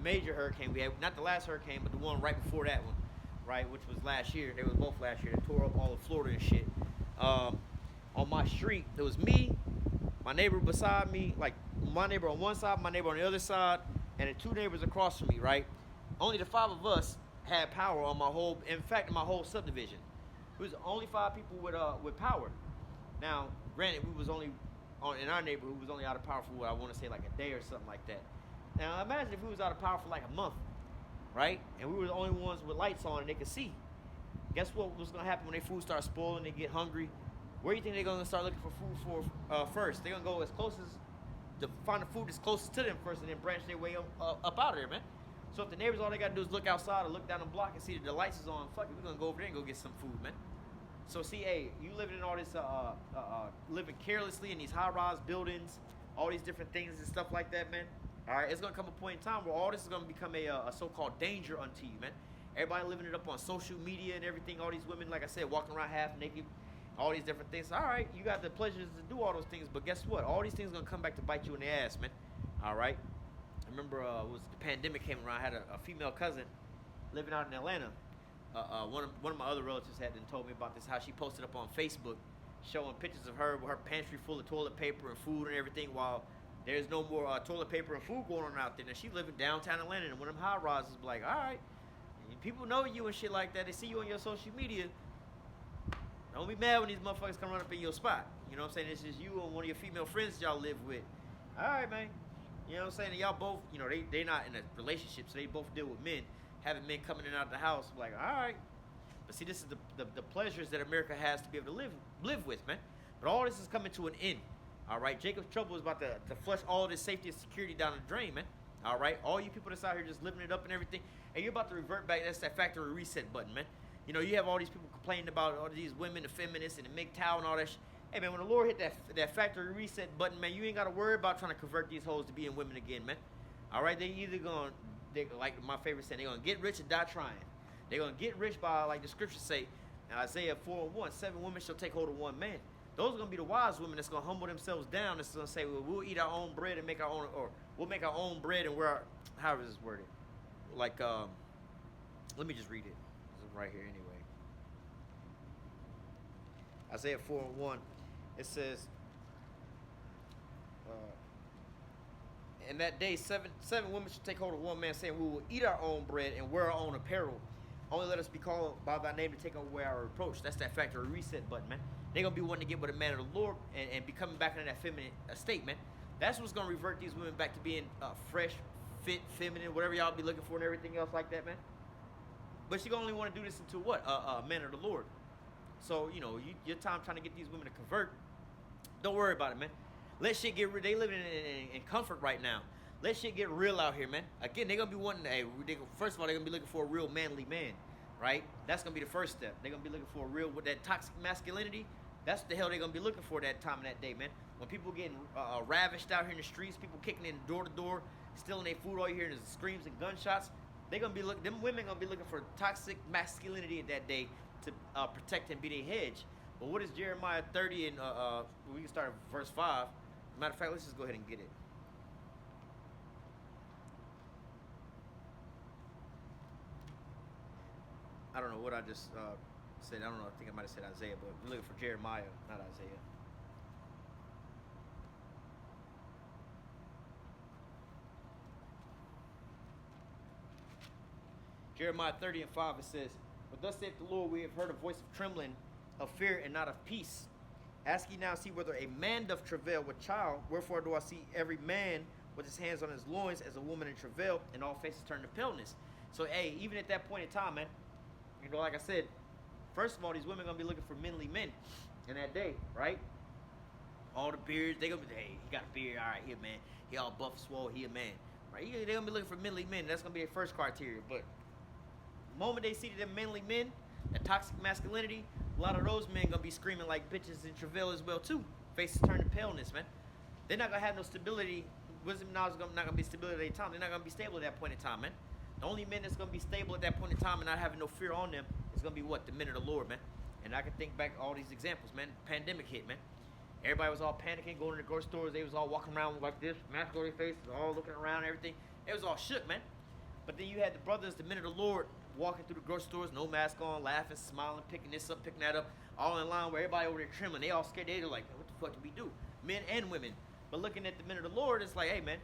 major hurricane we had, not the last hurricane, but the one right before that one, right, which was last year. They were both last year. They tore up all of Florida and shit. On my street, it was me, my neighbor beside me, like my neighbor on one side, my neighbor on the other side, and the two neighbors across from me, right? Only the 5 of us had power on my whole subdivision. It was only 5 people with power. Now, granted, we was only in our neighborhood, we was only out of power for what I want to say like a day or something like that. Now, imagine if we was out of power for like a month, right? And we were the only ones with lights on and they could see. Guess what was gonna happen when their food starts spoiling? They get hungry. Where do you think they're gonna start looking for food for first? They're gonna go as close as to find the food that's closest to them first, and then branch their way up out of there, man. So if the neighbors, all they gotta do is look outside or look down the block and see that the lights is on, fuck it, we're gonna go over there and go get some food, man. So see, hey, you living in all this, living carelessly in these high-rise buildings, all these different things and stuff like that, man. All right, it's gonna come a point in time where all this is gonna become a so-called danger unto you, man. Everybody living it up on social media and everything. All these women, like I said, walking around half naked, all these different things. All right, you got the pleasures to do all those things, but guess what? All these things are gonna come back to bite you in the ass, man. All right. I remember was the pandemic came around. I had a female cousin living out in Atlanta. One of my other relatives had told me about this. How she posted up on Facebook, showing pictures of her with her pantry full of toilet paper and food and everything, while there's no more toilet paper and food going on out there. And she living downtown Atlanta, and one of them high rises, like, all right, people know you and shit like that. They see you on your social media. Don't be mad when these motherfuckers come run up in your spot. You know what I'm saying? It's just you and one of your female friends y'all live with. All right, man. You know what I'm saying? And y'all both, you know, they're not in a relationship, so they both deal with men. Having men coming in and out of the house, like, all right. But see, this is the pleasures that America has to be able to live with, man. But all this is coming to an end. All right, Jacob's trouble is about to flush all this safety and security down the drain, man. All right, all you people that's out here just living it up and everything, and you're about to revert back. That's that factory reset button, man. You know, you have all these people complaining about all these women, the feminists, and the MGTOW and all that. Hey, man, when the Lord hit that factory reset button, man, you ain't got to worry about trying to convert these hoes to being women again, man. All right, they either like my favorite saying, they're gonna get rich or die trying. They're gonna get rich by, like the scriptures say, Isaiah 4:1, 7 women shall take hold of one man. Those are gonna be the wise women that's gonna humble themselves down. That's gonna say, well, we'll eat our own bread and make our own, or we'll make our own bread and wear our, how is this worded? Like, let me just read it. It's right here anyway. Isaiah 4:1, it says, in that day, seven women shall take hold of one man, saying, we will eat our own bread and wear our own apparel. Only let us be called by thy name to take away our reproach. That's that factory reset button, man. They're going to be wanting to get with a man of the Lord and be coming back into that feminine state, man. That's what's going to revert these women back to being fresh, fit, feminine, whatever y'all be looking for and everything else like that, man. But you're going to only want to do this into what? A man of the Lord. So, you know, your time trying to get these women to convert, don't worry about it, man. Let shit get real. They living in comfort right now. Let shit get real out here, man. Again, they're going to be wanting, first of all, they're going to be looking for a real manly man, right? That's going to be the first step. They're going to be looking for a real, with that toxic masculinity, that's what the hell they're going to be looking for that time and that day, man. When people getting ravished out here in the streets, people kicking in door to door, stealing their food, all you hearing is screams and gunshots. They're going to be looking, them women going to be looking for toxic masculinity at that day to protect and be their hedge. But what is Jeremiah 30 and we can start at verse 5. Matter of fact, let's just go ahead and get it. I don't know what I just said. I don't know. I think I might have said Isaiah, but we're looking for Jeremiah, not Isaiah. Jeremiah 30 and 5, it says, but thus saith the Lord, we have heard a voice of trembling, of fear, and not of peace. Ask ye now, see whether a man doth travail with child. Wherefore do I see every man with his hands on his loins as a woman in travail, and all faces turn to paleness. So, hey, even at that point in time, man, you know, like I said, first of all, these women are going to be looking for manly men in that day, right? All the beards, they're going to be, hey, he got a beard, all right, he a man. He all buff, swole, he a man, right? They're going to be looking for manly men. That's going to be their first criteria. But the moment they see them manly men, that toxic masculinity, a lot of those men going to be screaming like bitches in travail as well, too. Faces turn to paleness, man. They're not going to have no stability. Wisdom and knowledge is not going to be stability at their time. They're not going to be stable at that point in time, man. The only men that's going to be stable at that point in time and not having no fear on them is going to be what? The men of the Lord, man. And I can think back all these examples, man. Pandemic hit, man. Everybody was all panicking, going to the grocery stores. They was all walking around like this, mask over their faces, all looking around and everything. It was all shook, man. But then you had the brothers, the men of the Lord, walking through the grocery stores, no mask on, laughing, smiling, picking this up, picking that up, all in line where everybody over there trembling. They all scared. They're like, what the fuck do we do? Men and women. But looking at the men of the Lord, it's like, hey, man,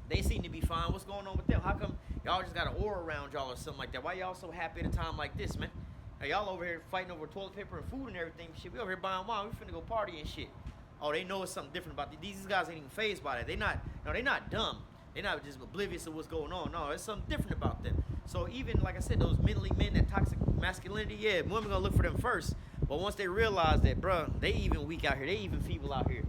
they seem to be fine. What's going on with them? How come y'all just got an aura around y'all or something like that? Why y'all so happy at a time like this, man? Hey, y'all over here fighting over toilet paper and food and everything. Shit, we over here buying wine. We finna go party and shit. Oh, they know it's something different about these guys. Ain't even fazed by that. They're not dumb. They're not just oblivious of what's going on. No, there's something different about them. So even, like I said, those mentally men, that toxic masculinity, yeah, women gonna look for them first. But once they realize that, bruh, they even weak out here, they even feeble out here,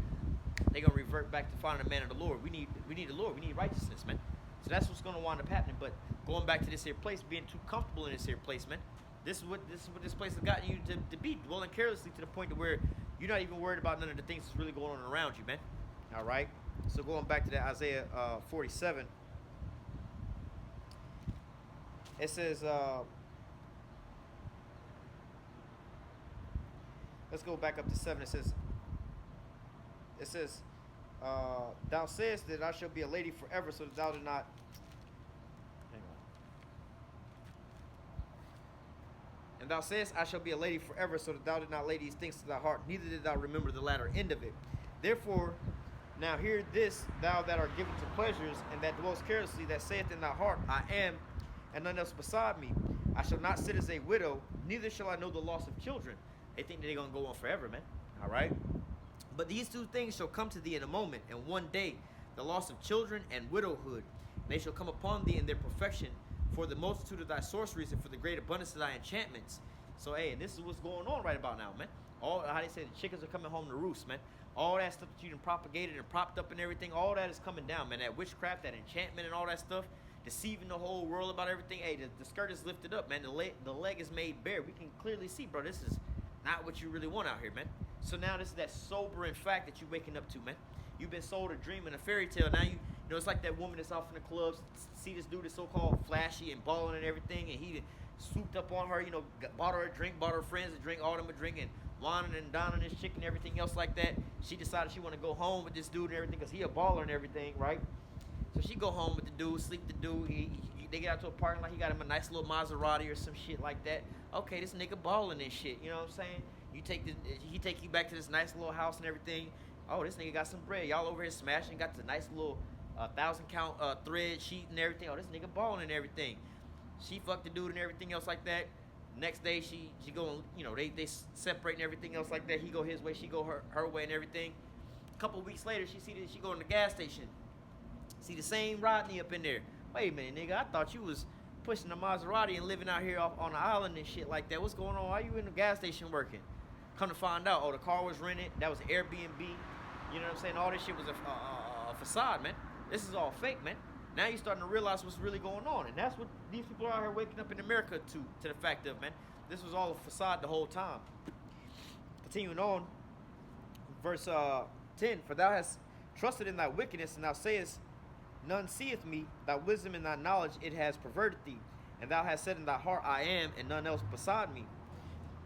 they gonna revert back to finding the man of the Lord. We need the Lord. We need righteousness, man. So that's what's gonna wind up happening. But going back to this here place, being too comfortable in this here place, man. This is what this place has gotten you to be, dwelling carelessly to the point to where you're not even worried about none of the things that's really going on around you, man. All right. So going back to that Isaiah 47, it says, let's go back up to 7. It says, thou sayest that I shall be a lady forever, so that thou do not. Hang on. And thou sayest, I shall be a lady forever, so that thou did not lay these things to thy heart, neither did thou remember the latter end of it. Therefore, now hear this, thou that art given to pleasures, and that dwellest carelessly, that saith in thy heart, I am, and none else beside me. I shall not sit as a widow, neither shall I know the loss of children. They think that they're going to go on forever, man. All right? But these two things shall come to thee in a moment, and one day, the loss of children and widowhood. And they shall come upon thee in their perfection, for the multitude of thy sorceries, and for the great abundance of thy enchantments. So, hey, and this is what's going on right about now, man. All how they say the chickens are coming home to roost, man. All that stuff that you done propagated and propped up and everything, all that is coming down, man. That witchcraft, that enchantment, and all that stuff, deceiving the whole world about everything. Hey, the skirt is lifted up, man. The leg is made bare. We can clearly see, bro. This is not what you really want out here, man. So now this is that sobering fact that you're waking up to, man. You've been sold a dream and a fairy tale. Now you know it's like that woman that's off in the clubs. See this dude that's so-called flashy and balling and everything, and he swooped up on her. You know, bought her a drink, bought her friends a drink, all them a drink, and whining and dining this chick and everything else like that. She decided she want to go home with this dude and everything because he a baller and everything, right? So she go home with the dude, sleep the dude. They get out to a parking lot. He got him a nice little Maserati or some shit like that. Okay, this nigga balling and shit. You know what I'm saying? He take you back to this nice little house and everything. Oh, this nigga got some bread. Y'all over here smashing. Got the nice little 1,000 count thread sheet and everything. Oh, this nigga balling and everything. She fucked the dude and everything else like that. Next day she go, you know, they separate and everything else like that. He go his way, she go her way and everything. A couple weeks later, she go in the gas station. See the same Rodney up in there. Wait a minute, nigga. I thought you was pushing the Maserati and living out here off on the island and shit like that. What's going on? Why you in the gas station working? Come to find out, oh, the car was rented. That was Airbnb. You know what I'm saying? All this shit was a facade, man. This is all fake, man. Now you're starting to realize what's really going on. And that's what these people are out here waking up in America to the fact of, man. This was all a facade the whole time. Continuing on, verse 10, for thou hast trusted in thy wickedness, and thou sayest, none seeth me, thy wisdom and thy knowledge it has perverted thee. And thou hast said in thy heart, I am, and none else beside me.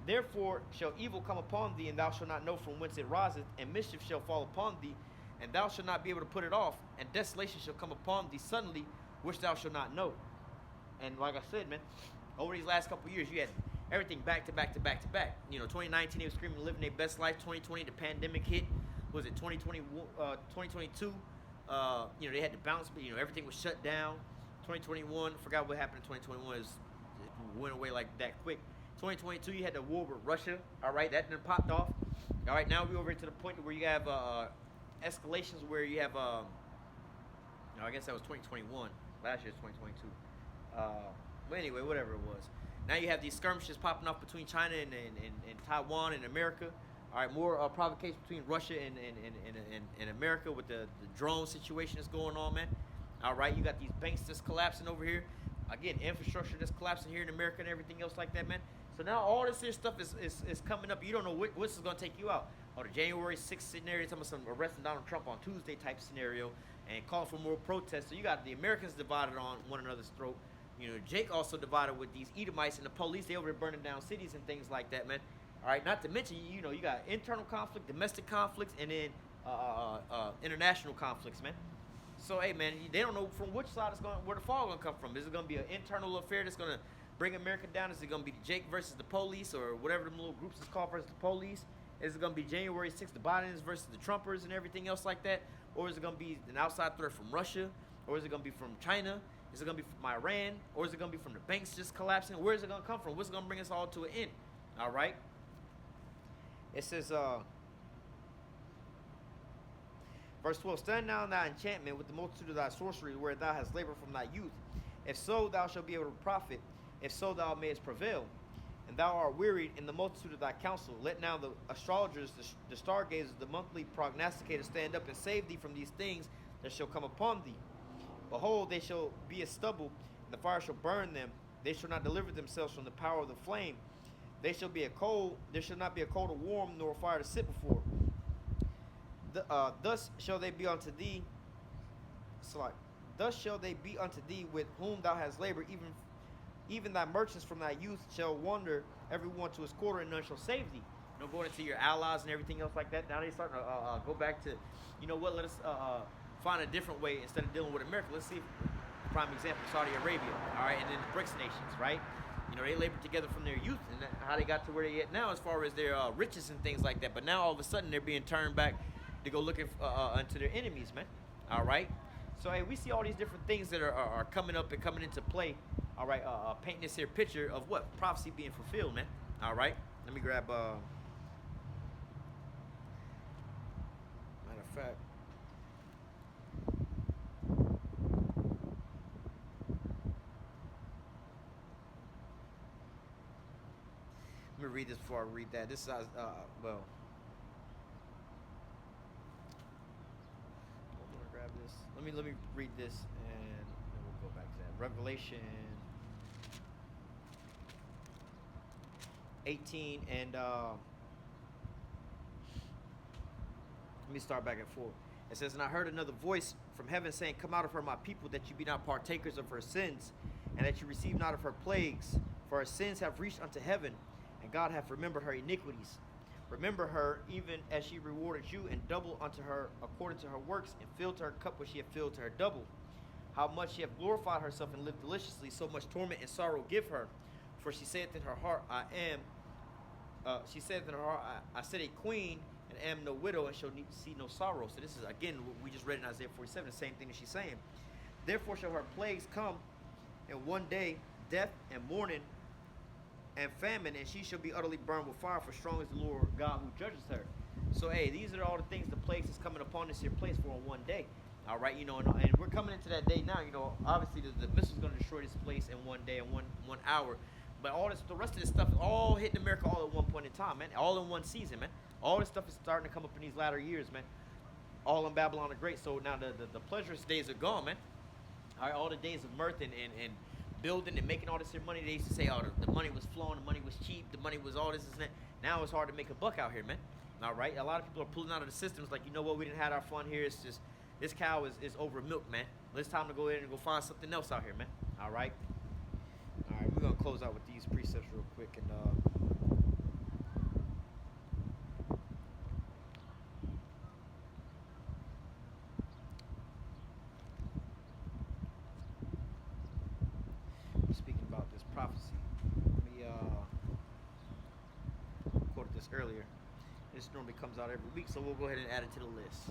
Therefore shall evil come upon thee, and thou shalt not know from whence it riseth, and mischief shall fall upon thee, and thou shalt not be able to put it off, and desolation shall come upon thee suddenly, which thou shalt not know. And like I said, man, over these last couple of years, you had everything back to back to back to back. You know, 2019, they were screaming, living their best life. 2020, the pandemic hit. Was it 2022? You know, they had to bounce, but, you know, everything was shut down. 2021, forgot what happened in 2021. It went away like that quick. 2022, you had the war with Russia. All right, that then popped off. All right, now we're over to the point where you have escalations where you have, no, I guess that was 2021. Last year's 2022. But anyway, whatever it was. Now you have these skirmishes popping off between China and Taiwan and America. All right, more provocation between Russia and America with the drone situation that's going on, man. All right, you got these banks that's collapsing over here. Again, infrastructure that's collapsing here in America and everything else like that, man. So now all this here stuff is coming up. You don't know what's going to take you out. Or the January 6th scenario, talking about some arresting Donald Trump on Tuesday type scenario, and calling for more protests. So you got the Americans divided on one another's throat. You know, Jake also divided with these Edomites and the police. They over there burning down cities and things like that, man. All right, not to mention, you know, you got internal conflict, domestic conflicts, and then international conflicts, man. So, hey, man, they don't know from which side where the fall going to come from. Is it going to be an internal affair that's going to bring America down? Is it going to be the Jake versus the police, or whatever the little groups is called versus the police? Is it going to be January 6th, the Bidens versus the Trumpers and everything else like that? Or is it going to be an outside threat from Russia? Or is it going to be from China? Is it going to be from Iran? Or is it going to be from the banks just collapsing? Where is it going to come from? What's going to bring us all to an end? All right? It says, verse 12, stand now in thy enchantment with the multitude of thy sorcery, where thou hast labored from thy youth. If so, thou shalt be able to profit. If so, thou mayest prevail. And thou art wearied in the multitude of thy counsel. Let now the astrologers, the stargazers, the monthly prognosticators stand up and save thee from these things that shall come upon thee. Behold, they shall be as stubble, and the fire shall burn them. They shall not deliver themselves from the power of the flame. They shall be a cold. There shall not be a cold or warm, nor a fire to sit before. Thus shall they be unto thee. Thus shall they be unto thee with whom thou hast labored. Even thy merchants from thy youth shall wander, every one to his quarter, and none shall save thee. You know, going into your allies and everything else like that. Now they're starting to go back to, you know what? Let us find a different way instead of dealing with America. Let's see. Prime example, Saudi Arabia. All right, and then the BRICS nations, right? You know, they labored together from their youth, and how they got to where they at now as far as their riches and things like that. But now all of a sudden they're being turned back to go looking into their enemies, man. All right. So hey, we see all these different things that are coming up and coming into play. All right, painting this here picture of what prophecy being fulfilled, man. All right. Let me grab. Matter of fact. read this before I read that. This is well. I'm gonna grab this. Let me read this and then we'll go back to that. Revelation 18 and let me start back at 4. It says, and I heard another voice from heaven saying, come out of her, my people, that you be not partakers of her sins, and that you receive not of her plagues. For her sins have reached unto heaven, and God hath remembered her iniquities. Remember her, even as she rewarded you, and double unto her according to her works, and filled to her cup what she hath filled to her double. How much she hath glorified herself and lived deliciously, so much torment and sorrow give her. For she saith in her heart, she saith in her heart, I said a queen, and am no widow, and shall see no sorrow. So this is, again, what we just read in Isaiah 47, the same thing that she's saying. Therefore shall her plagues come in one day, death and mourning and famine, and she shall be utterly burned with fire, for strong is the Lord God who judges her. So, hey, these are all the things, the plagues is coming upon this here place for in one day. All right, you know, and we're coming into that day now. You know, obviously the missile's going to destroy this place in one day, in one hour. But all this, the rest of this stuff is all hitting America all at one point in time, man. All in one season, man. All this stuff is starting to come up in these latter years, man. All in Babylon the Great. So now the pleasurous days are gone, man. All right, all the days of mirth and building and making all this here money. They used to say, oh, the money was flowing, the money was cheap, the money was all this and that. Now it's hard to make a buck out here, man. All right, a lot of people are pulling out of the systems like, you know what, we didn't have our fun here. It's just, this cow is over milk, man. Well, it's time to go in and go find something else out here, man. All right. All right, we're going to close out with these precepts real quick. And speaking about this prophecy, let me quoted this earlier. This normally comes out every week, so we'll go ahead and add it to the list.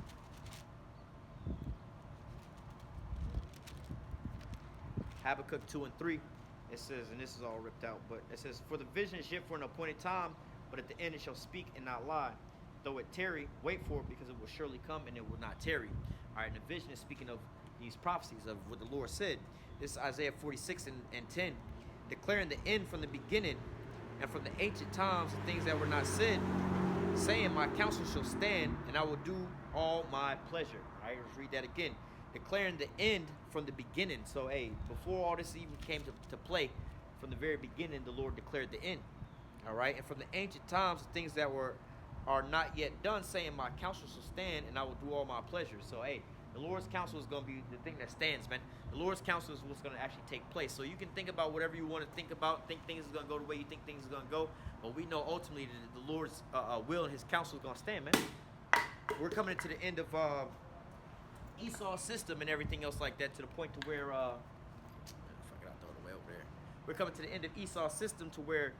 Habakkuk 2 and 3. It says, and this is all ripped out, but it says, for the vision is yet for an appointed time, but at the end it shall speak and not lie. Though it tarry, wait for it, because it will surely come and it will not tarry. All right, and the vision is speaking of these prophecies of what the Lord said. This is Isaiah 46 and 10, declaring the end from the beginning and from the ancient times, the things that were not said, saying, my counsel shall stand, and I will do all my pleasure. All right, let's read that again. Declaring the end from the beginning. So, hey, before all this even came to play, from the very beginning, the Lord declared the end. All right, and from the ancient times, the things that are not yet done, saying, my counsel shall stand, and I will do all my pleasure. So, hey, the Lord's counsel is going to be the thing that stands, man. The Lord's counsel is what's going to actually take place. So you can think about whatever you want to think about, think things are going to go the way you think things are going to go, but we know ultimately that the Lord's will and his counsel is going to stand, man. We're coming into the end of Esau's system and everything else like that, to the point to where if I get out the way over there, we're coming to the end of Esau's system to where,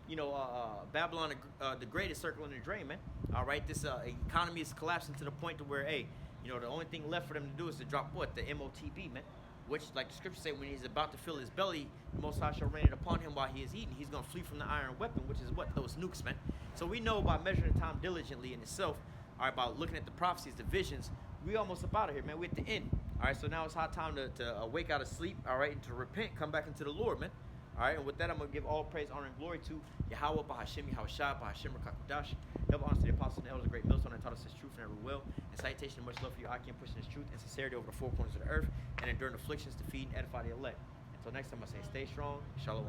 you know, Babylon the Great is circling the drain, man. All right, this economy is collapsing to the point to where, hey, you know, the only thing left for them to do is to drop what? The MOTB, man. Which, like the scripture say, when he's about to fill his belly, the Most High shall rain it upon him while he is eating. He's going to flee from the iron weapon, which is what? Those nukes, man. So we know by measuring time diligently in itself, all right, by looking at the prophecies, the visions, we almost up out of here, man. We're at the end. All right, so now it's hot time to wake out of sleep, all right, and to repent, come back into the Lord, man. All right, and with that, I'm going to give all praise, honor, and glory to Yahweh, Bahashim, Yahushua, Bahashim, Rakakudash. Double honor to the apostles and elders, the great millstone that taught us his truth and every will. And salutation and much love for you, Akim, pushing his truth and sincerity over the four corners of the earth, and enduring afflictions to feed and edify the elect. Until next time, I say stay strong. Shalom.